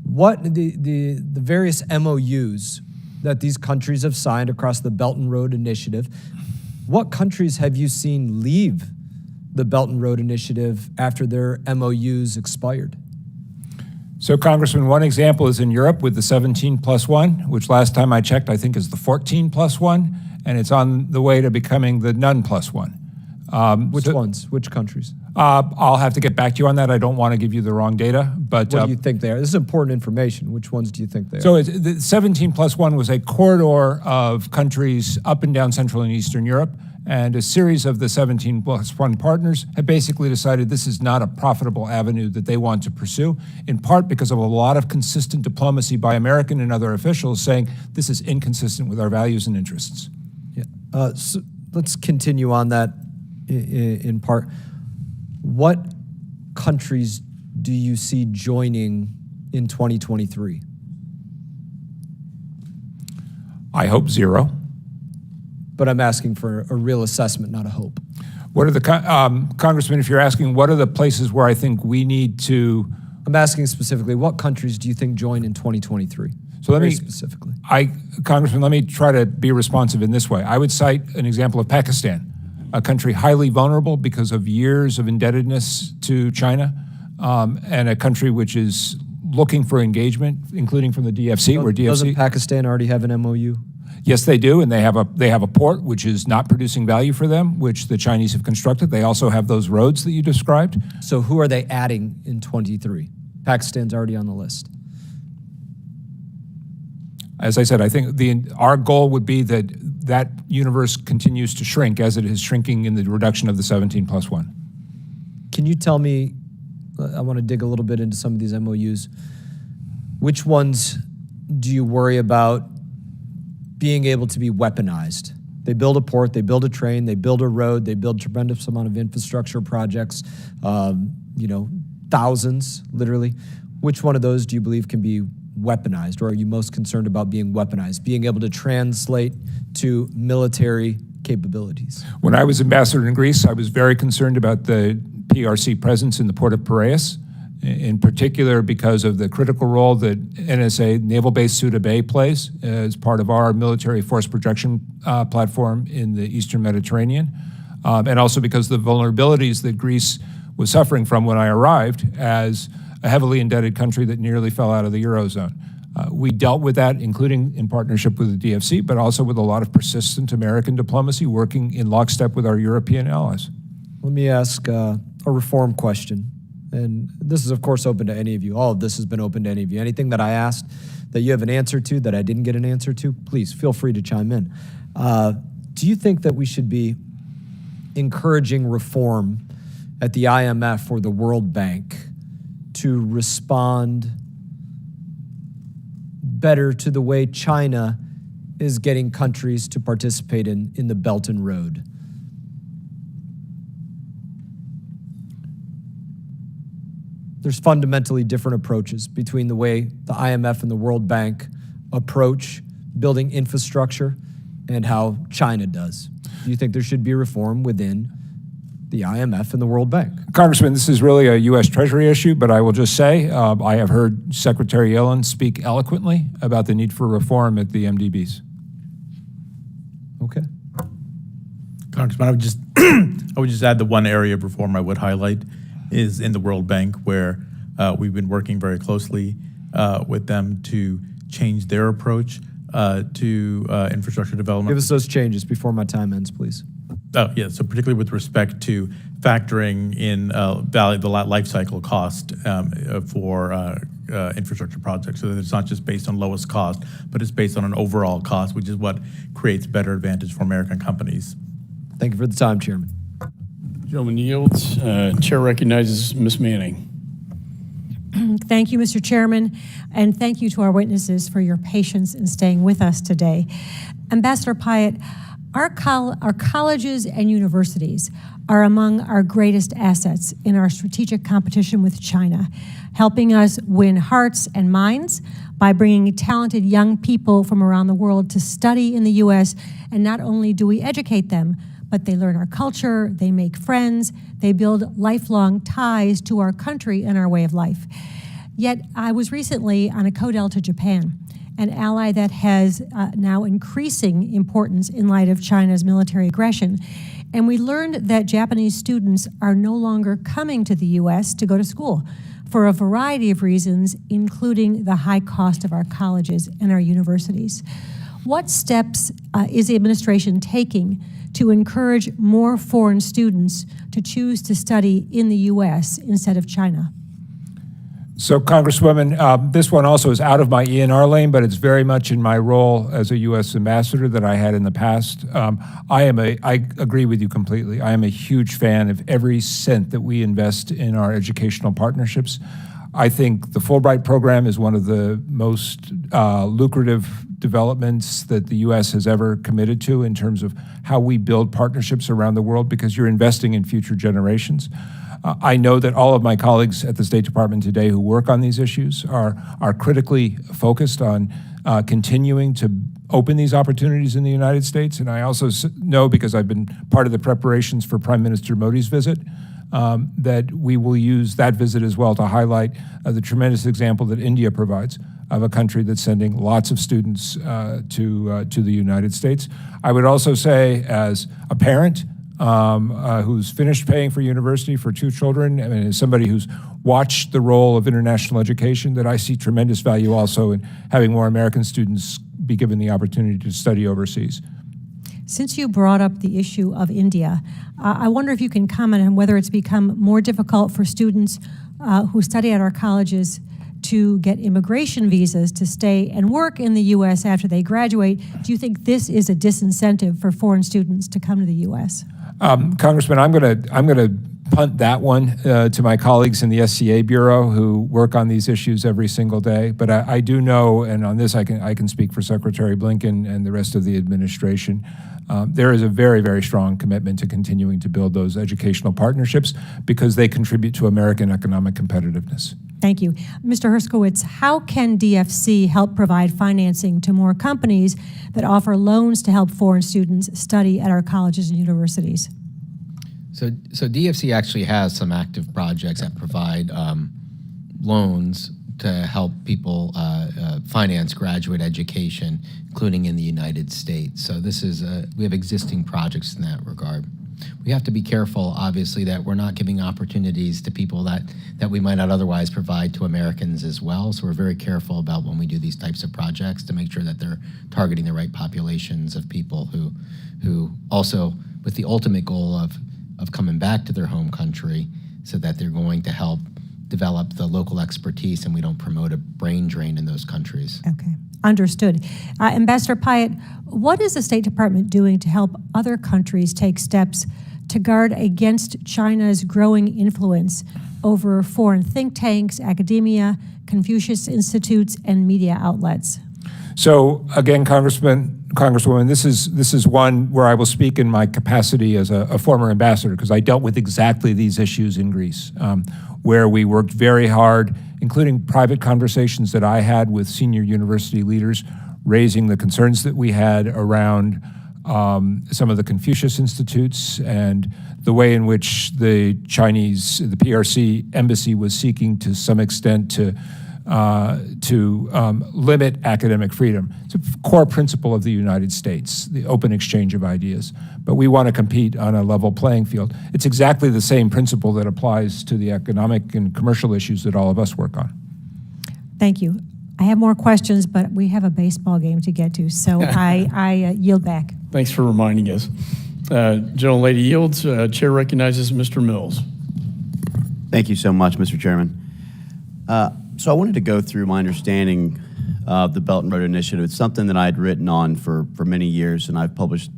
What the various MOUs that these countries have signed across the Belt and Road Initiative, what countries have you seen leave the Belt and Road Initiative after their MOUs expired? So, Congressman, one example is in Europe with the 17+1, which last time I checked, I think is the 14+1, and it's on the way to becoming the none plus one. Which ones? Which countries? I'll have to get back to you on that. I don't want to give you the wrong data, but What do you think they are? This is important information. Which ones do you think they are? so the 17+1 was a corridor of countries up and down Central and Eastern Europe, and a series of the 17+1 partners have basically decided this is not a profitable avenue that they want to pursue, in part because of a lot of consistent diplomacy by American and other officials saying this is inconsistent with our values and interests. Yeah. So let's continue on that in part. What countries do you see joining in 2023? I hope zero. But I'm asking for a real assessment, not a hope. What are the, Congressman, if you're asking what are the places where I think we need to... I'm asking specifically, what countries do you think join in 2023? So Very specifically. Congressman, let me try to be responsive in this way. I would cite an example of Pakistan, a country highly vulnerable because of years of indebtedness to China, and a country which is looking for engagement, including from the DFC, where DFC... Doesn't Pakistan already have an MOU? Yes, they do, and they have a port which is not producing value for them, which the Chinese have constructed. They also have those roads that you described. So who are they adding in 23? Pakistan's already on the list. As I said, I think our goal would be that that universe continues to shrink as it is shrinking in the reduction of the 17+1. Can you tell me, I want to dig a little bit into some of these MOUs, which ones do you worry about being able to be weaponized? They build a port, they build a train, they build a road, they build tremendous amount of infrastructure projects, thousands, literally. Which one of those do you believe can be weaponized, or are you most concerned about being weaponized, being able to translate to military capabilities? When I was ambassador in Greece, I was very concerned about the PRC presence in the port of Piraeus, in particular because of the critical role that NSA, Naval Base Suda Bay, plays as part of our military force projection platform in the Eastern Mediterranean, and also because of the vulnerabilities that Greece was suffering from when I arrived as a heavily indebted country that nearly fell out of the Eurozone. We dealt with that, including in partnership with the DFC, but also with a lot of persistent American diplomacy working in lockstep with our European allies. Let me ask a reform question. And this is, of course, open to any of you. All of this has been open to any of you. Anything that I asked that you have an answer to that I didn't get an answer to, please feel free to chime in. Do you think that we should be encouraging reform at the IMF or the World Bank to respond better to the way China is getting countries to participate in the Belt and Road? There's fundamentally different approaches between the way the IMF and the World Bank approach building infrastructure and how China does. Do you think there should be reform within the IMF and the World Bank? Congressman, this is really a U.S. Treasury issue, but I will just say I have heard Secretary Yellen speak eloquently about the need for reform at the MDBs. Okay. Congressman, I would just add the one area of reform I would highlight is in the World Bank, where we've been working very closely with them to change their approach to infrastructure development. Give us those changes before my time ends, please. Oh, yeah, so particularly with respect to factoring in the life cycle cost for infrastructure projects, so that it's not just based on lowest cost, but it's based on an overall cost, which is what creates better advantage for American companies. Thank you for the time, Chairman. Gentleman yields. Chair recognizes Ms. Manning. Thank you, Mr. Chairman, and thank you to our witnesses for your patience in staying with us today. Ambassador Pyatt, our colleges and universities are among our greatest assets in our strategic competition with China, helping us win hearts and minds by bringing talented young people from around the world to study in the U.S. And not only do we educate them, but they learn our culture, they make friends, they build lifelong ties to our country and our way of life. Yet I was recently on a CODEL to Japan, an ally that has now increasing importance in light of China's military aggression. And we learned that Japanese students are no longer coming to the U.S. to go to school for a variety of reasons, including the high cost of our colleges and our universities. What steps is the administration taking to encourage more foreign students to choose to study in the U.S. instead of China? So, Congresswoman, this one also is out of my ENR lane, but it's very much in my role as a U.S. ambassador that I had in the past. I agree with you completely. I am a huge fan of every cent that we invest in our educational partnerships. I think the Fulbright program is one of the most lucrative developments that the U.S. has ever committed to in terms of how we build partnerships around the world, because you're investing in future generations. I know that all of my colleagues at the State Department today who work on these issues are critically focused on continuing to open these opportunities in the United States. And I also know, because I've been part of the preparations for Prime Minister Modi's visit, that we will use that visit as well to highlight the tremendous example that India provides of a country that's sending lots of students to the United States. I would also say, as a parent who's finished paying for university for 2 children, and as somebody who's watched the role of international education, that I see tremendous value also in having more American students be given the opportunity to study overseas. Since you brought up the issue of India, I wonder if you can comment on whether it's become more difficult for students who study at our colleges to get immigration visas to stay and work in the U.S. after they graduate. Do you think this is a disincentive for foreign students to come to the U.S.? Congressman, I'm gonna punt that one to my colleagues in the SCA Bureau who work on these issues every single day. But I do know, and on this I can speak for Secretary Blinken and the rest of the administration, there is a very, very strong commitment to continuing to build those educational partnerships because they contribute to American economic competitiveness. Thank you. Mr. Herskowitz, how can DFC help provide financing to more companies that offer loans to help foreign students study at our colleges and universities? So DFC actually has some active projects that provide loans to help people finance graduate education, including in the United States. So this is we have existing projects in that regard. We have to be careful, obviously, that we're not giving opportunities to people that we might not otherwise provide to Americans as well. So we're very careful about when we do these types of projects to make sure that they're targeting the right populations of people who also, with the ultimate goal of coming back to their home country, so that they're going to help develop the local expertise and we don't promote a brain drain in those countries. Okay, understood. Ambassador Pyatt, what is the State Department doing to help other countries take steps to guard against China's growing influence over foreign think tanks, academia, Confucius institutes, and media outlets? So again, Congresswoman, this is one where I will speak in my capacity as a former ambassador, because I dealt with exactly these issues in Greece, where we worked very hard, including private conversations that I had with senior university leaders, raising the concerns that we had around some of the Confucius institutes and the way in which the PRC embassy was seeking to some extent to limit academic freedom. It's a core principle of the United States, the open exchange of ideas. But we want to compete on a level playing field. It's exactly the same principle that applies to the economic and commercial issues that all of us work on. Thank you. I have more questions, but we have a baseball game to get to, so I yield back. Thanks for reminding us. Gentlelady yields. Chair recognizes Mr. Mills. Thank you so much, Mr. Chairman. So I wanted to go through my understanding of the Belt and Road Initiative. It's something that I had written on for many years, and I've published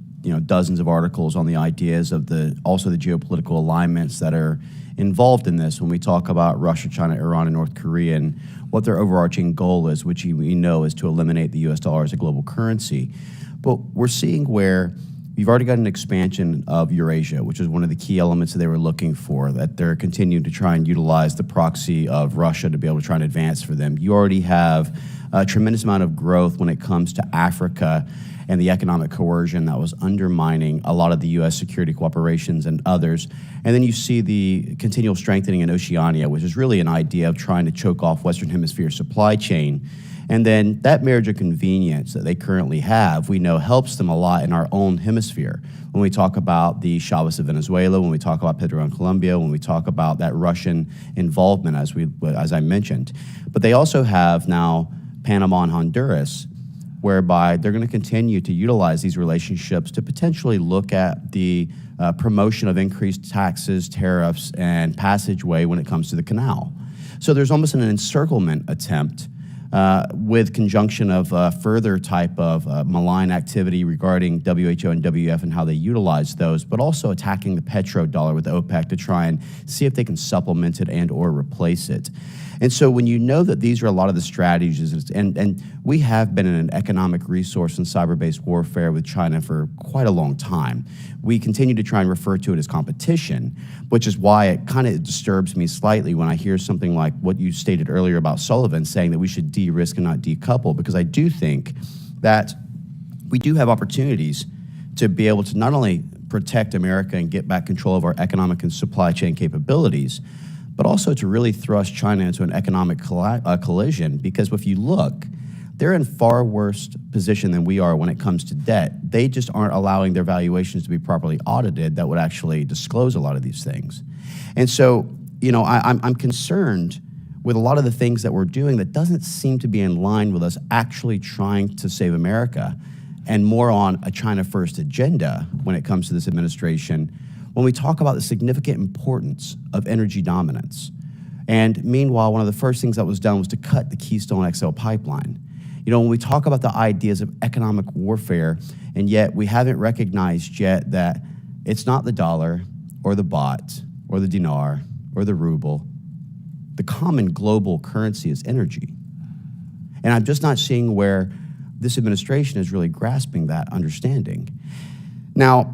dozens of articles on the ideas of also the geopolitical alignments that are involved in this when we talk about Russia, China, Iran, and North Korea, and what their overarching goal is, which we know is to eliminate the U.S. dollar as a global currency. But we're seeing where you've already got an expansion of Eurasia, which is one of the key elements that they were looking for, that they're continuing to try and utilize the proxy of Russia to be able to try and advance for them. You already have a tremendous amount of growth when it comes to Africa and the economic coercion that was undermining a lot of the U.S. security cooperations and others. And then you see the continual strengthening in Oceania, which is really an idea of trying to choke off Western Hemisphere supply chain. And then that marriage of convenience that they currently have, we know helps them a lot in our own hemisphere. When we talk about the Chavez of Venezuela, when we talk about Petro in Colombia, when we talk about that Russian involvement, as I mentioned. But they also have now Panama and Honduras, whereby they're going to continue to utilize these relationships to potentially look at the promotion of increased taxes, tariffs, and passageway when it comes to the canal. So there's almost an encirclement attempt with conjunction of further type of malign activity regarding WHO and WF and how they utilize those, but also attacking the petrodollar with OPEC to try and see if they can supplement it and or replace it. And so when you know that these are a lot of the strategies, and we have been in an economic resource and cyber-based warfare with China for quite a long time, we continue to try and refer to it as competition, which is why it kind of disturbs me slightly when I hear something like what you stated earlier about Sullivan saying that we should de-risk and not decouple, because I do think that we do have opportunities to be able to not only protect America and get back control of our economic and supply chain capabilities, but also to really thrust China into an economic collision, because if you look, they're in far worse position than we are when it comes to debt. They just aren't allowing their valuations to be properly audited that would actually disclose a lot of these things. And so, you know, I'm concerned with a lot of the things that we're doing that doesn't seem to be in line with us actually trying to save America, and more on a China first agenda when it comes to this administration, when we talk about the significant importance of energy dominance. And meanwhile, one of the first things that was done was to cut the Keystone XL pipeline. You know, when we talk about the ideas of economic warfare, and yet we haven't recognized yet that it's not the dollar or the baht or the dinar or the ruble. The common global currency is energy. And I'm just not seeing where this administration is really grasping that understanding. Now,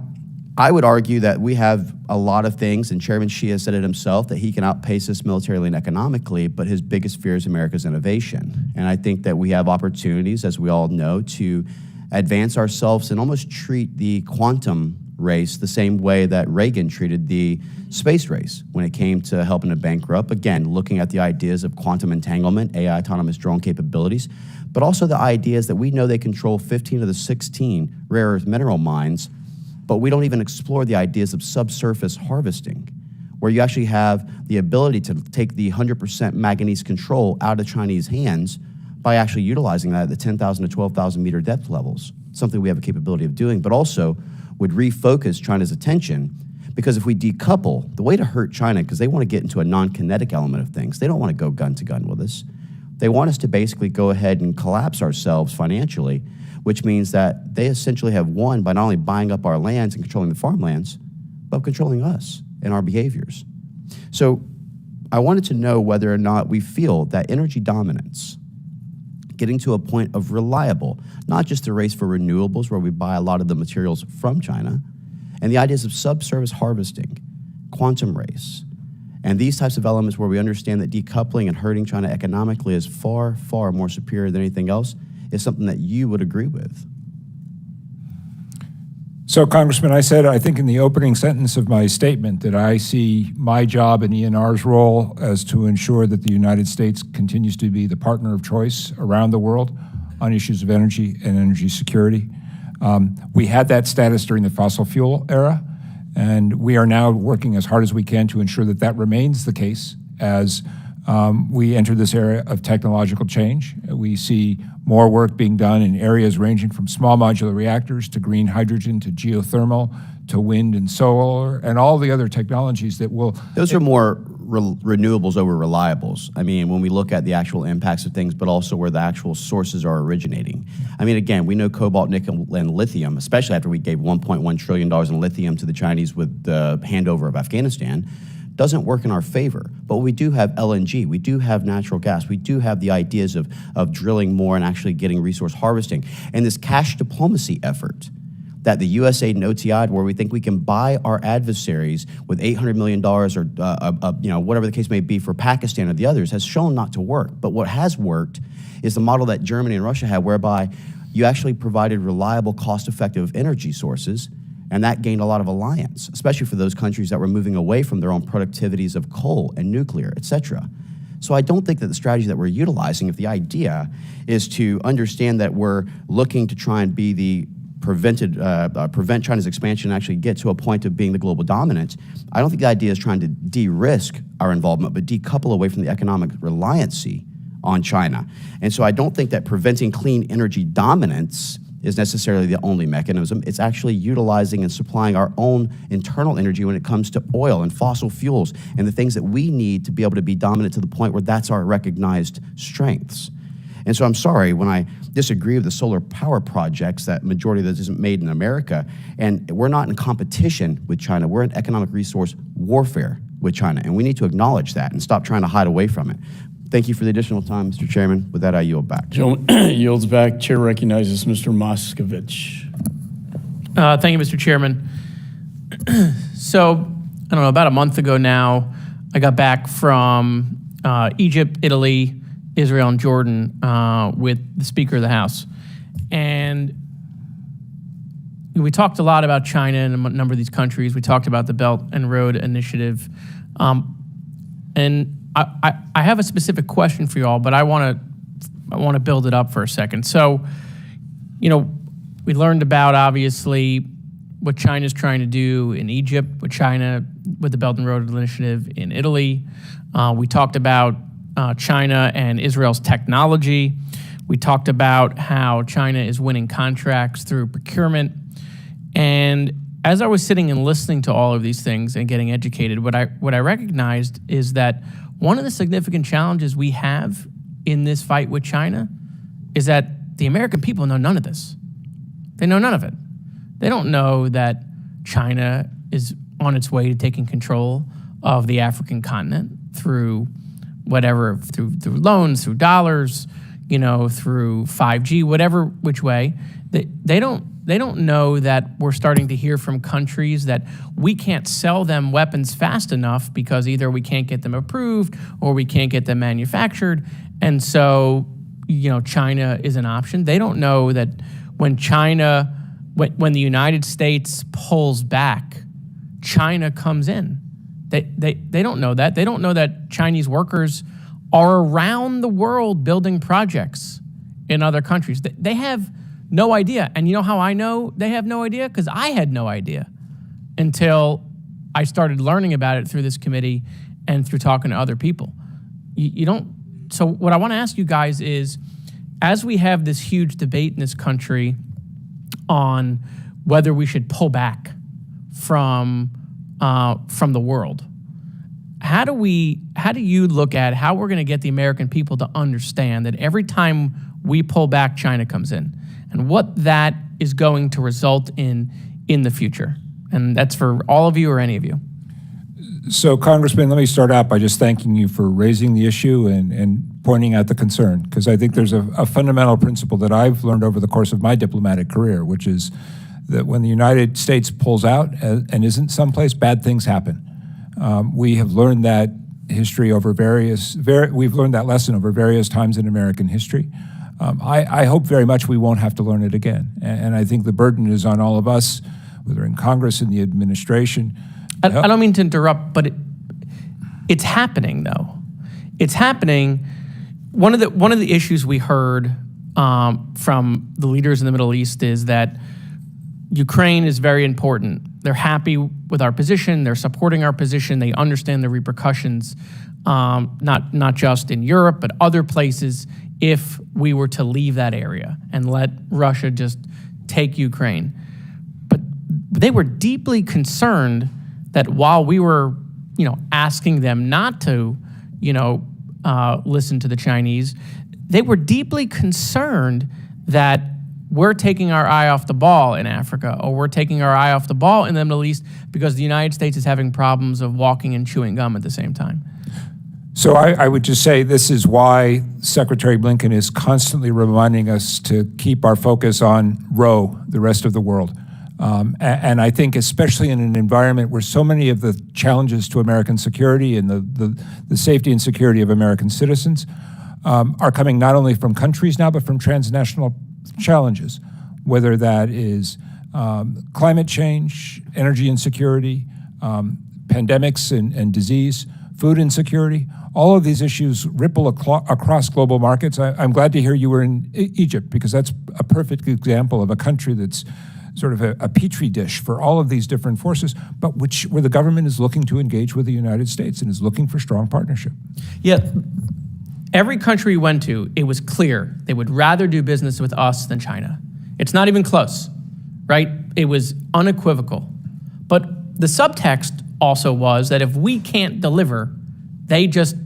I would argue that we have a lot of things, and Chairman Xi has said it himself, that he can outpace us militarily and economically, but his biggest fear is America's innovation. And I think that we have opportunities, as we all know, to advance ourselves and almost treat the quantum race the same way that Reagan treated the space race when it came to helping to bankrupt. Again, looking at the ideas of quantum entanglement, AI autonomous drone capabilities, but also the ideas that we know they control 15 of the 16 rare earth mineral mines, but we don't even explore the ideas of subsurface harvesting, where you actually have the ability to take the 100% manganese control out of Chinese hands by actually utilizing that at the 10,000 to 12,000 meter depth levels, something we have a capability of doing, but also would refocus China's attention, because if we decouple, the way to hurt China, because they want to get into a non-kinetic element of things, they don't want to go gun to gun with us. They want us to basically go ahead and collapse ourselves financially, which means that they essentially have won by not only buying up our lands and controlling the farmlands, but controlling us and our behaviors. So I wanted to know whether or not we feel that energy dominance, getting to a point of reliable, not just the race for renewables where we buy a lot of the materials from China, and the ideas of subsurface harvesting, quantum race, and these types of elements where we understand that decoupling and hurting China economically is far, far more superior than anything else, is something that you would agree with. So, Congressman, I said, I think in the opening sentence of my statement that I see my job and ENR's role as to ensure that the United States continues to be the partner of choice around the world on issues of energy and energy security. We had that status during the fossil fuel era, and we are now working as hard as we can to ensure that that remains the case as we enter this era of technological change. We see more work being done in areas ranging from small modular reactors to green hydrogen to geothermal to wind and solar and all the other technologies that will... Those are more renewables over reliables. I mean, when we look at the actual impacts of things, but also where the actual sources are originating. I mean, again, we know cobalt, nickel, and lithium, especially after we gave $1.1 trillion in lithium to the Chinese with the handover of Afghanistan, doesn't work in our favor. But we do have LNG, we do have natural gas, we do have the ideas of drilling more and actually getting resource harvesting. And this cash diplomacy effort that the USAID and OTI, where we think we can buy our adversaries with $800 million or whatever the case may be for Pakistan or the others, has shown not to work. But what has worked is the model that Germany and Russia had, whereby you actually provided reliable, cost-effective energy sources, and that gained a lot of alliance, especially for those countries that were moving away from their own productivities of coal and nuclear, et cetera. So So I don't think that the strategy that we're utilizing, if the idea is to understand that we're looking to try and be the prevent China's expansion and actually get to a point of being the global dominant, I don't think the idea is trying to de-risk our involvement, but decouple away from the economic reliancy on China. And so I don't think that preventing clean energy dominance is necessarily the only mechanism. It's actually utilizing and supplying our own internal energy when it comes to oil and fossil fuels and the things that we need to be able to be dominant to the point where that's our recognized strengths. And so I'm sorry when I disagree with the solar power projects that majority of this isn't made in America, and we're not in competition with China. We're in economic resource warfare with China, and we need to acknowledge that and stop trying to hide away from it. Thank you for the additional time, Mr. Chairman. With that, I yield back. Gentleman yields back. Chair recognizes Mr. Moskovich. Thank you, Mr. Chairman. So, I don't know, about a month ago now, I got back from Egypt, Italy, Israel, and Jordan with the Speaker of the House. And we talked a lot about China and a number of these countries. We talked about the Belt and Road Initiative. And I have a specific question for you all, but I want to build it up for a second. So, we learned about, obviously, what China's trying to do in Egypt, with the Belt and Road Initiative in Italy. We talked about China and Israel's technology. We talked about how China is winning contracts through procurement. And as I was sitting and listening to all of these things and getting educated, what I recognized is that one of the significant challenges we have in this fight with China is that the American people know none of this. They know none of it. They don't know that China is on its way to taking control of the African continent through through loans, through dollars, through 5G, whatever which way. They don't know that we're starting to hear from countries that we can't sell them weapons fast enough because either we can't get them approved or we can't get them manufactured. And so, China is an option. They don't know that when the United States pulls back, China comes in. They don't know that. They don't know that Chinese workers are around the world building projects in other countries. They have no idea. And you know how I know they have no idea? Because I had no idea until I started learning about it through this committee and through talking to other people. So what I want to ask you guys is, as we have this huge debate in this country on whether we should pull back from the world, how do you look at how we're going to get the American people to understand that every time we pull back, China comes in, and what that is going to result in the future? And that's for all of you or any of you. So, Congressman, let me start out by just thanking you for raising the issue and pointing out the concern, because I think there's a fundamental principle that I've learned over the course of my diplomatic career, which is that when the United States pulls out and isn't someplace, bad things happen. We have learned that history over we've learned that lesson over various times in American history. I hope very much we won't have to learn it again. And I think the burden is on all of us, whether in Congress, in the administration. I don't mean to interrupt, but it's happening, though. It's happening. One of the issues we heard from the leaders in the Middle East is that Ukraine is very important. They're happy with our position. They're supporting our position. They understand the repercussions, not just in Europe, but other places, if we were to leave that area and let Russia just take Ukraine. But they were deeply concerned that while we were, asking them not to, listen to the Chinese, they were deeply concerned that we're taking our eye off the ball in Africa, or we're taking our eye off the ball in the Middle East because the United States is having problems of walking and chewing gum at the same time. So I would just say this is why Secretary Blinken is constantly reminding us to keep our focus on the rest of the world. And I think especially in an environment where so many of the challenges to American security and the safety and security of American citizens are coming not only from countries now, but from transnational challenges, whether that is climate change, energy insecurity, pandemics and disease, food insecurity. All of these issues ripple across global markets. I'm glad to hear you were in Egypt, because that's a perfect example of a country that's sort of a petri dish for all of these different forces, but where the government is looking to engage with the United States and is looking for strong partnership. Yeah, every country we went to, it was clear they would rather do business with us than China. It's not even close, right? It was unequivocal. But the subtext also was that if we can't deliver, they just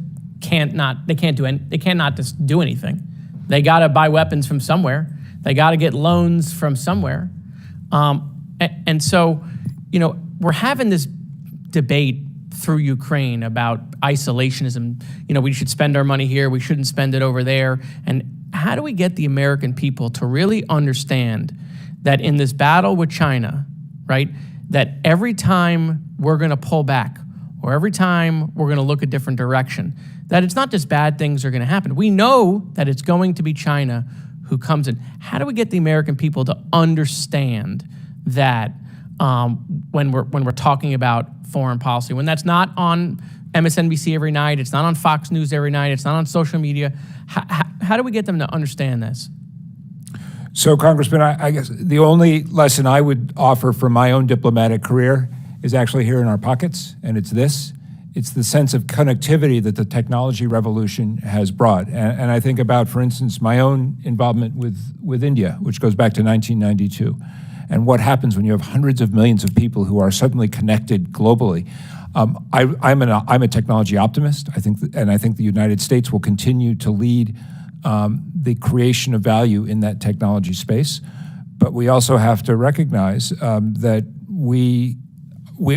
cannot just do anything. They got to buy weapons from somewhere. They got to get loans from somewhere. And so, we're having this debate through Ukraine about isolationism. We should spend our money here, we shouldn't spend it over there. And how do we get the American people to really understand that in this battle with China, right, that every time we're going to pull back or every time we're going to look a different direction, that it's not just bad things are going to happen. We know that it's going to be China who comes in. How do we get the American people to understand that when we're talking about foreign policy, when that's not on MSNBC every night, it's not on Fox News every night, it's not on social media? How do we get them to understand this? So, Congressman, I guess the only lesson I would offer from my own diplomatic career is actually here in our pockets, and it's this. It's the sense of connectivity that the technology revolution has brought. And I think about, for instance, my own involvement with India, which goes back to 1992, and what happens when you have hundreds of millions of people who are suddenly connected globally. I'm a technology optimist. I think the United States will continue to lead the creation of value in that technology space. But we also have to recognize that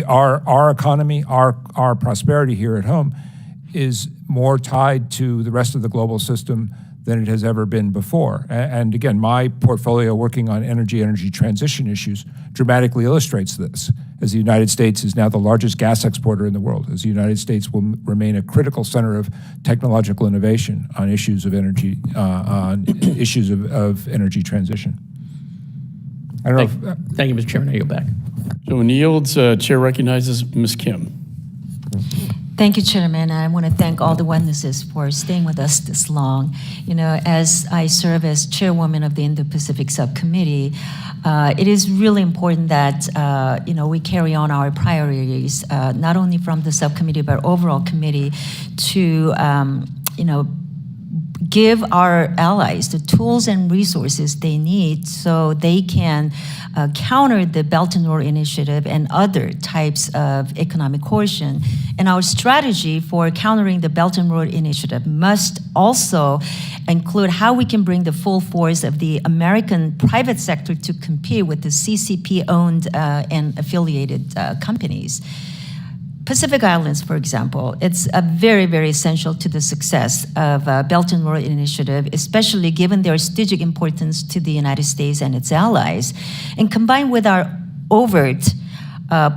our economy, our prosperity here at home is more tied to the rest of the global system than it has ever been before. And again, my portfolio working on energy transition issues dramatically illustrates this, as the United States is now the largest gas exporter in the world, as the United States will remain a critical center of technological innovation on issues of energy, of energy transition. I don't know. Thank you, Mr. Chairman. I yield back. So when yields, Chair recognizes Ms. Kim. Thank you, Chairman. I want to thank all the witnesses for staying with us this long. As I serve as chairwoman of the Indo-Pacific Subcommittee, it is really important that we carry on our priorities, not only from the subcommittee but overall committee, to give our allies the tools and resources they need so they can counter the Belt and Road Initiative and other types of economic coercion. And our strategy for countering the Belt and Road Initiative must also include how we can bring the full force of the American private sector to compete with the CCP-owned and affiliated companies. Pacific Islands, for example, it's very, very essential to the success of Belt and Road Initiative, especially given their strategic importance to the United States and its allies. And combined with our overt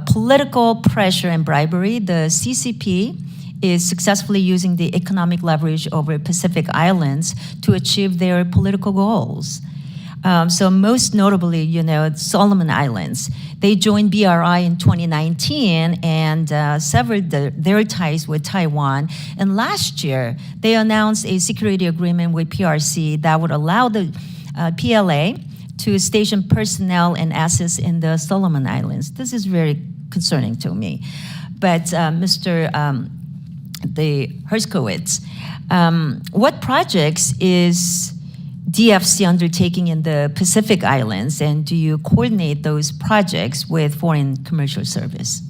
political pressure and bribery, the CCP is successfully using the economic leverage over Pacific Islands to achieve their political goals. So most notably, Solomon Islands. They joined BRI in 2019 and severed their ties with Taiwan. And last year, they announced a security agreement with PRC that would allow the PLA to station personnel and assets in the Solomon Islands. This is very concerning to me. But Mr. Herskowitz, what projects is DFC undertaking in the Pacific Islands, and do you coordinate those projects with Foreign Commercial Service?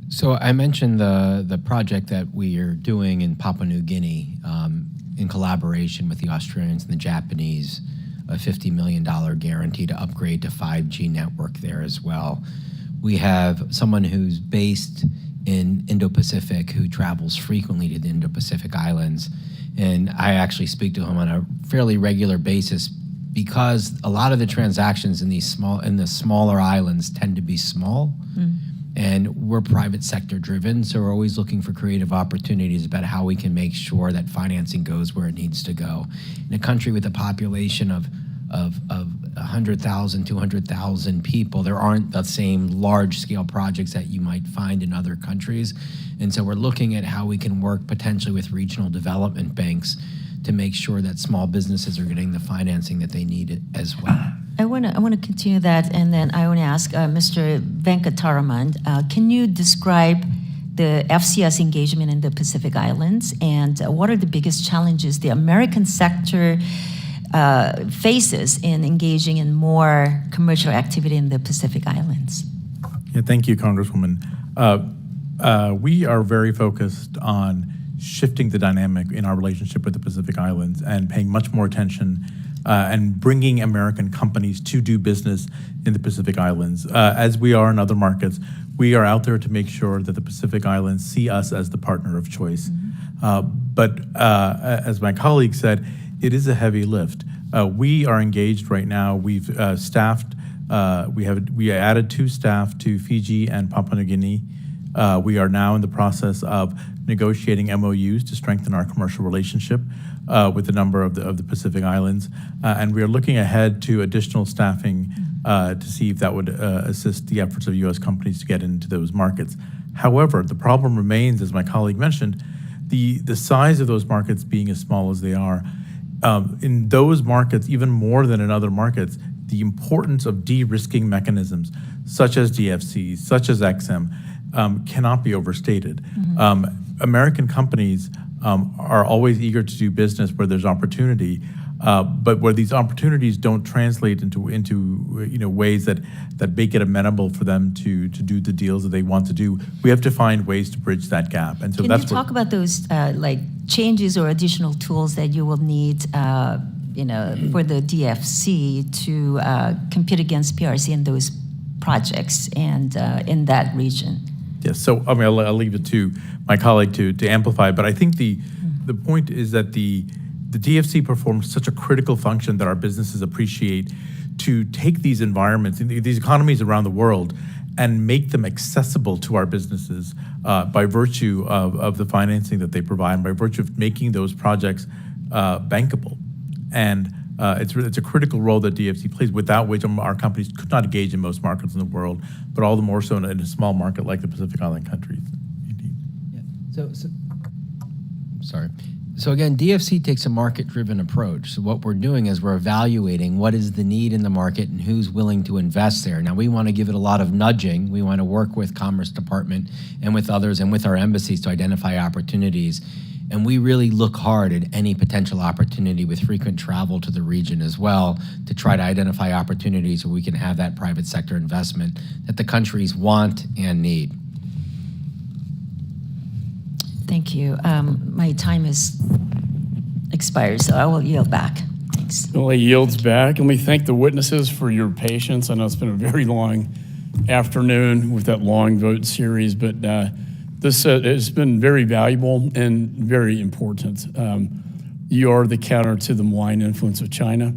So I mentioned the project that we are doing in Papua New Guinea in collaboration with the Australians and the Japanese, a $50 million guarantee to upgrade to 5G network there as well. We have someone who's based in Indo-Pacific who travels frequently to the Indo-Pacific Islands. And I actually speak to him on a fairly regular basis because a lot of the transactions in the smaller islands tend to be small. And we're private sector driven, so we're always looking for creative opportunities about how we can make sure that financing goes where it needs to go. In a country with a population of 100,000, 200,000 people. There aren't the same large-scale projects that you might find in other countries. And so we're looking at how we can work potentially with regional development banks to make sure that small businesses are getting the financing that they need as well. I want to continue that, and then I want to ask Mr. Venkataraman, can you describe the FCS engagement in the Pacific Islands, and what are the biggest challenges the American sector faces in engaging in more commercial activity in the Pacific Islands? Yeah, thank you, Congresswoman. We are very focused on shifting the dynamic in our relationship with the Pacific Islands and paying much more attention and bringing American companies to do business in the Pacific Islands. As we are in other markets, we are out there to make sure that the Pacific Islands see us as the partner of choice. But as my colleague said, it is a heavy lift. We are engaged right now. We've staffed, we added 2 staff to Fiji and Papua New Guinea. We are now in the process of negotiating MOUs to strengthen our commercial relationship with a number of the Pacific Islands. And we are looking ahead to additional staffing to see if that would assist the efforts of U.S. companies to get into those markets. However, the problem remains, as my colleague mentioned, the size of those markets being as small as they are. In those markets, even more than in other markets, the importance of de-risking mechanisms, such as DFCs, such as XM, cannot be overstated. American companies are always eager to do business where there's opportunity, but where these opportunities don't translate into ways that make it amenable for them to do the deals that they want to do. We have to find ways to bridge that gap, and so Can you talk about those like changes or additional tools that you will need, for the DFC to compete against PRC in those projects and in that region? Yes, so I mean, I'll leave it to my colleague to amplify, but I think the point is that the DFC performs such a critical function that our businesses appreciate to take these environments, these economies around the world, and make them accessible to our businesses by virtue of the financing that they provide, and by virtue of making those projects bankable. And it's a critical role that DFC plays, without which our companies could not engage in most markets in the world, but all the more so in a small market like the Pacific Island countries. So again, DFC takes a market-driven approach. So what we're doing is we're evaluating what is the need in the market and who's willing to invest there. Now, we want to give it a lot of nudging. We want to work with Commerce Department and with others and with our embassies to identify opportunities. And we really look hard at any potential opportunity with frequent travel to the region as well to try to identify opportunities where we can have that private sector investment that the countries want and need. Thank you. My time is expired, so I will yield back. Thanks. Well, he yields back. Let me thank the witnesses for your patience. I know it's been a very long afternoon with that long vote series, but this has been very valuable and very important. You are the counter to the malign influence of China.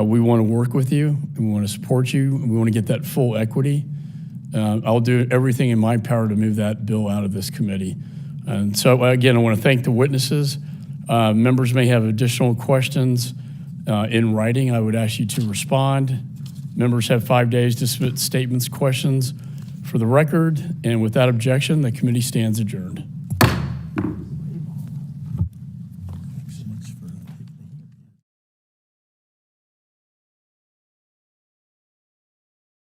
We want to work with you, and we want to support you, and we want to get that full equity. I'll do everything in my power to move that bill out of this committee. And so, again, I want to thank the witnesses. Members may have additional questions in writing. I would ask you to respond. Members have 5 days to submit statements, questions for the record. And without objection, the committee stands adjourned.